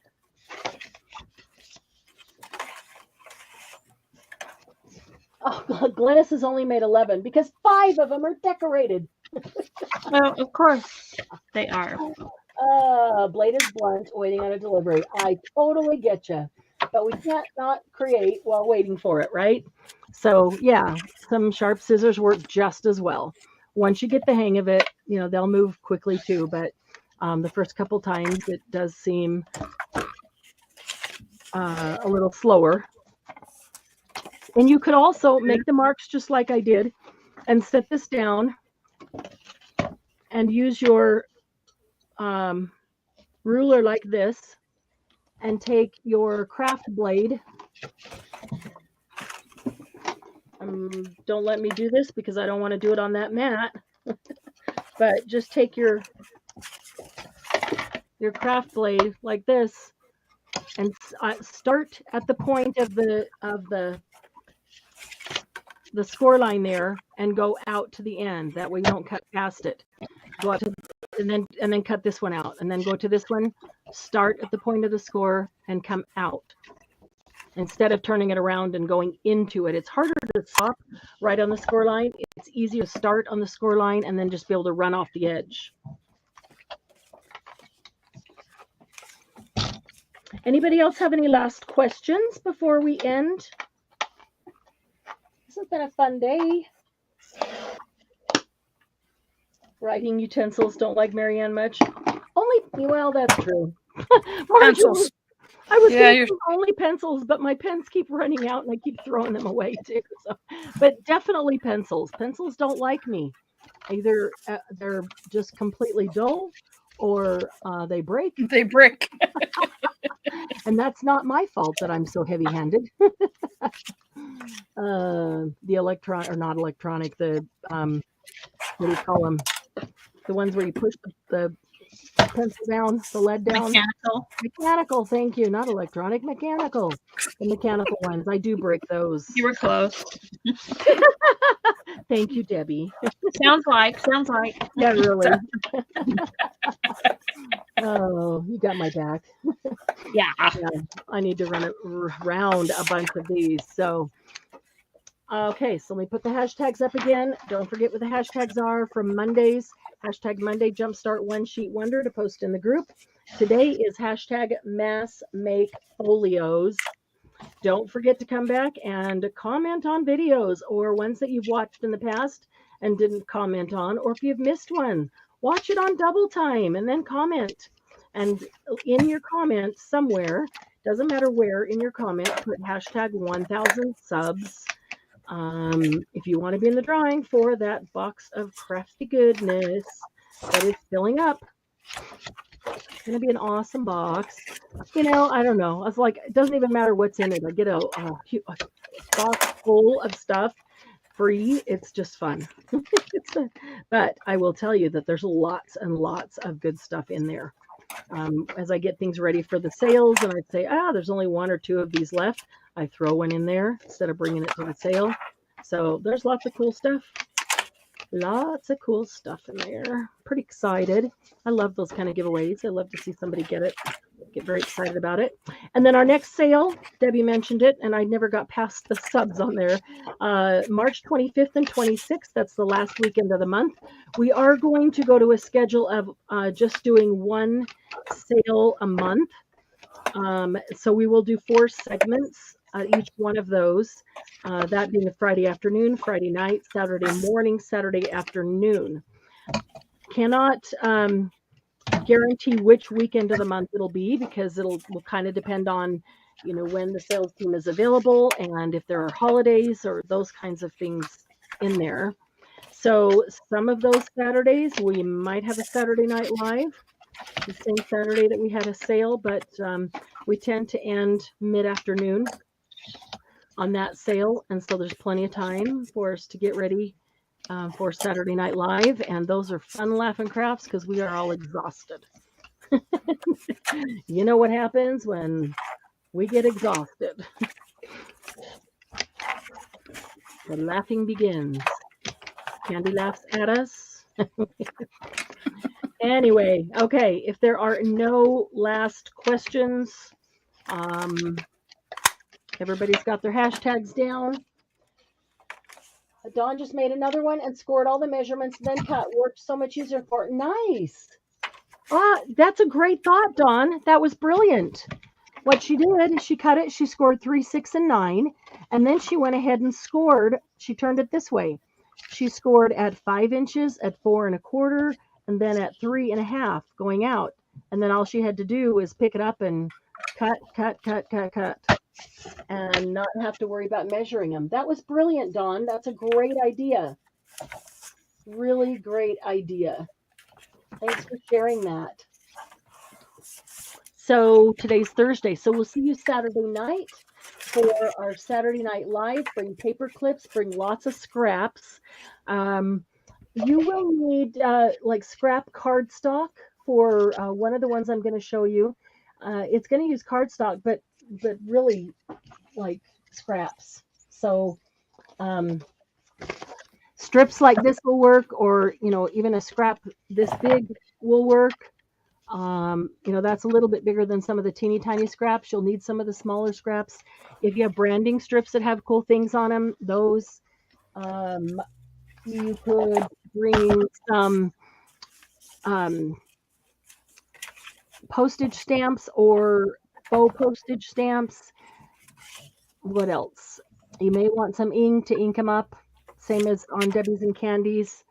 A: Oh, Glennis has only made 11 because 5 of them are decorated.
C: Well, of course they are.
A: Blade is blunt, waiting on a delivery. I totally get you. But we can't not create while waiting for it, right? So, yeah, some sharp scissors work just as well. Once you get the hang of it, they'll move quickly too. But the first couple times, it does seem a little slower. And you could also make the marks just like I did and set this down and use your ruler like this and take your craft blade. Don't let me do this because I don't want to do it on that mat. But just take your craft blade like this and start at the point of the score line there and go out to the end. That way you don't cut past it. Go out to, and then cut this one out, and then go to this one. Start at the point of the score and come out. Instead of turning it around and going into it, it's harder to stop right on the score line. It's easier to start on the score line and then just be able to run off the edge. Anybody else have any last questions before we end? This has been a fun day. Writing utensils don't like Marianne much. Well, that's true.
B: Pencils.
A: I was thinking only pencils, but my pens keep running out and I keep throwing them away too. So, but definitely pencils. Pencils don't like me. Either they're just completely dull or they break.
B: They break.
A: And that's not my fault that I'm so heavy-handed. The not electronic, the what do you call them? The ones where you push the pencil down, the lead down. Mechanical, thank you. Not electronic, mechanical. The mechanical ones. I do break those.
C: You were close.
A: Thank you, Debbie.
C: Sounds like.
A: Yeah, really. Oh, you got my back.
C: Yeah.
A: I need to run it around a bunch of these. So, okay, so let me put the hashtags up again. Don't forget what the hashtags are from Mondays. Hashtag Monday Jumpstart One Sheet Wonder to post in the group. Today is hashtag Mass Make Folios. Don't forget to come back and comment on videos or ones that you've watched in the past and didn't comment on, or if you've missed one, watch it on double time and then comment. And in your comment somewhere, doesn't matter where, in your comment, put hashtag 1000 subs. If you want to be in the drawing for that box of crafty goodness that is filling up. It's going to be an awesome box. I don't know. I was like, it doesn't even matter what's in it. I get a box full of stuff free. It's just fun. But I will tell you that there's lots and lots of good stuff in there. As I get things ready for the sales and I say, there's only one or two of these left, I throw one in there instead of bringing it to the sale. So there's lots of cool stuff. Lots of cool stuff in there. Pretty excited. I love those kind of giveaways. I love to see somebody get very excited about it. And then our next sale, Debbie mentioned it, and I never got past the subs on there. March 25th and 26th, that's the last weekend of the month. We are going to go to a schedule of just doing one sale a month. So we will do 4 segments, each one of those, that being a Friday afternoon, Friday night, Saturday morning, Saturday afternoon. Cannot guarantee which weekend of the month it'll be because will kind of depend on, when the sales team is available and if there are holidays or those kinds of things in there. So some of those Saturdays, we might have a Saturday Night Live, the same Saturday that we had a sale, but we tend to end mid-afternoon on that sale. And so there's plenty of time for us to get ready for Saturday Night Live. And those are fun laughing crafts because we are all exhausted. You know what happens when we get exhausted. The laughing begins. Candy laughs at us. Anyway, okay, if there are no last questions, everybody's got their hashtags down. Dawn just made another one and scored all the measurements, then cut. Worked so much easier for it. Nice. That's a great thought, Dawn. That was brilliant. What she did is she cut it. She scored 3, 6, and 9. And then she went ahead and scored. She turned it this way. She scored at 5 inches, at 4 1/4, and then at 3 1/2 going out. And then all she had to do was pick it up and cut, and not have to worry about measuring them. That was brilliant, Dawn. That's a great idea. Really great idea. Thanks for sharing that. So today's Thursday. So we'll see you Saturday night for our Saturday Night Live. Bring paper clips, bring lots of scraps. You will need like scrap cardstock for one of the ones I'm going to show you. It's going to use cardstock, but really like scraps. So strips like this will work, or even a scrap this big will work. That's a little bit bigger than some of the teeny tiny scraps. You'll need some of the smaller scraps. If you have branding strips that have cool things on them, those you could bring some postage stamps or faux postage stamps. What else? You may want some ink to ink them up, same as on Debbie's and Candy's.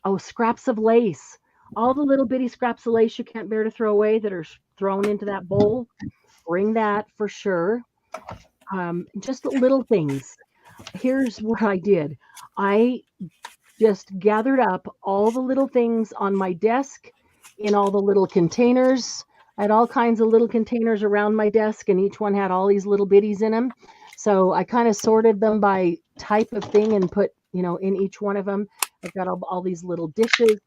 A: Oh, scraps of lace. All the little bitty scraps of lace you can't bear to throw away that are thrown into that bowl, bring that for sure. Just little things. Here's what I did. I just gathered up all the little things on my desk in all the little containers. I had all kinds of little containers around my desk, and each one had all these little bitties in them. So I kind of sorted them by type of thing and put, in each one of them. I've got all these little dishes,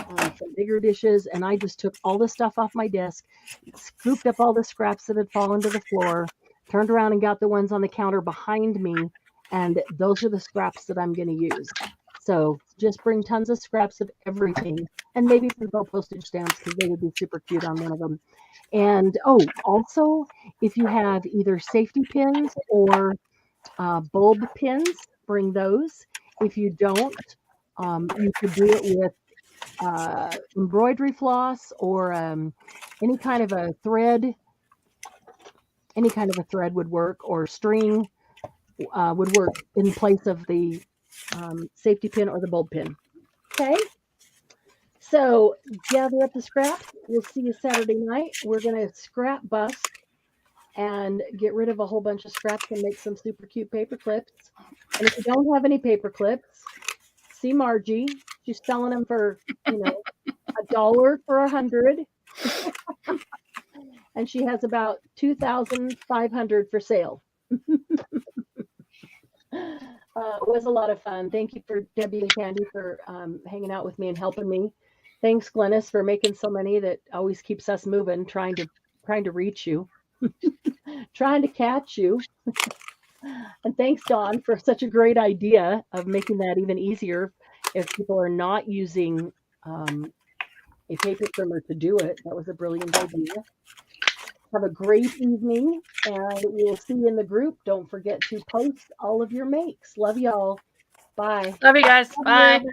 A: some bigger dishes, and I just took all the stuff off my desk, scooped up all the scraps that had fallen to the floor, turned around and got the ones on the counter behind me, and those are the scraps that I'm going to use. So just bring tons of scraps of everything, and maybe some postage stamps because they would be super cute on one of them. And also, if you have either safety pins or bulb pins, bring those. If you don't, you could do it with embroidery floss or any kind of a thread. Any kind of a thread would work, or string would work in place of the safety pin or the bulb pin. Okay, so gather up the scraps. We'll see you Saturday night. We're going to scrap bust and get rid of a whole bunch of scraps and make some super cute paper clips. And if you don't have any paper clips, see Margie. She's selling them for $1 for 100. And she has about 2,500 for sale. It was a lot of fun. Thank you for Debbie and Candy for hanging out with me and helping me. Thanks, Glennis, for making so many. That always keeps us moving, trying to reach you, trying to catch you. And thanks, Dawn, for such a great idea of making that even easier if people are not using a paper trimmer to do it. That was a brilliant idea. Have a great evening, and we will see you in the group. Don't forget to post all of your makes. Love y'all. Bye.
B: Love you guys. Bye.